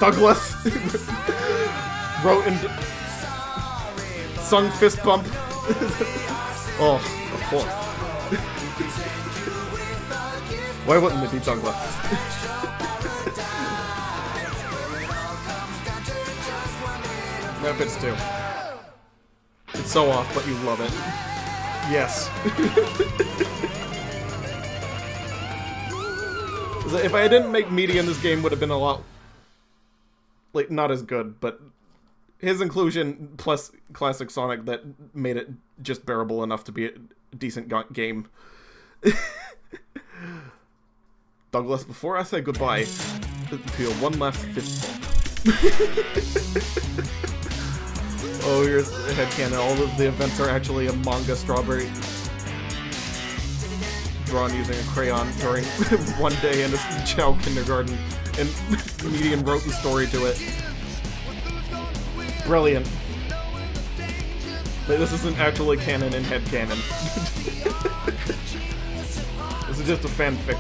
Douglas wrote and sung fist bump. Oh, of course. Why wouldn't it be Douglas? That fits too. It's so off, but you love it. Yes. If I didn't make media in this game, would have been a lot, like, not as good, but his inclusion plus classic Sonic that made it just bearable enough to be a decent game. Douglas, before I say goodbye, feel one last fist bump. Oh, here's the headcanon. All of the events are actually a manga strawberry drawn using a crayon during one day in a Chow kindergarten, and Median wrote the story to it. Brilliant. Like, this isn't actually canon in headcanon. This is just a fanfic.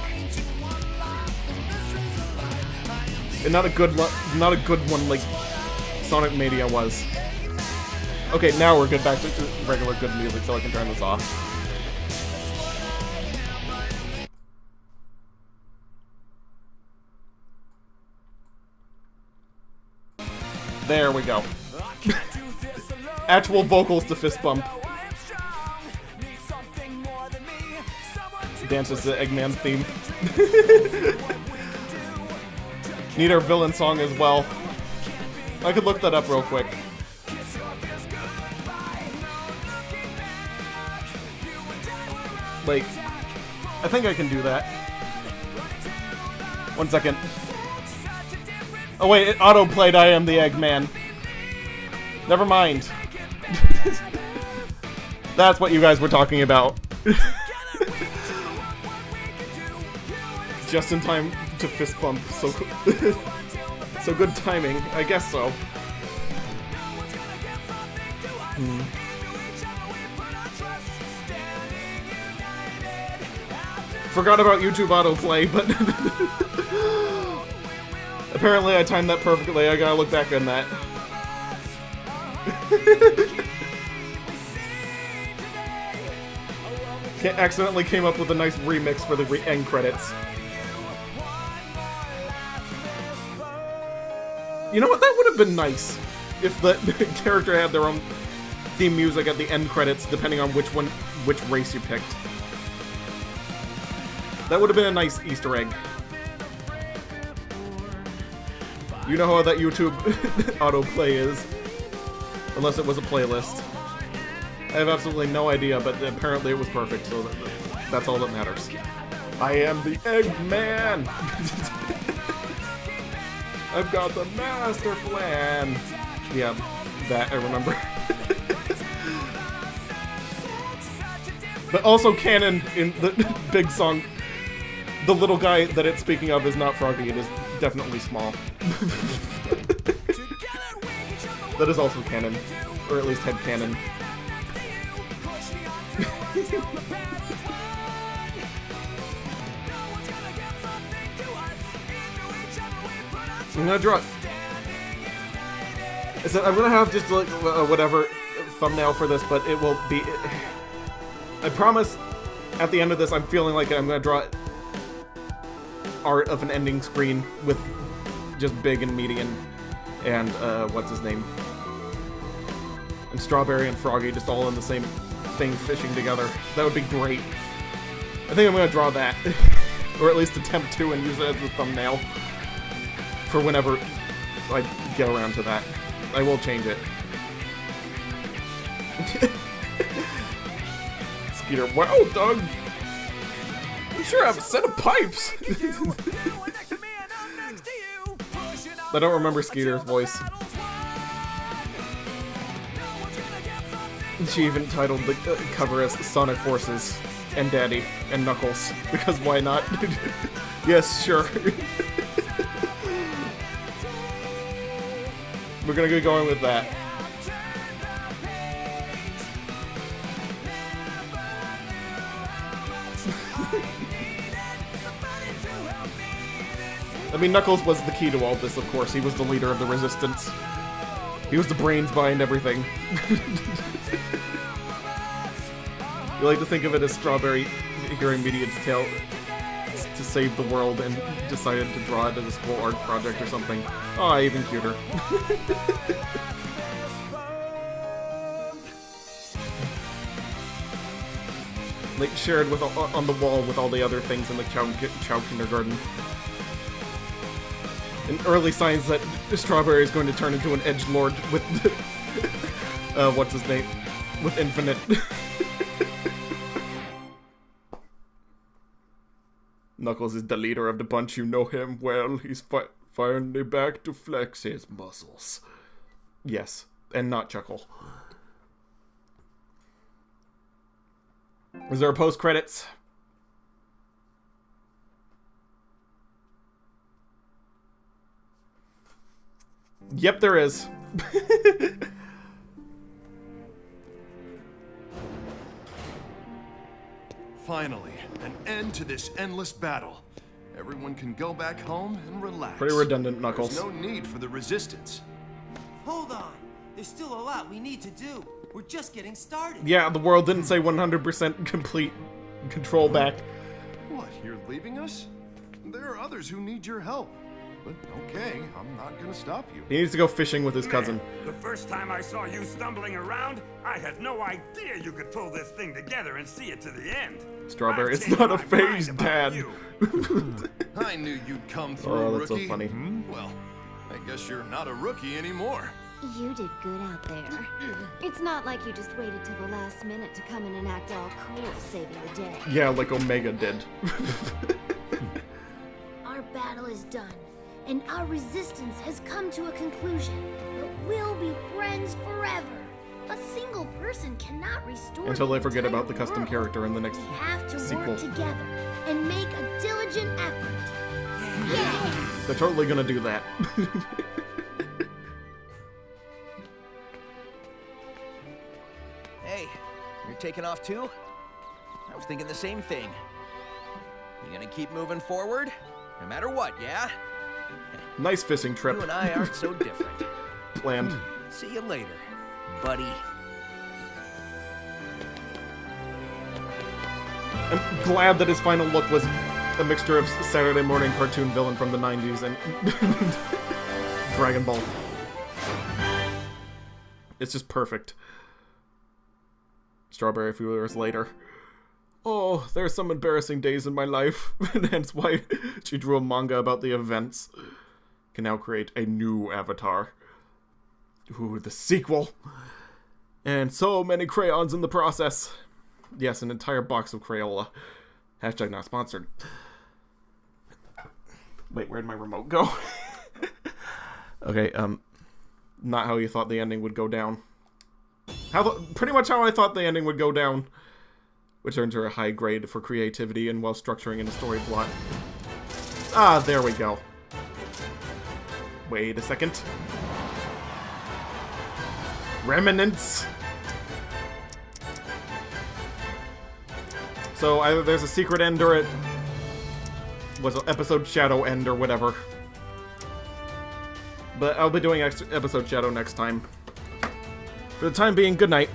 And not a good one like Sonic Mania was. Okay, now we're good back to regular good music, so I can turn this off. There we go. Actual vocals to fist bump. Dances the Eggman theme. Need our villain song as well. I could look that up real quick. Like, I think I can do that. 1 second. Oh wait, it auto-played I Am the Eggman. Never mind. That's what you guys were talking about. Just in time to fist bump, so so good timing, I guess so. Forgot about YouTube autoplay, but apparently I timed that perfectly. I gotta look back on that. Accidentally came up with a nice remix for the end credits. You know what? That would have been nice if the character had their own theme music at the end credits, depending on which race you picked. That would have been a nice Easter egg. You know how that YouTube autoplay is, unless it was a playlist. I have absolutely no idea, but apparently it was perfect, so that's all that matters. I am the Eggman! I've got the master plan! Yeah, that I remember. But also canon in the big song, the little guy that it's speaking of is not Froggy, it is definitely small. That is also canon, or at least headcanon. I'm gonna draw. I'm gonna have just like whatever thumbnail for this, but it will be. I promise. At the end of this, I'm feeling like I'm gonna draw art of an ending screen with just Big and Median and what's his name, and Strawberry and Froggy just all in the same thing fishing together. That would be great. I think I'm gonna draw that, or at least attempt to, and use it as the thumbnail for whenever I get around to that. I will change it. Skeeter, wow, Doug! You sure have a set of pipes! I don't remember Skeeter's voice. She even titled the cover as Sonic Forces and Daddy and Knuckles, because why not? Yes, sure. We're gonna get going with that. I mean, Knuckles was the key to all this, of course. He was the leader of the Resistance. He was the brains behind everything. You like to think of it as Strawberry hearing Median's tale to save the world and decided to draw it as a school art project or something. Oh, even cuter. like shared with on the wall with all the other things in the Chow kindergarten. And early signs that Strawberry is going to turn into an edgelord with what's his name? With Infinite. Knuckles is the leader of the bunch. You know him well. He's finally back to flex his muscles. Yes, and not chuckle. Is there a post-credits? Yep, there is. Finally, an end to this endless battle. Everyone can go back home and relax. Pretty redundant, Knuckles. There's no need for the resistance. Hold on. There's still a lot we need to do. We're just getting started. Yeah, the world didn't say 100% complete control back. What, you're leaving us? There are others who need your help. But okay, I'm not gonna stop you. He needs to go fishing with his cousin. The first time I saw you stumbling around, I had no idea you could pull this thing together and see it to the end. Strawberry, it's not a phase, Dad. I knew you'd come through, Oh, that's rookie. so funny. Well, I guess you're not a rookie anymore. You did good out there. It's not like you just waited till the last minute to come in and act all cool, saving the day. Yeah, like Omega did. Our battle is done, and our resistance has come to a conclusion. But we'll be friends forever. A single person cannot restore Until the they forget entire about the custom world. character in the next We have to sequel. work together and make a diligent effort. They're totally gonna do that. Hey, you're taking off too? I was thinking the same thing. You gonna keep moving forward? No matter what, yeah? Nice fishing trip. You and I aren't so different. Planned. See you later, buddy. I'm glad that his final look was a mixture of Saturday morning cartoon villain from the 90s and Dragon Ball. It's just perfect. Strawberry a few years later. Oh, there are some embarrassing days in my life, and hence why she drew a manga about the events. Can now create a new avatar. Ooh, the sequel. And so many crayons in the process. Yes, an entire box of Crayola. Hashtag not sponsored. Wait, where'd my remote go? Okay, not how you thought the ending would go down. Pretty much how I thought the ending would go down. Which earns her a high grade for creativity and while structuring in a story plot. Ah, there we go. Wait a second. Remnants! So either there's a secret end or it was an episode shadow end or whatever. But I'll be doing episode shadow next time. For the time being, good night.